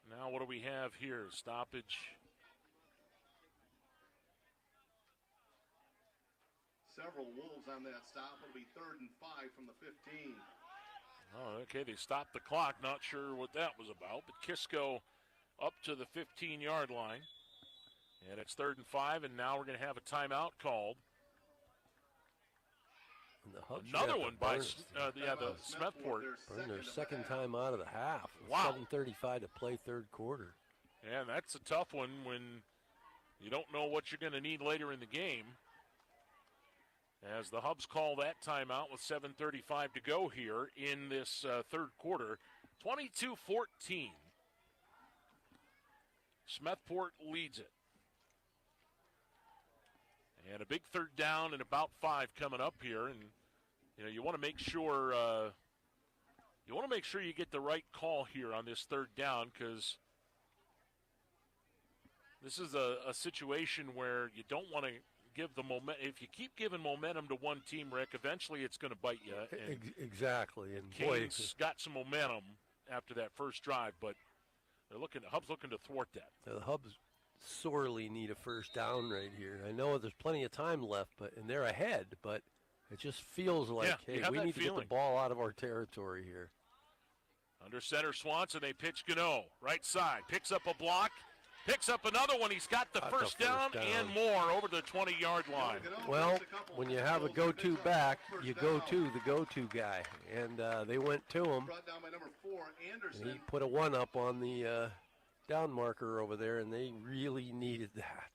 Now what do we have here? Stoppage. Several Wolves on that stop. It'll be 3rd and 5 from the 15. Oh, okay, they stopped the clock. Not sure what that was about, but Kisco up to the 15-yard line. And it's 3rd and 5, and now we're going to have a timeout called. And the Hubs another one by the Smethport. Burn their 2nd time out of the half. Wow. 7:35 to play 3rd quarter. Yeah, that's a tough one when you don't know what you're going to need later in the game. As the Hubs call that timeout with 7:35 to go here in this 3rd quarter. 22-14. Smethport leads it. And a big 3rd down and about 5 coming up here, and you want to make sure you get the right call here on this 3rd down, because this is a situation where you don't want to give the momentum. If you keep giving momentum to one team, Rick, eventually it's going to bite you. And exactly. And Kane's got some momentum after that first drive, but Hubs looking to thwart that. The Hubs sorely need a 1st down right here. I know there's plenty of time left, and they're ahead, but it just feels like, hey, we need to get the ball out of our territory here. Under center, Swanson, they pitch Gano, right side, picks up a block, picks up another one. He's got the first down and more over the 20-yard line. Well, when you have a go-to back, you go to the go-to guy, and they went to him. And he put a 1 up on the down marker over there, and they really needed that.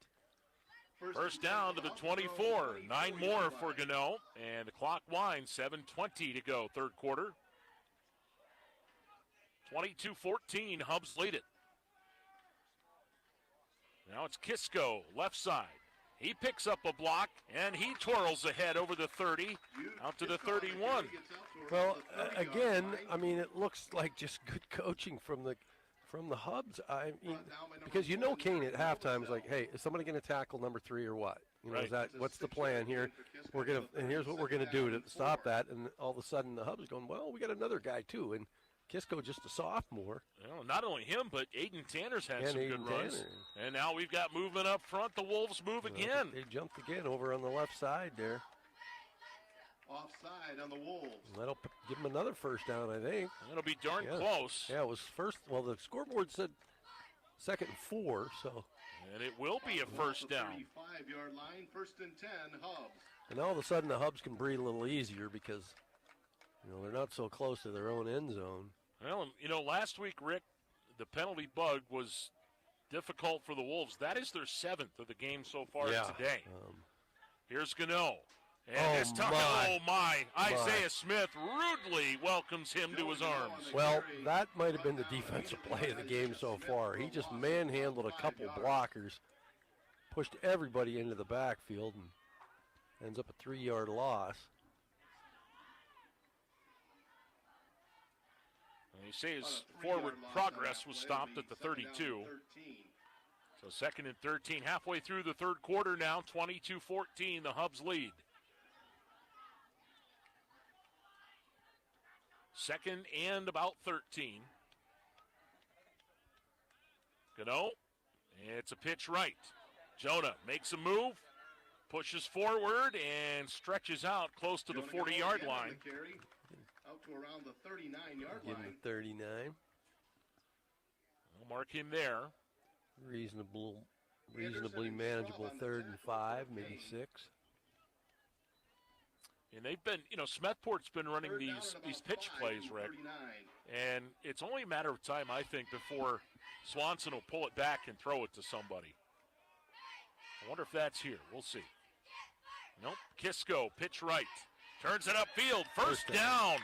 First down to the 24. 9 more for Gano, and the clock winds. 7:20 to go, third quarter. 22-14, Hubs lead it. Now it's Kisco, left side. He picks up a block, and he twirls ahead over the 30, out to the 31. Well, again, I mean, it looks like just good coaching from the Hubs. I mean, because Kane at halftime is like, hey, is somebody going to tackle number 3 or what? Is that what's the plan here? And here's what we're gonna do to stop that. And all of a sudden, the Hubs is going, well, we got another guy too, and Kisco just a sophomore. Well, not only him, but Aiden Tanner's had some good runs. Tanner. And now we've got movement up front. The Wolves move again. They jumped again over on the left side there. Offside on the Wolves. That'll give them another first down, I think. It'll be darn close. Yeah, it was first. Well, the scoreboard said 2nd and 4, so. And it will be a first down. 35-yard line, 1st and 10, Hubs. And all of a sudden, the Hubs can breathe a little easier because, they're not so close to their own end zone. Well, last week, Rick, the penalty bug was difficult for the Wolves. That is their 7th of the game so far today. Here's Gano. And this time, Isaiah Smith rudely welcomes him to his arms. Well, that might have been the defensive play of the game so far. He just manhandled a couple blockers, pushed everybody into the backfield, and ends up a 3-yard loss. And you say his forward progress was stopped at the 32. So 2nd and 13, halfway through the third quarter now, 22-14, the Hubs lead. 2nd and about 13. Gano, it's a pitch right. Jonah makes a move, pushes forward, and stretches out close to the 40-yard line. Out to around the 39-yard line. Give him the 39. We'll mark him there. Reasonably manageable 3rd and 5, maybe 6. And they've been, Smethport's been running these pitch plays, Rick. And it's only a matter of time, I think, before Swanson will pull it back and throw it to somebody. I wonder if that's here. We'll see. Nope. Kisco, pitch right. Turns it upfield. First down.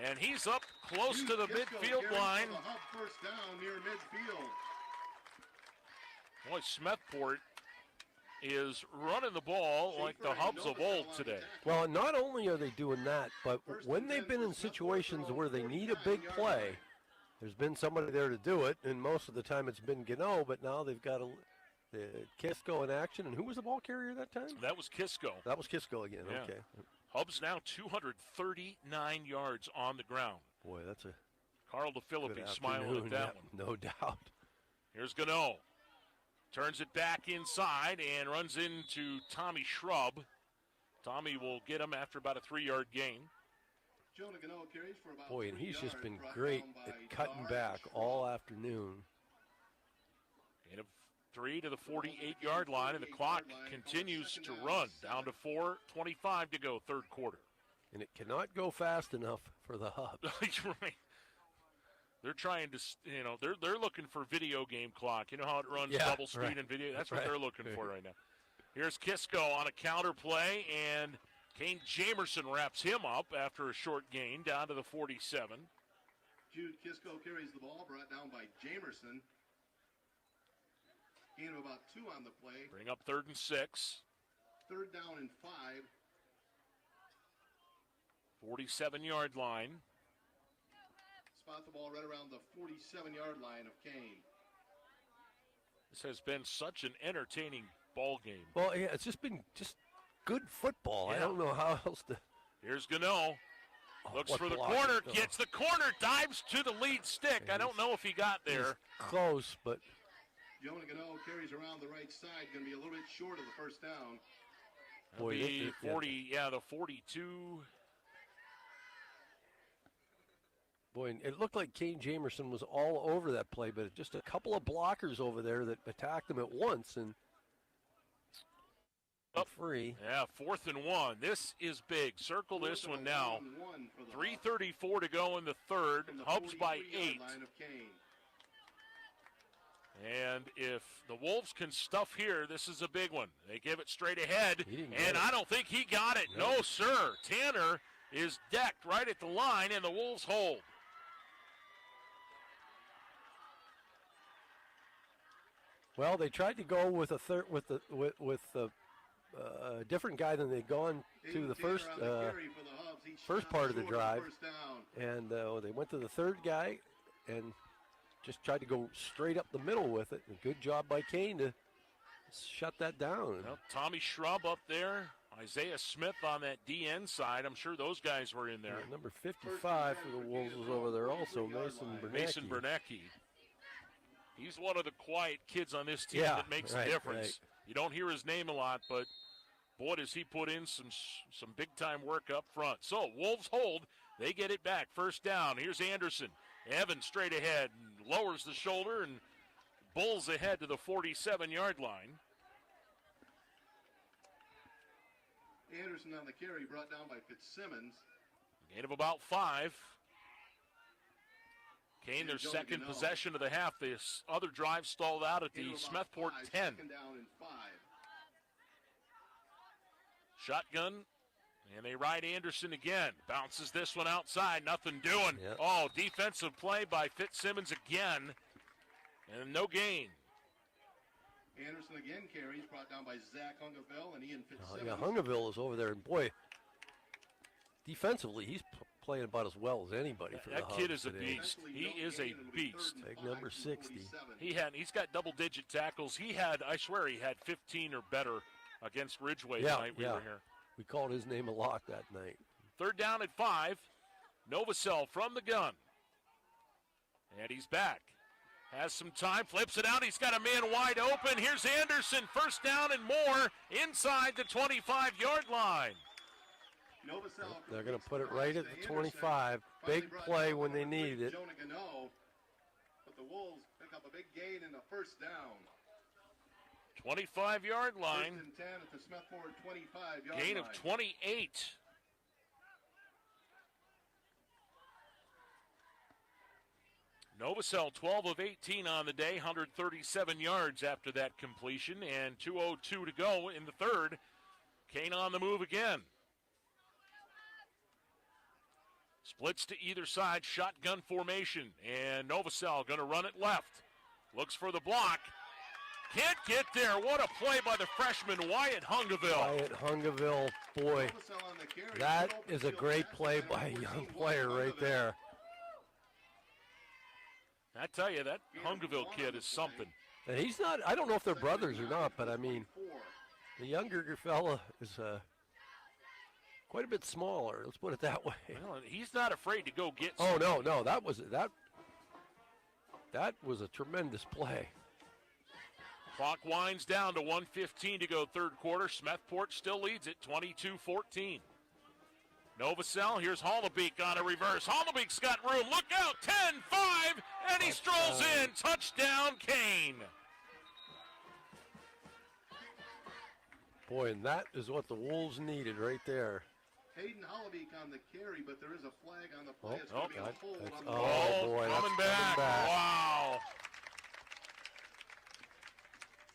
And he's up close to the midfield line. First down near midfield. Boy, Smethport is running the ball like the Hubs of old today. Well, not only are they doing that, but when they've been in situations where they need a big play, there's been somebody there to do it, and most of the time it's been Gano, but now they've got Kisco in action. And who was the ball carrier that time? That was Kisco. That was Kisco again, yeah. Okay. Hubs now 239 yards on the ground. Boy, that's a Carl DeFilippi smiling at that one. No doubt. Here's Gano. Turns it back inside and runs into Tommy Shrub. Tommy will get him after about a 3-yard gain. Jonah Gano carries for about Boy, and he's just been great at cutting back all afternoon. Gain of 3 to the 48-yard line, and the clock continues to run. Down to 4:25 to go, third quarter. And it cannot go fast enough for the Hubs. Right. They're trying to, they're looking for video game clock. You know how it runs double speed and video? That's what they're looking for right now. Here's Kisco on a counter play, and Kane Jamerson wraps him up after a short gain down to the 47. Jude Kisco carries the ball, brought down by Jamerson. Gain of about 2 on the play. Bring up 3rd and 6. 3rd down and 5. 47-yard line. Spot the ball right around the 47-yard line of Kane. This has been such an entertaining ball game. Well, yeah, it's just been good football. Yeah. I don't know how else to. Here's Gano. Looks for the corner, gets the corner, dives to the lead stick. I don't know if he got there. Close, but. Jonah Gano carries around the right side, going to be a little bit short of the first down. Boy, the 42. Boy, it looked like Kane Jamerson was all over that play, but just a couple of blockers over there that attacked him at once and free. Yeah, 4th and 1. This is big. Circle this one now. 3:34 to go in the third. Hubs by 8. And if the Wolves can stuff here, this is a big one. They give it straight ahead, and I don't think he got it. No, sir. Tanner is decked right at the line, and the Wolves hold. Well, they tried to go with a different guy than they'd gone to the first part of the drive, and they went to the third guy and just tried to go straight up the middle with it. And good job by Kane to shut that down. Well, Tommy Shrub up there, Isaiah Smith on that DN side. I'm sure those guys were in there. Yeah, number 55 for the Wolves was over there also, Mason Bernecki. He's one of the quiet kids on this team that makes a difference. Right. You don't hear his name a lot, but boy, does he put in some big-time work up front. So, Wolves hold. They get it back. First down. Here's Anderson. Evans straight ahead and lowers the shoulder and bulls ahead to the 47-yard line. Anderson on the carry, brought down by Fitzsimmons. Gain of about 5. Kane, their second possession of the half. This other drive stalled out at the Smethport 10. Second down and 5. Shotgun, and they ride Anderson again. Bounces this one outside, nothing doing. Yep. Oh, defensive play by Fitzsimmons again, and no gain. Anderson again carries, brought down by Zach Hungaville and Ian Fitzsimmons. Yeah, Hungaville is over there, and boy, defensively, he's playing about as well as anybody for the That kid Hubs is a today. beast. He is a beast. Big number 60. He's got double-digit tackles. I swear he had 15 or better against Ridgeway the night we were here. We called his name a lot that night. Third down at 5. Novacell from the gun. And he's back. Has some time, flips it out. He's got a man wide open. Here's Anderson, first down and more inside the 25-yard line. They're going to put it right at the 25. Big play when they needed it. But the Wolves pick up a big gain in the first down. 25-yard line. First and 10 at the Smethport 25-yard line. Gain of 28. Novacell 12 of 18 on the day, 137 yards after that completion, and 2:02 to go in the third. Kane on the move again. Splits to either side, shotgun formation, and Novacell going to run it left. Looks for the block. Can't get there. What a play by the freshman, Wyatt Hungaville. Wyatt Hungaville, boy, that is a great play by a young player right there. I tell you, that Hungaville kid is something. And he's not, I don't know if they're brothers or not, but I mean, the younger fella is quite a bit smaller. Let's put it that way. Well, he's not afraid to go get Oh, no, that was a tremendous play. Clock winds down to 1:15 to go third quarter. Smethport still leads it 22-14. Novacell, here's Hollebeek on a reverse. Hollebeek's got room. Look out, 10-5, and he strolls in. Touchdown, Kane. Boy, and that is what the Wolves needed right there. Hayden Hollebeek on the carry, but there is a flag on the play. It's Oh, going to be a hold on the boy, that's coming back. Wow.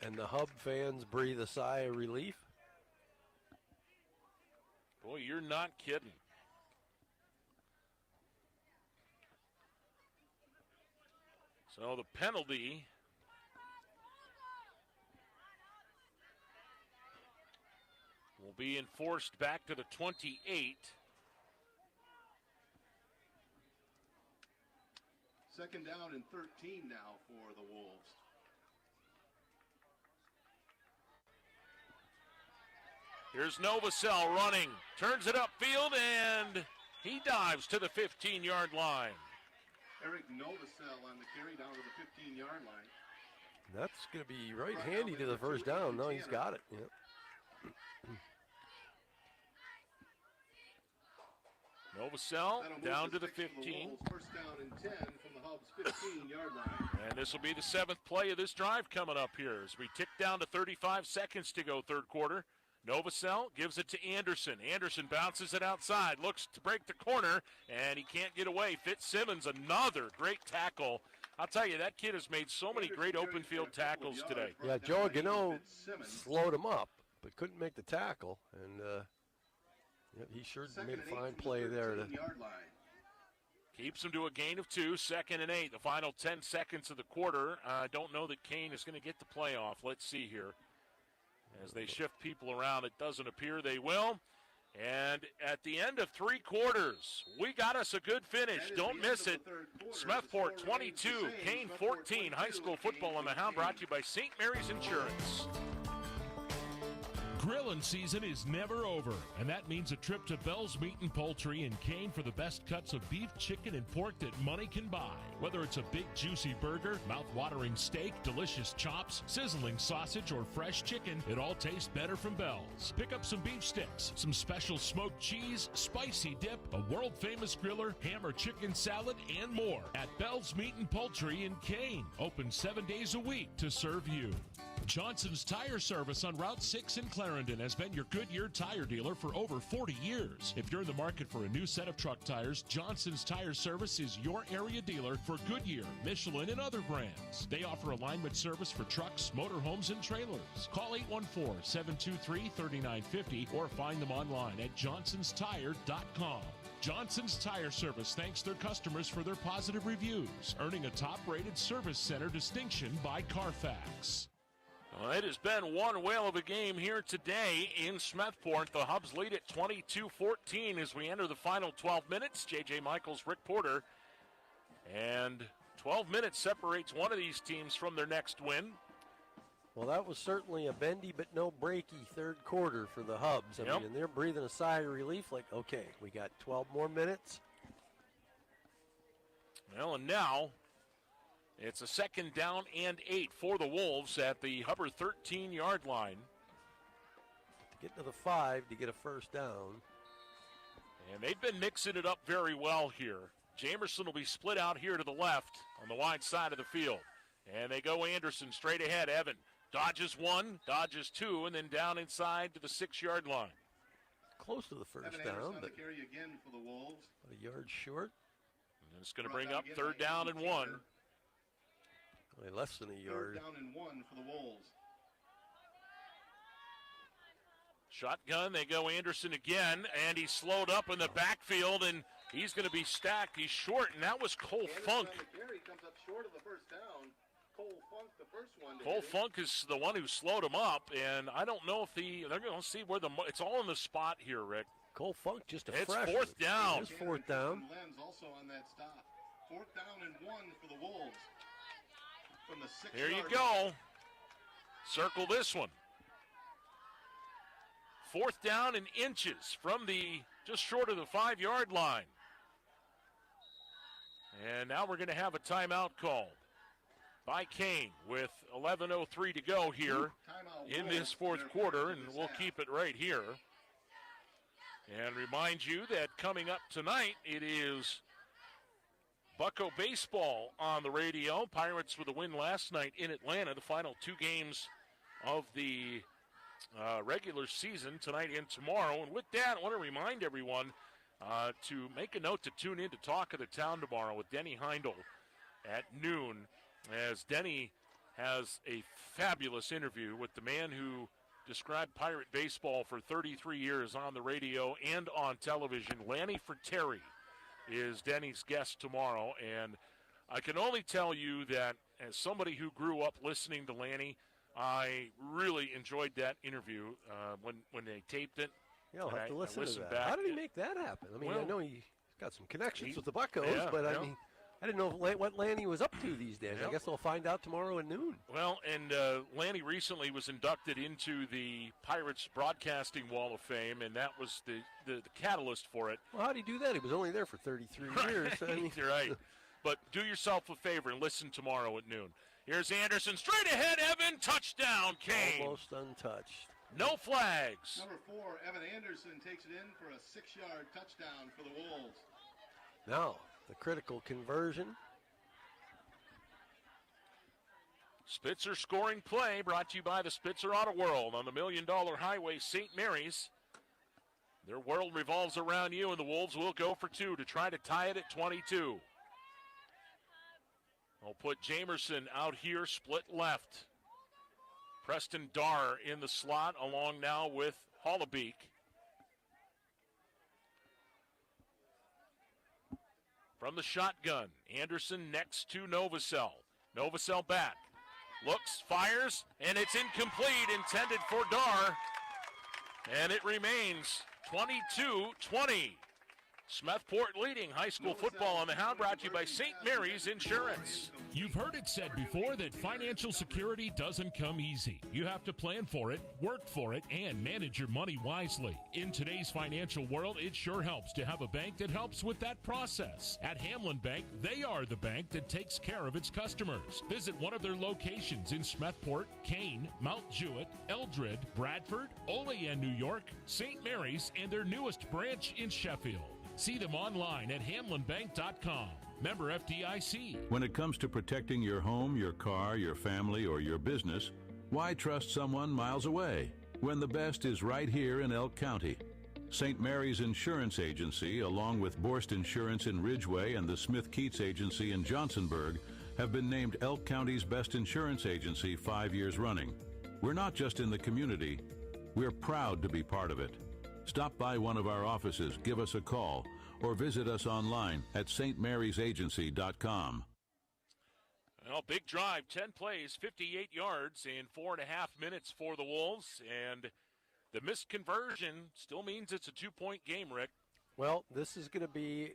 And the Hub fans breathe a sigh of relief. Boy, you're not kidding. So the penalty will be enforced back to the 28. Second down and 13 now for the Wolves. Here's Novacell running, turns it upfield, and he dives to the 15-yard line. Eric Novacell on the carry down to the 15-yard line. That's going to be right handy to the first down. No, he's got it. Yep. Novacell down to the 15. First down and 10 from the Hub's 15-yard line. And this will be the 7th play of this drive coming up here as we tick down to 35 seconds to go third quarter. Novacell gives it to Anderson. Anderson bounces it outside, looks to break the corner, and he can't get away. Fitzsimmons, another great tackle I'll tell you, that kid has made so many great open field tackles today. Yeah, Joe Gano slowed him up, but couldn't make the tackle. And he sure made a fine play there. Keeps him to a gain of 2, 2nd and 8. The final 10 seconds of the quarter. I don't know that Kane is going to get the playoff. Let's see here. As they shift people around, it doesn't appear they will. And at the end of 3 quarters, we got us a good finish. Don't miss it. Smethport 22, Kane 14. High school football on the Hound brought to you by St. Mary's Insurance. Grilling season is never over, and that means a trip to Bell's Meat and Poultry in Kane for the best cuts of beef, chicken, and pork that money can buy. Whether it's a big juicy burger, mouth-watering steak, delicious chops, sizzling sausage, or fresh chicken, it all tastes better from Bell's. Pick up some beef sticks, some special smoked cheese, spicy dip, a world-famous griller, ham or chicken salad, and more at Bell's Meat and Poultry in Kane. Open 7 days a week to serve you. Johnson's Tire Service on Route 6 in Clarendon has been your Goodyear tire dealer for over 40 years. If you're in the market for a new set of truck tires, Johnson's Tire Service is your area dealer for Goodyear, Michelin, and other brands. They offer alignment service for trucks, motorhomes, and trailers. Call 814-723-3950 or find them online at johnsonstire.com. Johnson's Tire Service thanks their customers for their positive reviews, earning a top-rated service center distinction by Carfax. Well, it has been one whale of a game here today in Smethport. The Hubs lead at 22-14 as we enter the final 12 minutes. J.J. Michaels, Rick Porter. And 12 minutes separates one of these teams from their next win. Well, that was certainly a bendy but no breaky third quarter for the Hubs. I mean, and they're breathing a sigh of relief like, okay, we got 12 more minutes. Well, and now it's a 2nd down and 8 for the Wolves at the Hubbard 13-yard line. To get to the 5 to get a first down. And they've been mixing it up very well here. Jamerson will be split out here to the left on the wide side of the field. And they go Anderson straight ahead. Evan dodges 1, dodges 2, and then down inside to the 6-yard line. Close to the first down, but carry again for the Wolves. A yard short. And it's going to bring up 3rd down and 1. Less than a yard. 3rd down and 1 for the Wolves. Shotgun, they go Anderson again, and he's slowed up in the backfield, and he's going to be stacked. He's short, and that was Cole Funk. Carry comes up short of the first down. Cole Funk, the first one. Cole Funk is the one who slowed him up, and I don't know if they're going to see where it's all in the spot here, Rick. Cole Funk just a It's freshman. 4th down. It's 4th down. Lenz also on that stop. 4th down and 1 for the Wolves. From the 6 Here you go. Circle this one. 4th down and inches from just short of the 5-yard line. And now we're going to have a timeout called by Kane with 11:03 to go here in this 4th quarter, and we'll keep it right here. And remind you that coming up tonight, it is Bucco baseball on the radio. Pirates with a win last night in Atlanta. The final 2 games of the regular season tonight and tomorrow. And with that, I want to remind everyone to make a note to tune in to Talk of the Town tomorrow with Denny Heindel at noon, as Denny has a fabulous interview with the man who described Pirate baseball for 33 years on the radio and on television. Lanny Fratteri is Denny's guest tomorrow, and I can only tell you that as somebody who grew up listening to Lanny, I really enjoyed that interview when they taped it. Yeah, I'll have to listen to that. Back. How did he make that happen? I mean, I know he's got some connections with the Buccos, yeah, but I mean, I didn't know what Lanny was up to these days. I guess I'll find out tomorrow at noon. Well, and Lanny recently was inducted into the Pirates Broadcasting Wall of Fame, and that was the catalyst for it. Well, how did he do that? He was only there for 33 years. I mean, you're right. But do yourself a favor and listen tomorrow at noon. Here's Anderson, straight ahead, Evan, touchdown, Kane. Almost untouched. No flags. Number 4, Evan Anderson takes it in for a 6-yard touchdown for the Wolves. Now, the critical conversion. Spitzer scoring play brought to you by the Spitzer Auto World on the $1 Million Highway, St. Mary's. Their world revolves around you, and the Wolves will go for 2 to try to tie it at 22. I'll put Jamerson out here, split left. Preston Darr in the slot, along now with Hollabeek. From the shotgun, Anderson next to Novosel. Novosel back. Looks, fires, and it's incomplete, intended for Darr. And it remains 22-20. Smethport leading high school football on the Hound, brought to you by St. Mary's Insurance. You've heard it said before that financial security doesn't come easy. You have to plan for it, work for it, and manage your money wisely. In today's financial world, it sure helps to have a bank that helps with that process. At Hamlin Bank, they are the bank that takes care of its customers. Visit one of their locations in Smethport, Kane, Mount Jewett, Eldred, Bradford, Olean, New York, St. Mary's, and their newest branch in Sheffield. See them online at hamlinbank.com. Member FDIC. When it comes to protecting your home, your car, your family, or your business, why trust someone miles away when the best is right here in Elk County? St. Mary's Insurance Agency, along with Borst Insurance in Ridgeway and the Smith Keats Agency in Johnsonburg, have been named Elk County's best insurance agency 5 years running. We're not just in the community, we're proud to be part of it. Stop by one of our offices, give us a call, or visit us online at stmariesagency.com. Well, big drive, 10 plays, 58 yards in 4.5 minutes for the Wolves, and the missed conversion still means it's a 2-point game, Rick. Well, this is going to be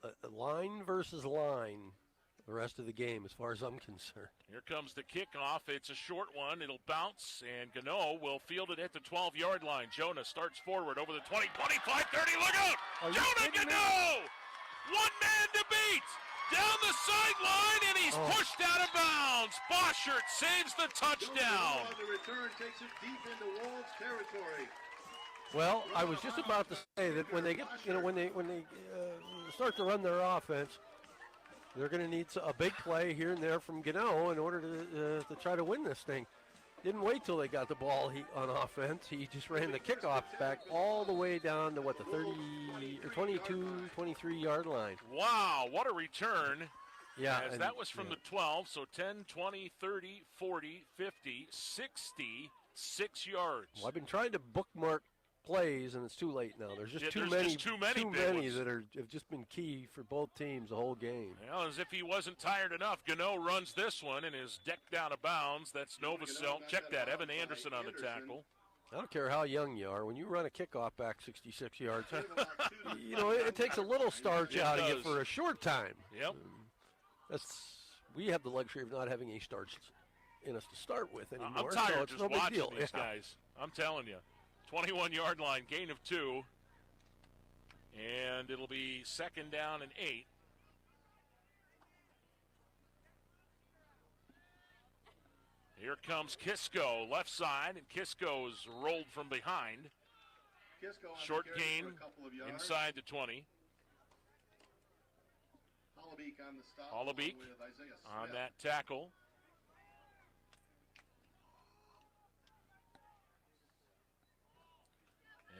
a line versus line the rest of the game as far as I'm concerned. Here comes the kickoff. It's a short one. It'll bounce, and Gano will field it at the 12-yard line. Jonah starts forward over the 20, 25, 30. Look out! Jonah Gano! One man to beat! Down the sideline, and he's pushed out of bounds. Boschert saves the touchdown. The return takes it deep into Wolves territory. Well, I was just about to say that when they get, when they start to run their offense, they're going to need a big play here and there from Gano in order to try to win this thing. Didn't wait till they got the ball on offense. He just ran the kickoff back all the way down to, the 30 or 22, 23-yard line. Wow, what a return. Yeah. As that was from the 12, so 10, 20, 30, 40, 50, 60, 6 yards. Well, I've been trying to bookmark plays, and it's too late now. There's just too many that have just been key for both teams the whole game. Well, as if he wasn't tired enough, Gano runs this one and is decked out of bounds. That's Novosel. Check that, Evan Anderson on the tackle. I don't care how young you are. When you run a kickoff back 66 yards, it takes a little starch out of you for a short time. Yep. We have the luxury of not having any starch in us to start with anymore. I'm tired so it's just no big watching deal. these guys. I'm telling you. 21-yard line, gain of 2. And it'll be second down and 8. Here comes Kisco, left side, and Kisco is rolled from behind. Short gain inside the 20. Hollabeek on that tackle.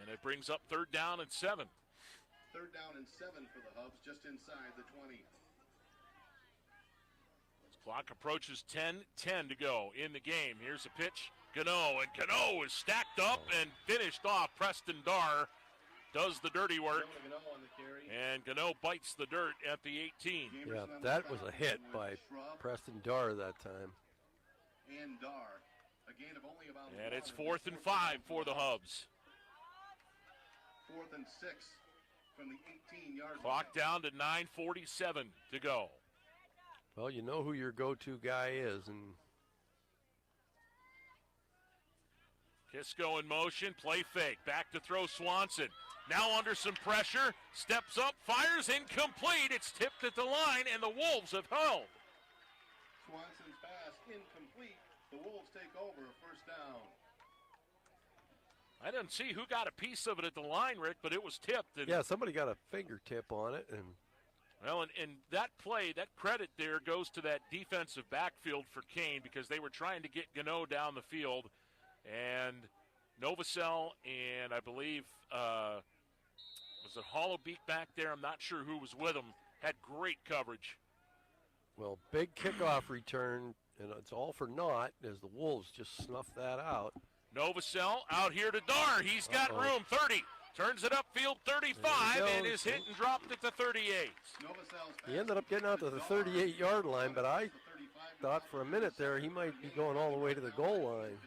And it brings up 3rd down and 7. 3rd down and 7 for the Hubs, just inside the 20. Clock approaches 10 to go in the game. Here's a pitch. Gano, and Gano is stacked up and finished off. Preston Darr does the dirty work. And Gano bites the dirt at the 18. Yeah, that was a hit by Preston Darr that time. And Darr, a gain of only about and it's 4th and 5 for the Hubs. 4th and 6 from the 18-yard line. Clock down to 9:47 to go. Well, you know who your go-to guy is. And Kisco in motion, play fake. Back to throw Swanson. Now under some pressure, steps up, fires incomplete. It's tipped at the line, and the Wolves have held. Swanson's pass incomplete. The Wolves take over, 1st down. I didn't see who got a piece of it at the line, Rick, but it was tipped. And yeah, somebody got a fingertip on it. And that play, that credit there goes to that defensive backfield for Kane because they were trying to get Gano down the field. And Novosel and I believe, was it Hollabeek back there? I'm not sure who was with him. Had great coverage. Well, big kickoff return, and it's all for naught as the Wolves just snuff that out. Novosel out here to Dar. He's got room. 30. Turns it upfield, 35, and is hit and dropped at the 38. He ended up getting out to the 38-yard line, but I thought for a minute there he might be going all the way to the goal line.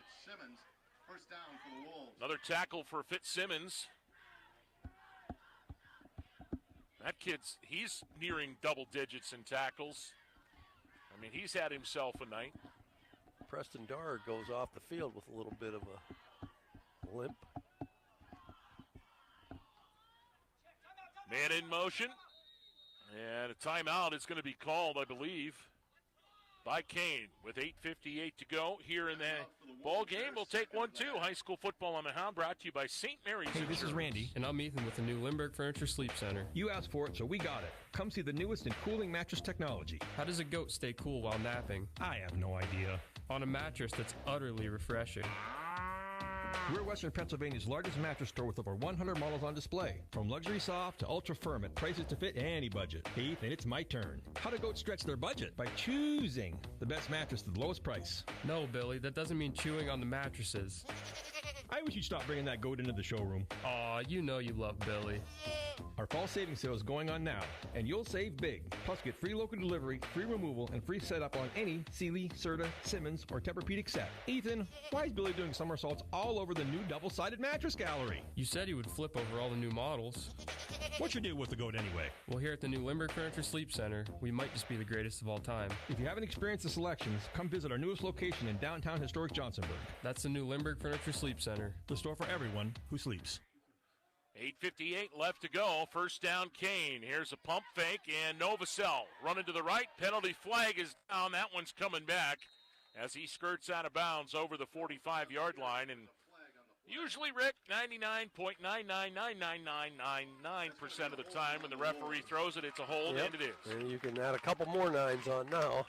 Another tackle for Fitzsimmons. That he's nearing double digits in tackles. I mean, he's had himself a night. Preston Dar goes off the field with a little bit of a limp. Man in motion. And a timeout is going to be called, I believe, by Kane with 8:58 to go here in the ball game. We'll take 1-2. High school football on the Hound brought to you by St. Mary's. Hey, this is Randy. And I'm Ethan with the new Lindbergh Furniture Sleep Center. You asked for it, so we got it. Come see the newest in cooling mattress technology. How does a goat stay cool while napping? I have no idea. On a mattress that's utterly refreshing. We're Western Pennsylvania's largest mattress store with over 100 models on display. From luxury soft to ultra firm at prices to fit any budget. Hey, Ethan, it's my turn. How do goats stretch their budget? By choosing the best mattress at the lowest price. No, Billy, that doesn't mean chewing on the mattresses. I wish you'd stop bringing that goat into the showroom. Aw, you know you love Billy. Our fall savings sale is going on now, and you'll save big. Plus, get free local delivery, free removal, and free setup on any Sealy, Serta, Simmons, or Tempur-Pedic set. Ethan, why is Billy doing somersaults all over the new double-sided mattress gallery? You said he would flip over all the new models. What's your deal with the goat anyway? Well, here at the new Lindbergh Furniture Sleep Center, we might just be the greatest of all time. If you haven't experienced the selections, come visit our newest location in downtown historic Johnsonburg. That's the new Lindbergh Furniture Sleep Center. The store for everyone who sleeps. 8:58 left to go. First down, Kane. Here's a pump fake, and Novosel running to the right. Penalty flag is down. That one's coming back as he skirts out of bounds over the 45-yard line. And usually, Rick, 99.9999999% of the time when the referee throws it, it's a hold, and it is. And you can add a couple more nines on now.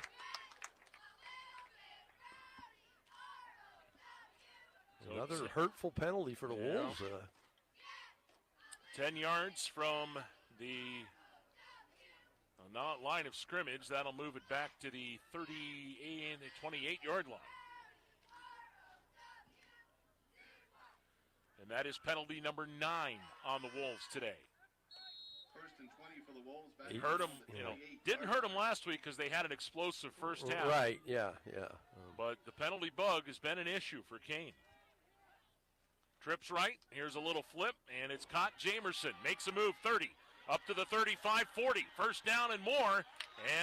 Another hurtful penalty for the Wolves. 10 yards from the line of scrimmage. That'll move it back to the 28-yard line. And that is penalty number 9 on the Wolves today. First and 20 for the Wolves. Hurt them, didn't hurt them last week because they had an explosive first half. Right, yeah. But the penalty bug has been an issue for Kane. Trips right. Here's a little flip, and it's caught. Jamerson makes a move, 30, up to the 35, 40. First down and more,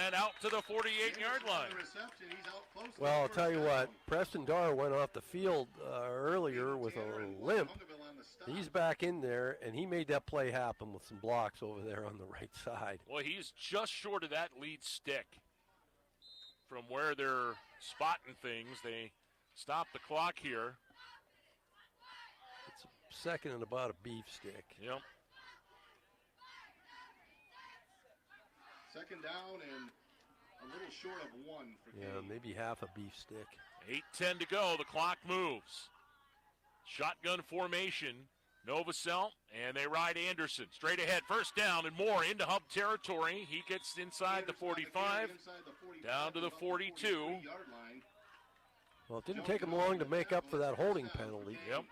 and out to the 48-yard line. Well, I'll tell you what, Preston Dar went off the field earlier with a limp. He's back in there, and he made that play happen with some blocks over there on the right side. Well, he's just short of that lead stick. From where they're spotting things, they stop the clock here. Second and about a beef stick. Yep. Second down and a little short of 1 for Kane. Yeah, maybe half a beef stick. 8:10 to go. The clock moves. Shotgun formation. Novosel, and they ride Anderson. Straight ahead. First down and more into Hub territory. He gets inside the 45, down to the 42. Well, it didn't take him long to make up for that holding penalty. Yep.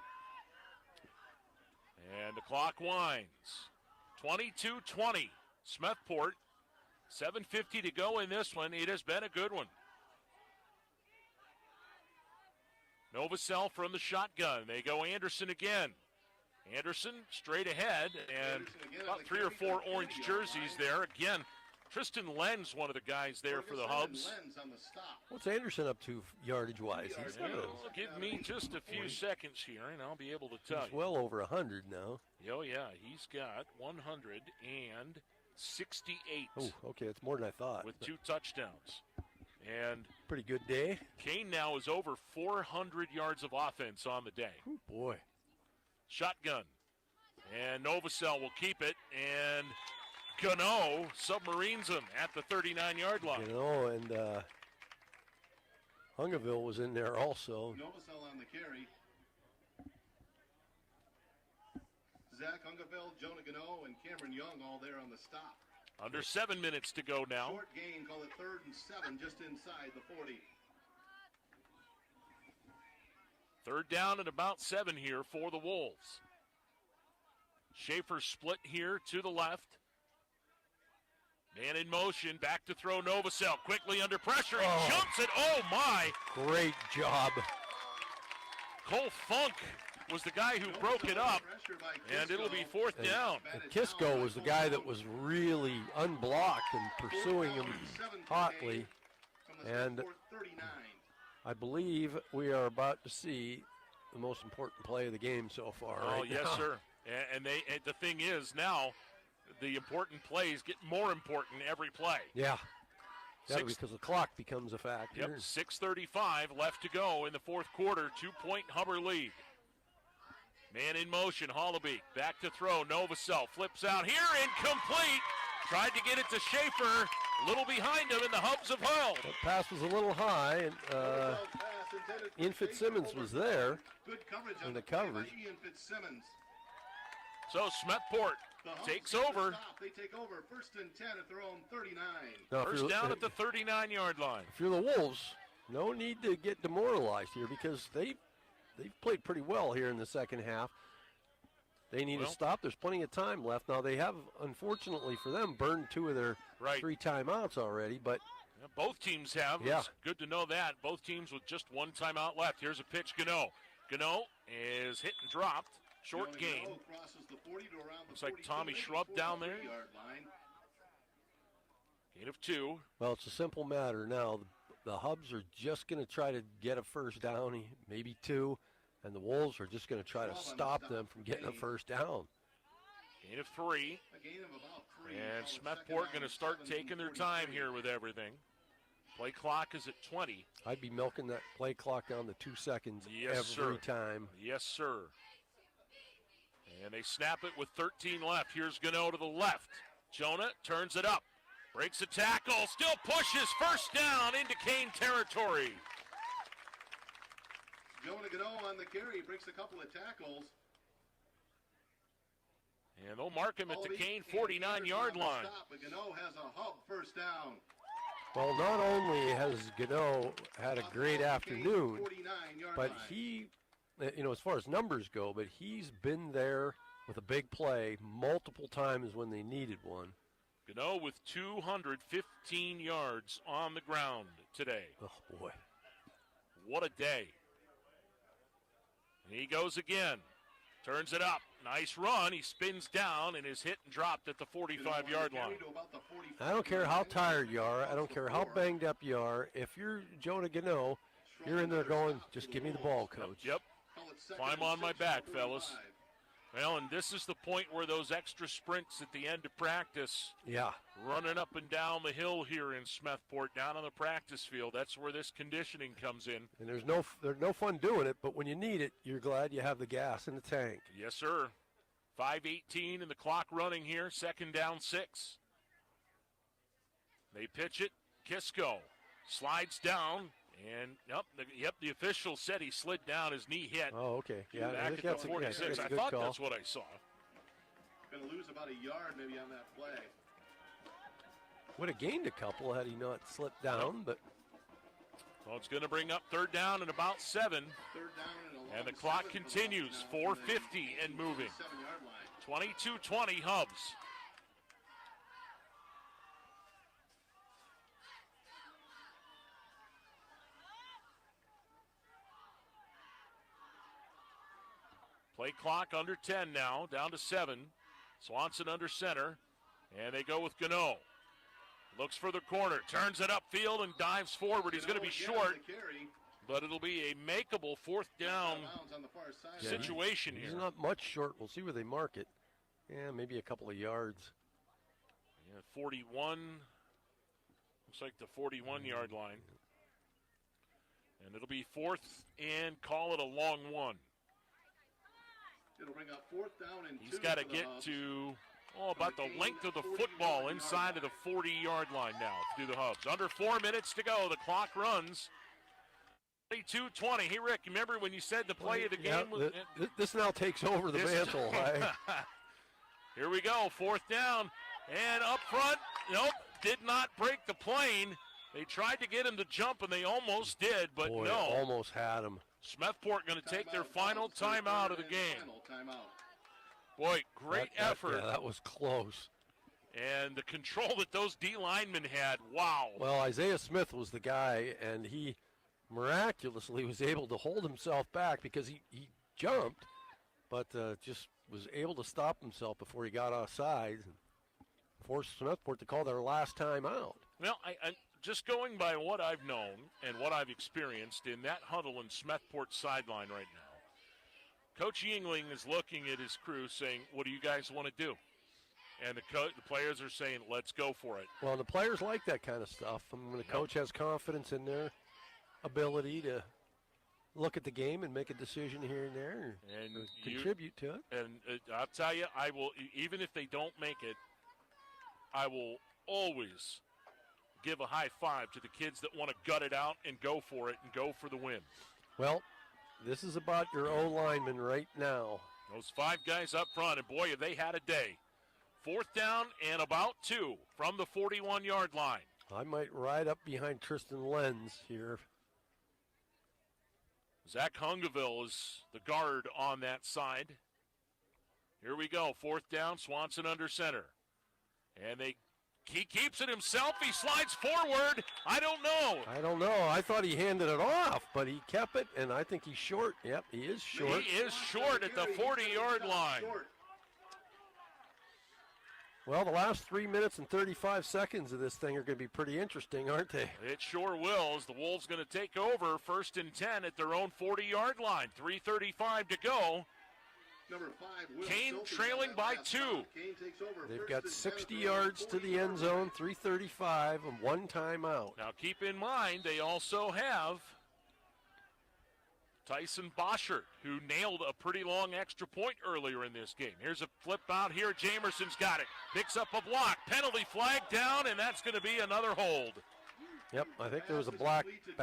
And the clock winds. 22-20. Smethport. 7:50 to go in this one. It has been a good one. Novosel from the shotgun. They go Anderson again. Anderson straight ahead, and about 3 or 4 orange jerseys there. Again, Tristan Lenz, one of the guys there for the Hubs. What's Anderson up to yardage-wise? Give me just a few seconds here, and I'll be able to tell He's you. well over 100 now. Oh, yeah, he's got 168. Oh, okay, that's more than I thought. With 2 touchdowns. And pretty good day. Kane now is over 400 yards of offense on the day. Oh, boy. Shotgun. And Novosel will keep it, and Gano submarines him at the 39-yard line. And Hungerville was in there also. Novosel on the carry. Zach Hungerville, Jonah Gano, and Cameron Young all there on the stop. Under 7 minutes to go now. Short gain, call it 3rd and 7, just inside the 40. 3rd down and about 7 here for the Wolves. Schaefer split here to the left. Man in motion, back to throw Novosel. Quickly under pressure, he jumps it. Oh, my. Great job. Cole Funk was the guy who broke it up, and it'll be 4th down. And Kisco was the guy that was really unblocked and pursuing him hotly. And I believe we are about to see the most important play of the game so far. Oh, right yes, now. sir. And the thing is now, the important plays get more important every play. Yeah. Because the clock becomes a factor. Yep, 6:35 left to go in the 4th quarter. 2-point Hubbard lead. Man in motion, Hollabeek back to throw. Novosel flips out here, incomplete. Tried to get it to Schaefer. A little behind him, and the Hubs have held. That pass was a little high, and Ian Fitzsimmons was there Good coverage in on the play by coverage. Ian Fitzsimmons. So Smethport The Hubs takes get the over. stop. They take over 1st and 10 at their own 39. Now, if First you're- down at the 39-yard line. If you're the Wolves, no need to get demoralized here because they've played pretty well here in the second half. They need to stop. There's plenty of time left. Now, they have, unfortunately for them, burned 2 of their 3 timeouts already, but Yeah, both teams have. Yeah. It's good to know that. Both teams with just 1 timeout left. Here's a pitch, Gano. Gano is hit and dropped. Short gain. Looks like Tommy Shrub down there. Gain of 2. well, it's a simple matter now. The Hubs are just going to try to get a first down, maybe 2, and the Wolves are just going to try to stop them from getting a first down. Gain of 3. And Smethport going to start taking their time here with everything. Play clock is at 20. I'd be milking that play clock down to 2 seconds Yes, every sir. time. Yes, sir. And they snap it with 13 left. Here's Gano to the left. Jonah turns it up. Breaks a tackle. Still pushes. First down into Kane territory. Jonah Gano on the carry, breaks a couple of tackles. And they'll mark him at the Kane 49-yard line. But Gano has a Hub first down. Well, not only has Gano had a great afternoon, but he, as far as numbers go, but he's been there with a big play multiple times when they needed one. Gano with 215 yards on the ground today. Oh, boy. What a day. And he goes again. Turns it up. Nice run. He spins down and is hit and dropped at the 45-yard line. I don't care how tired you are. I don't care how banged up you are. If you're Jonah Gano, you're in there going, just give me the ball, coach. Yep. Climb on my back, fellas. Well, and this is the point where those extra sprints at the end of practice. Yeah. Running up and down the hill here in Smethport, down on the practice field. That's where this conditioning comes in. And there's no fun doing it, but when you need it, you're glad you have the gas in the tank. Yes, sir. 5:18 and the clock running here. 2nd down, 6. They pitch it. Kisco slides down. And, the official said he slid down. His knee hit. Oh, okay. Yeah, back I think at that's the a 46. I good thought call. that's what I saw. Going to lose about a yard maybe on that play. Would have gained a couple had he not slipped down, but Well, it's going to bring up 3rd down and about 7. And the clock continues. 4:50 and moving. 22-20 Hubs. Play clock under 10 now, down to 7. Swanson under center, and they go with Gano. Looks for the corner, turns it upfield and dives forward. He's going to be short, but it'll be a makeable 4th down situation he's here. not much short. We'll see where they mark it. Yeah, maybe a couple of yards. Yeah, 41. Looks like the 41-yard line. And it'll be 4th and call it a long one. It'll bring up 4th down and 2. He's got to get to about the length of the football inside of the 40-yard line now to do the Hubs. Under 4 minutes to go. The clock runs. 22-20. Hey, Rick, you remember when you said the play of the game was... This now takes over the mantle. Here we go. 4th down. And up front, nope, did not break the plane. They tried to get him to jump, and they almost did, but Boy, no. almost had him. Smethport going to take their final timeout of the game. Boy, great effort. Yeah, that was close. And the control that those D linemen had, wow. Well, Isaiah Smith was the guy, and he miraculously was able to hold himself back because he jumped, but just was able to stop himself before he got offside and forced Smethport to call their last time out. Well, I just going by what I've known and what I've experienced in that huddle in Smethport sideline right now, Coach Yingling is looking at his crew saying, what do you guys want to do? And the players are saying, let's go for it. Well, the players like that kind of stuff. When the coach has confidence in their ability to look at the game and make a decision here and there and contribute to it. And I'll tell you, I will, even if they don't make it, I will always give a high five to the kids that want to gut it out and go for it and go for the win. Well, this is about your O-linemen right now. Those 5 guys up front, and boy, have they had a day. 4th down and about 2 from the 41-yard line. I might ride up behind Tristan Lenz here. Zach Hungaville is the guard on that side. Here we go, 4th down, Swanson under center. And he keeps it himself. He slides forward. I don't know. I thought he handed it off, but he kept it, and I think he's short. Yep, he is short. He is short at the 40-yard line. Well, the last 3 minutes and 35 seconds of this thing are going to be pretty interesting, aren't they? It sure will, as the Wolves going to take over 1st and 10 at their own 40-yard line. 3:35 to go. Number 5, Kane trailing by 2. They've got 60 yards to the end zone, 3:35, and 1 timeout. Now keep in mind, they also have Tyson Boschert, who nailed a pretty long extra point earlier in this game. Here's a flip out here. Jamerson's got it. Picks up a block. Penalty flag down, and that's going to be another hold. Yep, I think there was a block in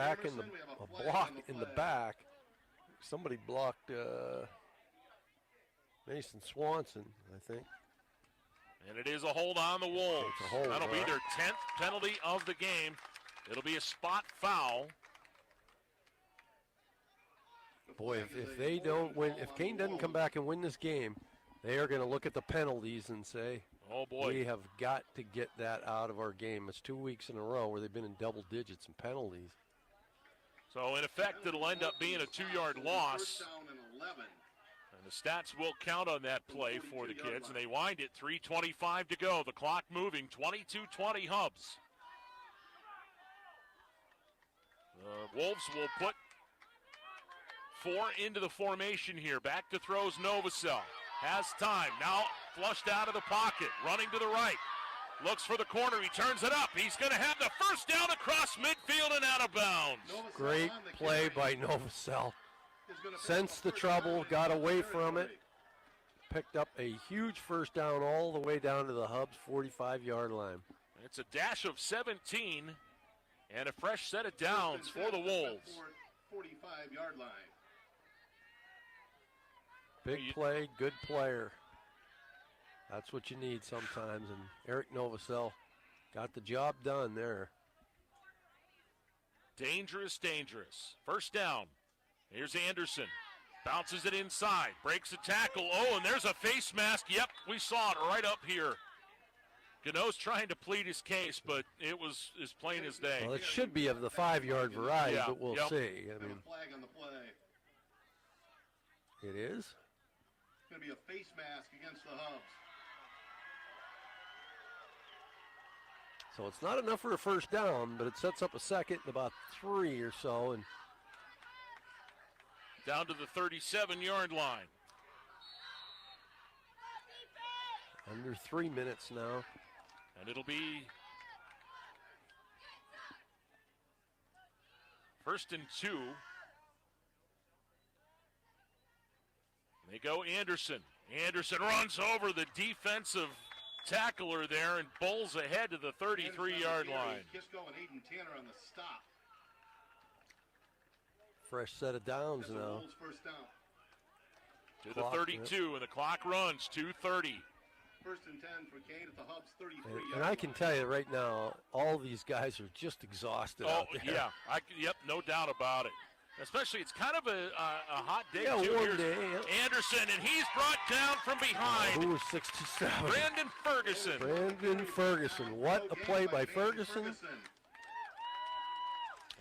the back. Somebody blocked Mason Swanson, I think. And it is a hold on the Wolves. It's a hold, that'll be right? their 10th penalty of the game. It'll be a spot foul. Boy, if they don't win, if Kane doesn't come back and win this game, they are going to look at the penalties and say, oh boy, we have got to get that out of our game. It's 2 weeks in a row where they've been in double digits in penalties. So in effect, it'll end up being a 2-yard loss. And the stats will count on that play for the kids, and they wind it. 3:25 to go. The clock moving. 22-20 Hubs. The Wolves will put 4 into the formation here. Back to throws Novosel. Has time. Now flushed out of the pocket. Running to the right. Looks for the corner. He turns it up. He's going to have the first down across midfield and out of bounds. Great play by Novosel. Sensed the trouble, got away from it, picked up a huge first down all the way down to the Hubs 45-yard line. It's a dash of 17 and a fresh set of downs for the Wolves. 45-yard line. Big play, good player. That's what you need sometimes, and Eric Novosel got the job done there. Dangerous. First down. Here's Anderson. Bounces it inside. Breaks a tackle. Oh, and there's a face mask. Yep, we saw it right up here. Gano's trying to plead his case, but it was as plain as day. Well, it should be of the 5-yard variety, but we'll see. I mean, Flag on the play. it is. It's going to be a face mask against the Hubs. So it's not enough for a first down, but it sets up a second and about 3 or so, and down to the 37-yard line. Under 3 minutes now. And it'll be 1st and 2. They go Anderson. Anderson runs over the defensive tackler there and bowls ahead to the 33-yard line. Kisco and Aiden Tanner on the stop. Fresh set of downs now. First down. To the 32, and the clock runs. 2:30. First and 10 for Kane at the Hubs 33. And I can tell you right now, all these guys are just exhausted out there. Yeah. Yep, no doubt about it. Especially, it's kind of a hot day, Yeah, too. warm Here's day, yeah. Anderson, and he's brought down from behind. Who was 67? Brandon Ferguson. Brandon Ferguson. What a play by Ferguson.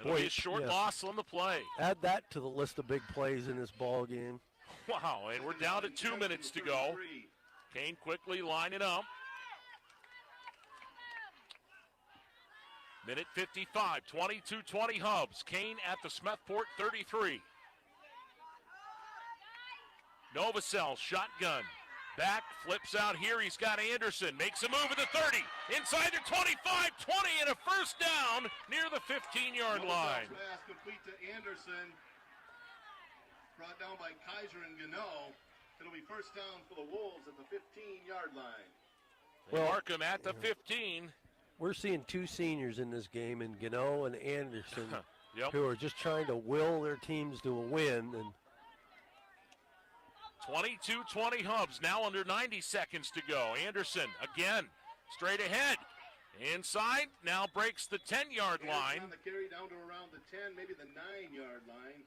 It'll be a short loss on the play. Add that to the list of big plays in this ball game. Wow, and we're down to 2 minutes to go. Kane quickly lining up. Minute 55, 22-20 Hubs. Kane at the Smethport 33. Novacell, shotgun. Back, flips out here. He's got Anderson. Makes a move at the 30. Inside the 25, 20, and a first down near the 15-yard line. Pass complete to Anderson. Brought down by Kaiser and Gano. It'll be first down for the Wolves at the 15-yard line. They mark him at the 15. We're seeing two seniors in this game, in Gano and Anderson, Yep. who are just trying to will their teams to a win. And 22-20 Hubs, now under 90 seconds to go. Anderson again, straight ahead. Inside, now breaks the 10-yard line. On the carry down to around the 10, maybe the 9-yard line.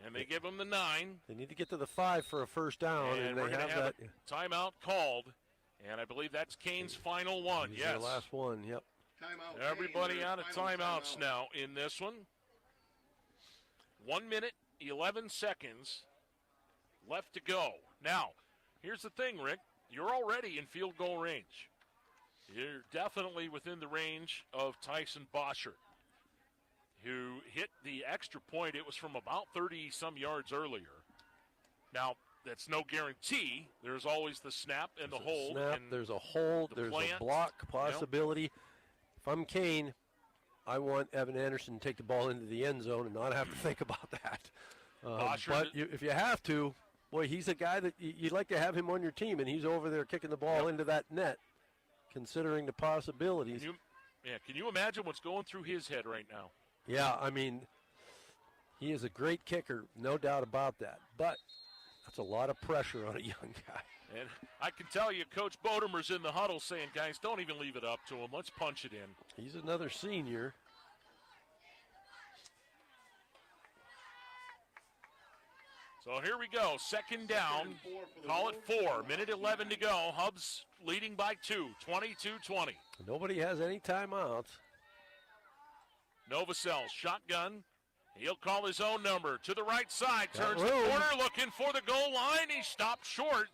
And they give him the 9. They need to get to the 5 for a first down, and we're they going to have have that. a timeout called. And I believe that's Kane's final one. This is Yes. their last one, yep. Timeout. Everybody Kane, out of final timeouts timeout. now in this one. 1 minute, 11 seconds left to go. Now, here's the thing, Rick. You're already in field goal range. You're definitely within the range of Tyson Boschert, who hit the extra point. It was from about 30-some yards earlier. Now, that's no guarantee. There's always the snap and the hold. Snap, and there's a hold, the there's plant. a block possibility. If I'm Kane, I want Evan Anderson to take the ball into the end zone and not have to think about that. But if you have to, boy, he's a guy that you'd like to have him on your team, and he's over there kicking the ball into that net, considering the possibilities. Can you imagine what's going through his head right now? Yeah, I mean, he is a great kicker, no doubt about that. But that's a lot of pressure on a young guy. And I can tell you, Coach Bodemer's in the huddle saying, guys, don't even leave it up to him. Let's punch it in. He's another senior. So here we go. Second down. Call it 4. Minute 11 to go. Hubs leading by 2. 22-20. Nobody has any timeouts. Novacell, shotgun. He'll call his own number. To the right side. Got Turns the room. corner looking for the goal line. He stopped short.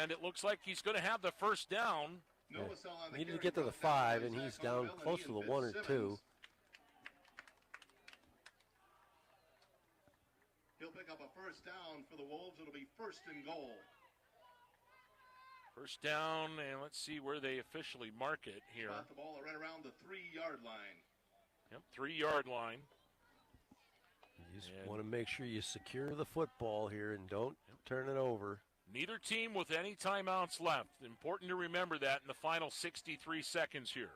And it looks like he's going to have the first down. Needed to get to the 5, and he's down close to the 1 or 2. He'll pick up a first down for the Wolves. It'll be first and goal. First down, and let's see where they officially mark it here. Spot the ball right around the 3-yard line. Yep, 3-yard line. You just want to make sure you secure the football here and don't turn it over. Neither team with any timeouts left. Important to remember that in the final 63 seconds here.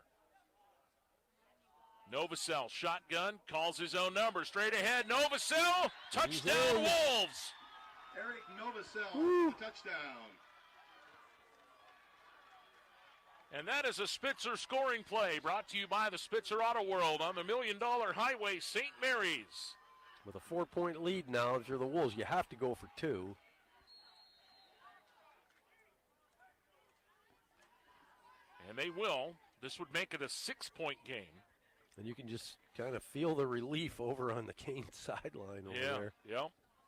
Novacell, shotgun, calls his own number. Straight ahead, Novacell, touchdown Wolves! Eric Novacell, touchdown. And that is a Spitzer scoring play brought to you by the Spitzer Auto World on the $1 Million Highway, St. Mary's. With a 4-point lead now, if you're the Wolves, you have to go for 2. And they will. This would make it a 6-point game. And you can just kind of feel the relief over on the Kane sideline over there. Yeah.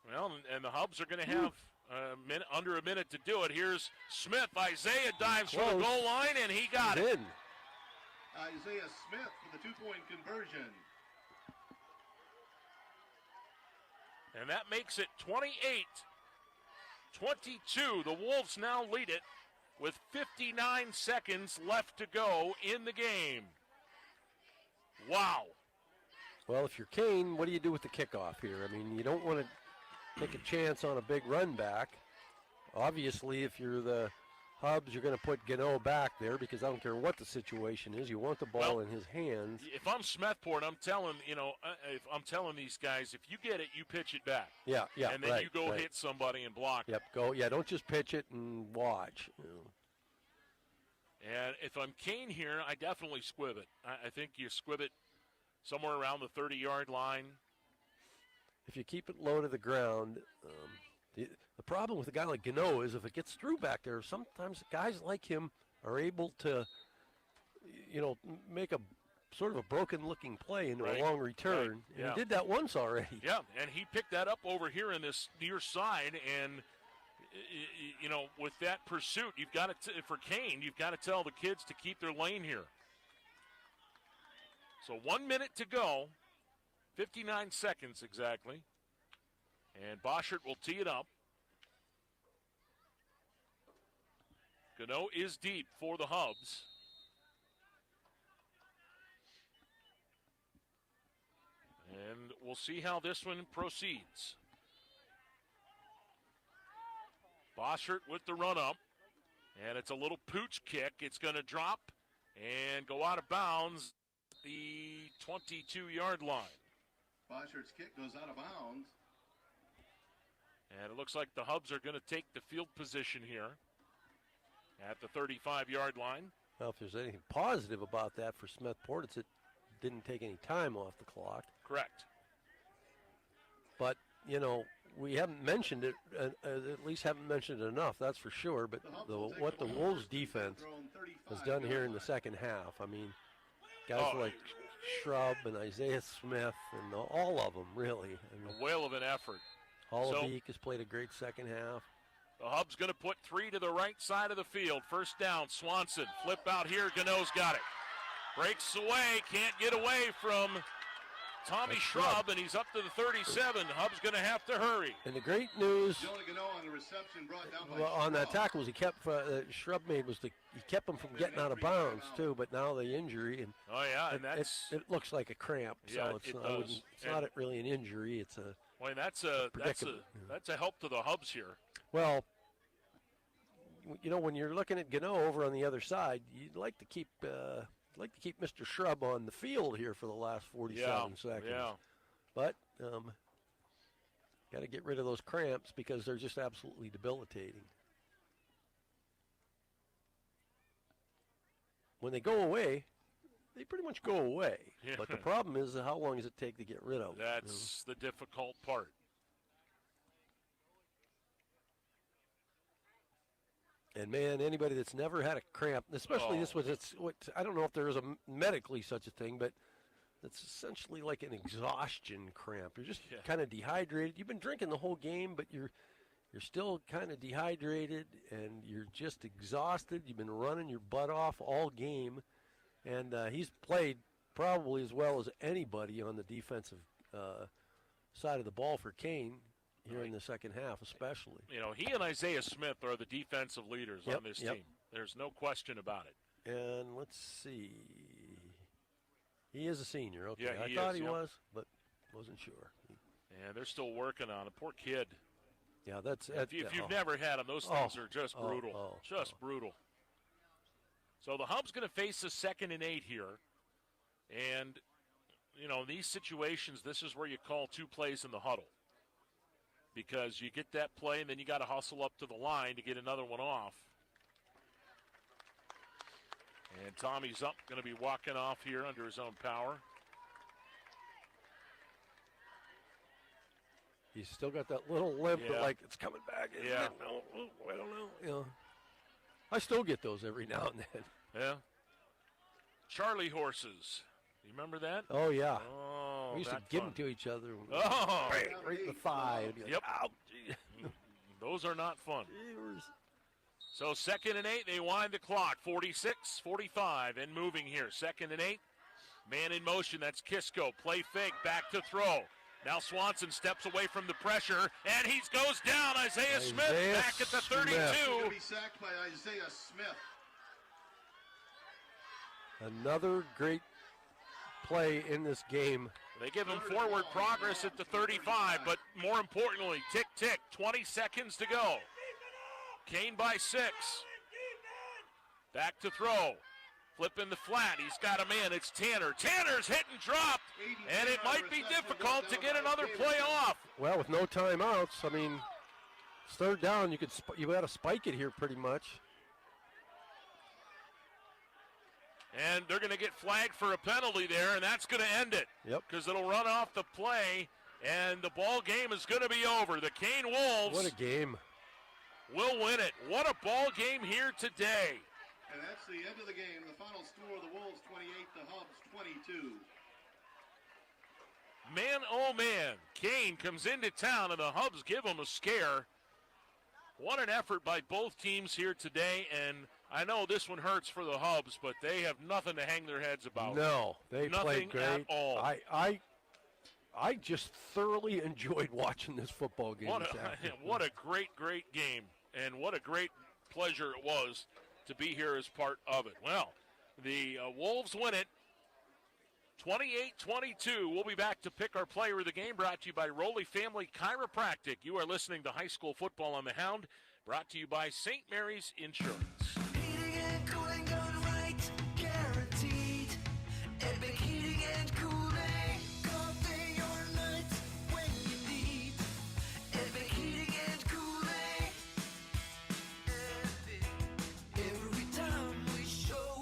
Well, and the Hubs are going to have under a minute to do it. Here's Smith. Isaiah dives for the goal line, and he got it. Isaiah Smith for the 2-point conversion. And that makes it 28-22. The Wolves now lead it with 59 seconds left to go in the game. Wow. Well, if you're Kane, what do you do with the kickoff here? I mean, you don't want to take a chance on a big run back. Obviously, if you're the Hubs, you're going to put Gano back there because I don't care what the situation is. You want the ball in his hands. If I'm Smethport, I'm telling I'm telling these guys, if you get it, you pitch it back. Yeah, and then you go hit somebody and block. Yep, go. Yeah, don't just pitch it and watch. And if I'm Kane here, I definitely squib it. I think you squib it somewhere around the 30-yard line. If you keep it low to the ground, the problem with a guy like Gano is if it gets through back there, sometimes guys like him are able to, make a sort of a broken-looking play into a long return. Right. And he did that once already. Yeah, and he picked that up over here in this near side, and with that pursuit, you've got to for Kane, you've got to tell the kids to keep their lane here. So 1 minute to go, 59 seconds exactly, and Boschert will tee it up. Gano is deep for the Hubs. And we'll see how this one proceeds. Boschert with the run-up, and it's a little pooch kick. It's going to drop and go out of bounds at the 22-yard line. Boschert's kick goes out of bounds. And it looks like the Hubs are going to take the field position here at the 35-yard line. Well, if there's anything positive about that for Smethport, it's it didn't take any time off the clock. Correct. But, we haven't mentioned it, at least haven't mentioned it enough, that's for sure. But what the Wolves defense has done here in the second half, I mean, guys like Shrub and Isaiah Smith and all of them, really. A whale of an effort. Hollowbeek has played a great second half. The Hub's going to put 3 to the right side of the field. First down, Swanson. Flip out here, Gano's got it. Breaks away, can't get away from Tommy Shrub, and he's up to the 37. Hub's going to have to hurry. And the great news on the reception brought down by on that tackle was he kept Shrub made was he kept him from getting out of bounds too. But now the injury and it looks like a cramp. Yeah, so it's not really an injury. It's a that's a help to the Hubs here. Well, when you're looking at Gano over on the other side, you'd like to keep Mr. Shrub on the field here for the last 47 seconds. Yeah. But got to get rid of those cramps because they're just absolutely debilitating. When they go away, they pretty much go away. Yeah. But the problem is how long does it take to get rid of them? That's the difficult part. And, man, anybody that's never had a cramp, especially this one, I don't know if there is medically such a thing, but it's essentially like an exhaustion cramp. You're just kind of dehydrated. You've been drinking the whole game, but you're still kind of dehydrated, and you're just exhausted. You've been running your butt off all game, and he's played probably as well as anybody on the defensive side of the ball for Kane. Here in the second half, especially. He and Isaiah Smith are the defensive leaders on this team. There's no question about it. And let's see. He is a senior. Okay, Yeah, I thought he was, but wasn't sure. And they're still working on it. Poor kid. Yeah, that's if you've never had him, those things are just brutal. Just brutal. So the Hub's going to face a 2nd and 8 here. And, these situations, this is where you call 2 plays in the huddle. Because you get that play, and then you got to hustle up to the line to get another one off. And Tommy's up, going to be walking off here under his own power. He's still got that little limp, but like it's coming back. Yeah. I don't know. I still get those every now and then. Yeah. Charlie horses. You remember that? Oh, yeah. Oh, we used to give them to each other. Oh. Right in the thigh. Yep. Those are not fun. So 2nd and 8, they wind the clock. 46-45 and moving here. 2nd and 8, man in motion. That's Kisko. Play fake, back to throw. Now Swanson steps away from the pressure, and he goes down. Isaiah Smith back at the 32. Going to be sacked by Isaiah Smith. Another great play in this game. They give him forward progress at the 35, but more importantly, tick, 20 seconds to go. Kane by 6. Back to throw. Flipping the flat. He's got a man. It's Tanner. Tanner's hit and dropped. And it might be difficult to get another play off. Well, with no timeouts, I mean, it's third down. You got to spike it here pretty much. And they're going to get flagged for a penalty there, and that's going to end it. Yep. Because it'll run off the play, and the ball game is going to be over. The Kane Wolves. What a game. Will win it. What a ball game here today. And that's the end of the game. The final score, the Wolves 28, the Hubs 22. Man, oh man, Kane comes into town and the Hubs give him a scare. What an effort by both teams here today, and I know this one hurts for the Hubs, but they have nothing to hang their heads about. No, they nothing played great. At all. I just thoroughly enjoyed watching this football game. What a great game, and what a great pleasure it was to be here as part of it. Well, the Wolves win it 28-22. We'll be back to pick our player of the game, brought to you by Rowley Family Chiropractic. You are listening to High School Football on the Hound, brought to you by St. Mary's Insurance. Heating and cooling done right, guaranteed. Epic heating and cooling. All day or night when you need. Epic heating and cooling. Epic. Every time we show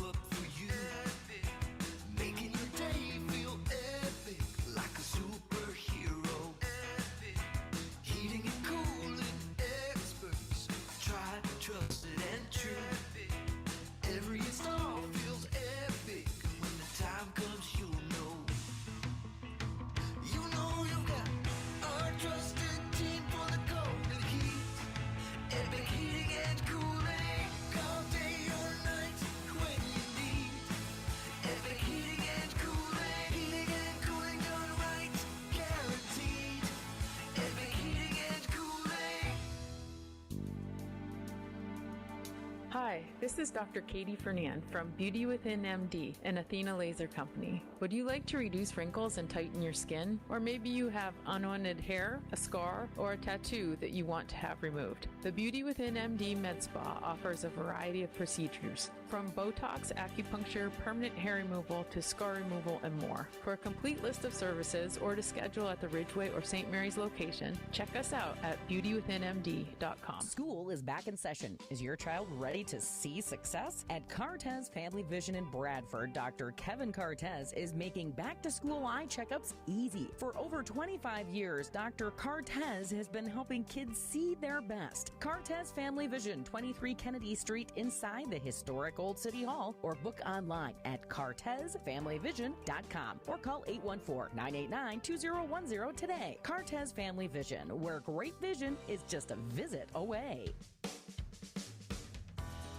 up for you. Epic. Making your day feel epic, like a superhero. Epic. Heating and cooling experts. Try, trusted, and true. Epic. Every install feels epic. When the time comes, you'll know. You know you've got our trusted team for the cold and heat. Epic heating and cooling. All day or night when you need. Epic heating and cooling. Heating and cooling done right. Guaranteed. Epic heating and cooling. Hi, this is Dr. Katie Fernand from Beauty Within MD, an Athena Laser Company. Would you like to reduce wrinkles and tighten your skin? Or maybe you have unwanted hair, a scar, or a tattoo that you want to have removed? The Beauty Within MD Med Spa offers a variety of procedures, from Botox, acupuncture, permanent hair removal, to scar removal, and more. For a complete list of services or to schedule at the Ridgeway or St. Mary's location, check us out at beautywithinmd.com. School is back in session. Is your child ready to see success? At Cartez Family Vision in Bradford, Dr. Kevin Cartez is making back-to-school eye checkups easy. For over 25 years, Dr. Cartez has been helping kids see their best. Cartez Family Vision, 23 Kennedy Street, inside the historic Old City Hall, or book online at cartezfamilyvision.com or call 814-989-2010 today. Cartez Family Vision, where great vision is just a visit away.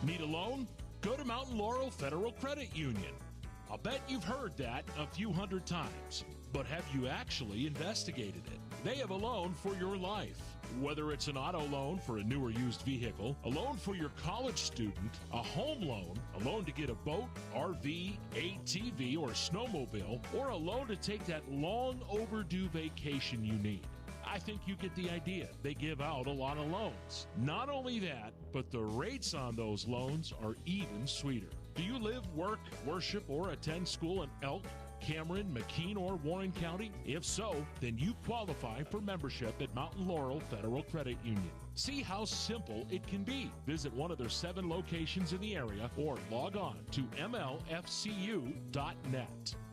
Need a loan? Go to Mountain Laurel Federal Credit Union. I'll bet you've heard that a few hundred times, but have you actually investigated it? They have a loan for your life. Whether it's an auto loan for a new or used vehicle, a loan for your college student, a home loan, a loan to get a boat, RV, ATV, or a snowmobile, or a loan to take that long overdue vacation you need. I think you get the idea. They give out a lot of loans. Not only that, but the rates on those loans are even sweeter. Do you live, work, worship, or attend school in Elk, Cameron, McKean, or Warren County? If so, then you qualify for membership at Mountain Laurel Federal Credit Union. See how simple it can be. Visit one of their 7 locations in the area or log on to mlfcu.net.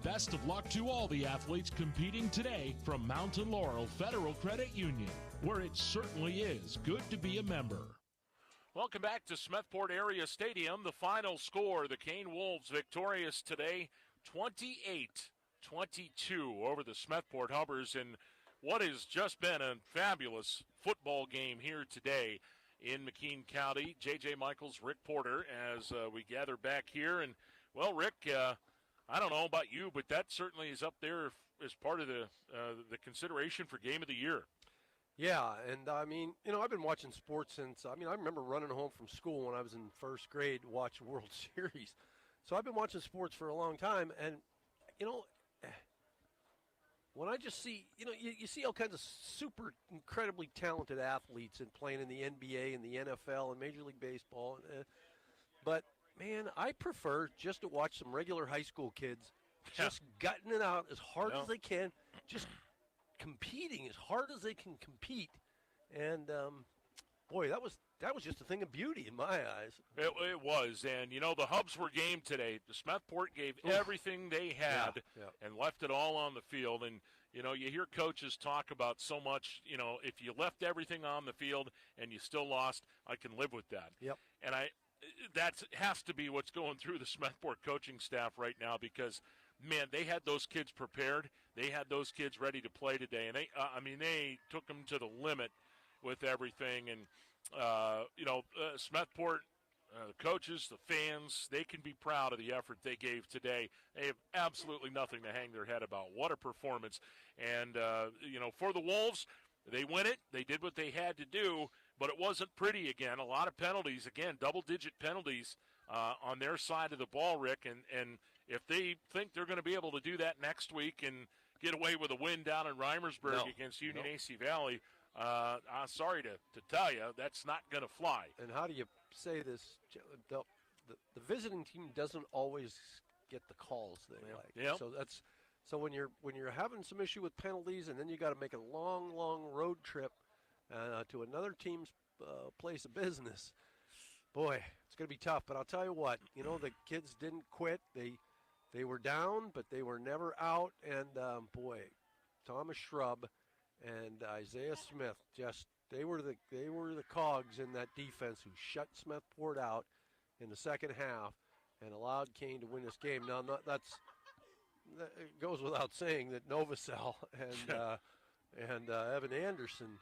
Best of luck to all the athletes competing today from Mountain Laurel Federal Credit Union, where it certainly is good to be a member. Welcome back to Smethport Area Stadium. The final score, the Kane Wolves victorious today, 28-22 over the Smethport Hubbers in what has just been a fabulous football game here today in McKean County. J.J. Michaels, Rick Porter, as we gather back here. And, well, Rick, I don't know about you, but that certainly is up there as part of the consideration for Game of the Year. Yeah, and I mean, you know, I've been watching sports since, I remember running home from school when I was in first grade to watch World Series. So I've been watching sports for a long time, and, you know, when I just see, you see all kinds of super incredibly talented athletes and playing in the NBA and the NFL and Major League Baseball, but man, I prefer just to watch some regular high school kids just gutting it out as hard as they can, just competing as hard as they can compete, and boy, that was just a thing of beauty in my eyes. It was, and the Hubs were game today. The Smethport gave everything they had and left it all on the field. And you hear coaches talk about so much. If you left everything on the field and you still lost, I can live with that. Yep. And that has to be what's going through the Smethport coaching staff right now, because man, they had those kids prepared. They had those kids ready to play today, and they took them to the limit with everything. And Smethport, the coaches, the fans, they can be proud of the effort they gave today. They have absolutely nothing to hang their head about. What a performance. And, for the Wolves, they win it. They did what they had to do, but it wasn't pretty again. A lot of penalties, again, double-digit penalties on their side of the ball, Rick. And if they think they're going to be able to do that next week and get away with a win down in Reimersburg against Union AC Valley, I'm sorry to tell you, that's not going to fly. And how do you say this? The visiting team doesn't always get the calls they like. Yep. So when you're having some issue with penalties, and then you got to make a long road trip to another team's place of business, boy, it's going to be tough. But I'll tell you what, the kids didn't quit. They were down, but they were never out. And boy, Thomas Shrub and Isaiah Smith, they were the cogs in that defense who shut Smethport out in the second half and allowed Kane to win this game. Now, it goes without saying that Novacell and Evan Anderson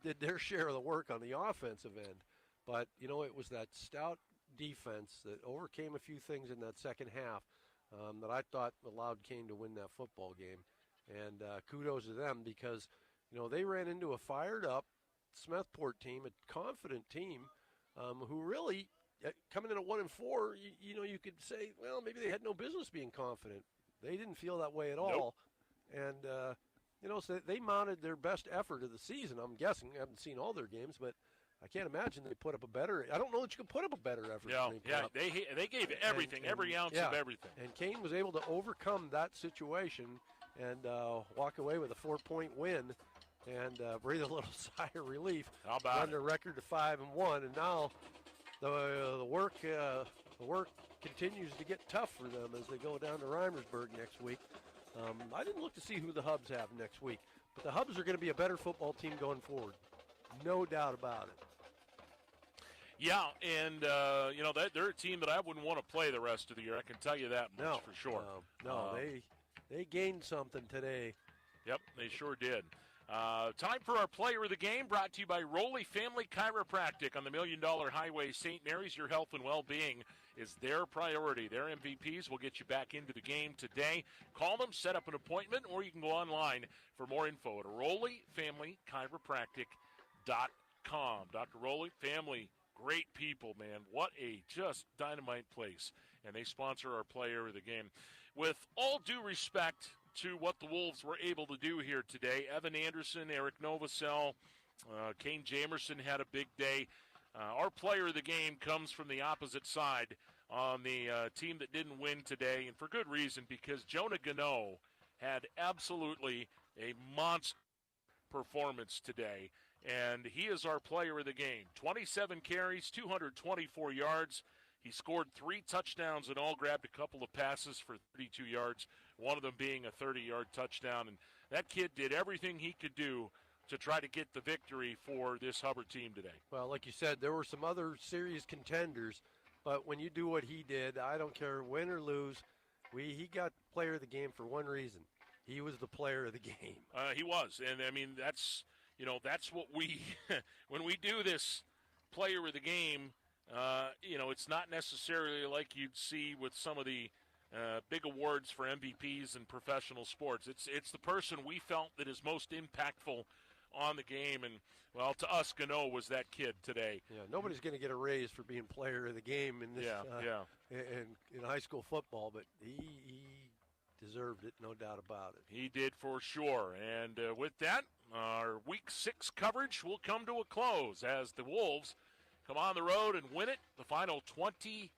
did their share of the work on the offensive end. But, it was that stout defense that overcame a few things in that second half that I thought allowed Kane to win that football game. And kudos to them, because, they ran into a fired-up Smethport team, a confident team, who really, coming in at 1-4, you could say, well, maybe they had no business being confident. They didn't feel that way at all. And, so they mounted their best effort of the season, I'm guessing. I haven't seen all their games, but I can't imagine they put up a better – I don't know that you can put up a better effort. They gave everything, every ounce of everything. And Kane was able to overcome that situation and walk away with a 4-point win and breathe a little sigh of relief. How about run their record to 5-1, and now the work continues to get tough for them as they go down to Reimersburg next week. I didn't look to see who the Hubs have next week, but the Hubs are going to be a better football team going forward. No doubt about it. Yeah, and, they're a team that I wouldn't want to play the rest of the year. I can tell you that much for sure. They gained something today. Yep, they sure did. Time for our player of the game, brought to you by Rowley Family Chiropractic on the $1 Million Highway, St. Mary's. Your health and well-being is their priority. Their MVPs will get you back into the game today. Call them, set up an appointment, or you can go online for more info at RowleyFamilyChiropractic.com. Dr. Rowley, family, great people, man. What a just dynamite place. And they sponsor our player of the game. With all due respect to what the Wolves were able to do here today, Evan Anderson, Eric Novacell, Kane Jamerson had a big day. Our player of the game comes from the opposite side on the team that didn't win today, and for good reason, because Jonah Gano had absolutely a monster performance today, and he is our player of the game. 27 carries, 224 yards. He scored 3 touchdowns and all, grabbed a couple of passes for 32 yards, one of them being a 30-yard touchdown. And that kid did everything he could do to try to get the victory for this Hubbard team today. Well, like you said, there were some other serious contenders, but when you do what he did, I don't care win or lose, he got player of the game for one reason. He was the player of the game. He was, and I mean that's what we when we do this player of the game. It's not necessarily like you'd see with some of the big awards for MVPs in professional sports. It's the person we felt that is most impactful on the game, and well, to us, Gano was that kid today. Yeah, nobody's going to get a raise for being player of the game in this in high school football, but he deserved it, no doubt about it. He did for sure. And with that, our Week 6 coverage will come to a close as the Wolves come on the road and win it. The final 28-22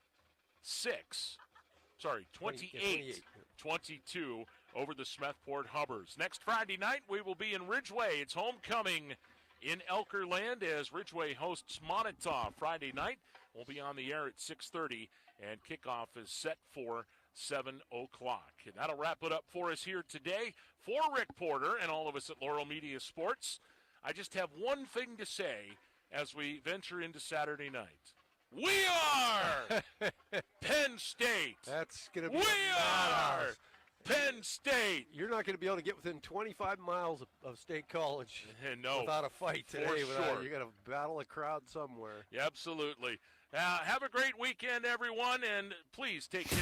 over the Smethport Hubbers. Next Friday night, we will be in Ridgeway. It's homecoming in Elkerland as Ridgeway hosts Montauk Friday night. We'll be on the air at 6:30, and kickoff is set for 7 o'clock. And that'll wrap it up for us here today. For Rick Porter and all of us at Laurel Media Sports, I just have one thing to say as we venture into Saturday night. We are Penn State. That's going to be We are Penn State. You're not going to be able to get within 25 miles of State College no, without a fight today. Sure. You're going to battle a crowd somewhere. Yeah, absolutely. Have a great weekend, everyone, and please take care.